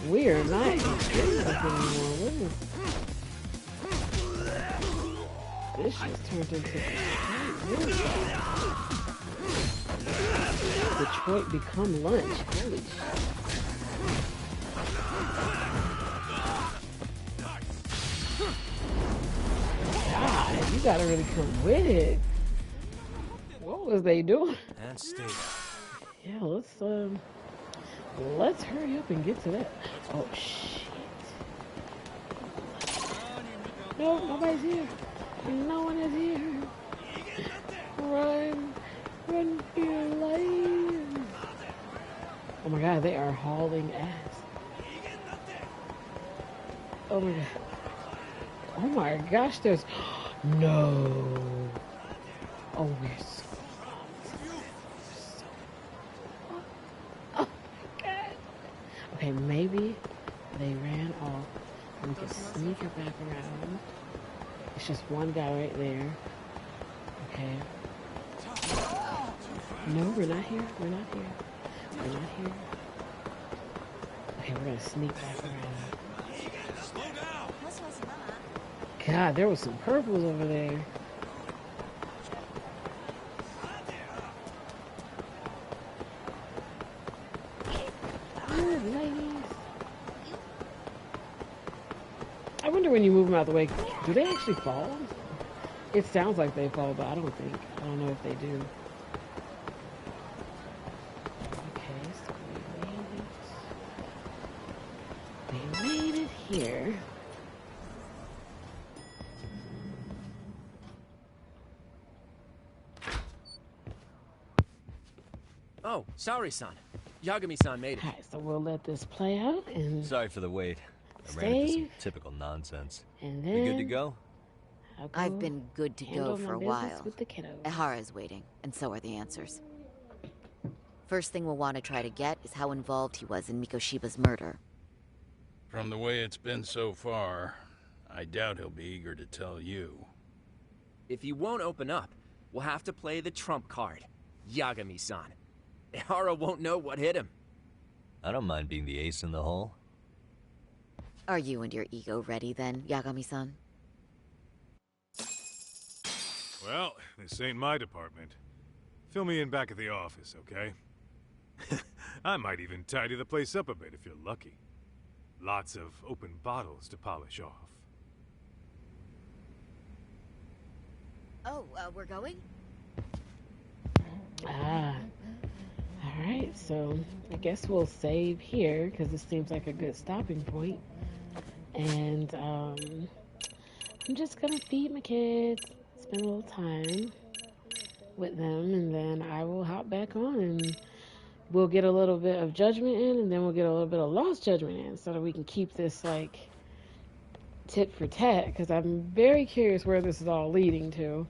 We are not in this anymore. What is... This just turned into... Detroit become lunch. Holy shit. God, you gotta really come with it. What was they doing?
And stay down.
Yeah, let's hurry up and get to that. Oh shit. No, nobody's here. No one is here. Run. Run for your life. Oh my god, they are hauling ass. Oh my god. Oh my gosh, there's... No. Oh, we're so... Oh my god. Okay, maybe they ran off and we can sneak it back around. It's just one guy right there. Okay. No, we're not here. We're not here. We're not here. Okay, we're gonna sneak back around. God, there was some purples over there. Good, ladies. I wonder when you move them out the way, do they actually fall? It sounds like they fall, but I don't know if they do. Okay, so we made it here.
Oh, sorry-san. Yagami-san made it.
Alright, so we'll let this play out and...
Sorry for the wait. I ran into some
Save.
typical nonsense.
And
We good to
then
go?
I've been good to go
handle
for a
my
while.
business with the kiddos.
Ehara's waiting, and so are the answers. First thing we'll want to try to get is how involved he was in Mikoshiba's murder.
From the way it's been so far, I doubt he'll be eager to tell you.
If he won't open up, we'll have to play the trump card. Yagami-san. Ehara won't know what hit him.
I don't mind being the ace in the hole.
Are you and your ego ready then, Yagami-san?
Well, this ain't my department. Fill me in back at the office, okay? I might even tidy the place up a bit if you're lucky. Lots of open bottles to polish off.
Oh, we're going?
Ah. Alright, so I guess we'll save here because this seems like a good stopping point. And I'm just gonna feed my kids. spend a little time with them, and then I will hop back on and we'll get a little bit of Judgment in, and then we'll get a little bit of Lost Judgment in, so that we can keep this like tit for tat, because I'm very curious where this is all leading to.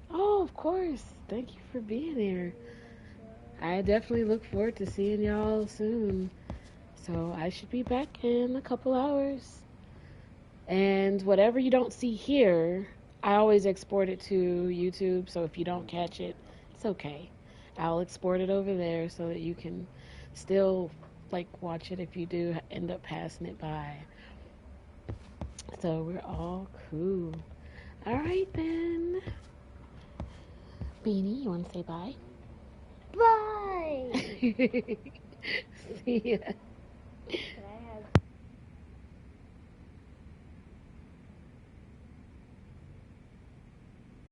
Oh, of course. Thank you for being here. I definitely look forward to seeing y'all soon. So I should be back in a couple hours. And whatever you don't see here, I always export it to YouTube, so if you don't catch it, it's okay. I'll export it over there so that you can still like watch it if you do end up passing it by. So we're all cool. Alright then. Beanie, you want to say bye?
Bye!
See ya.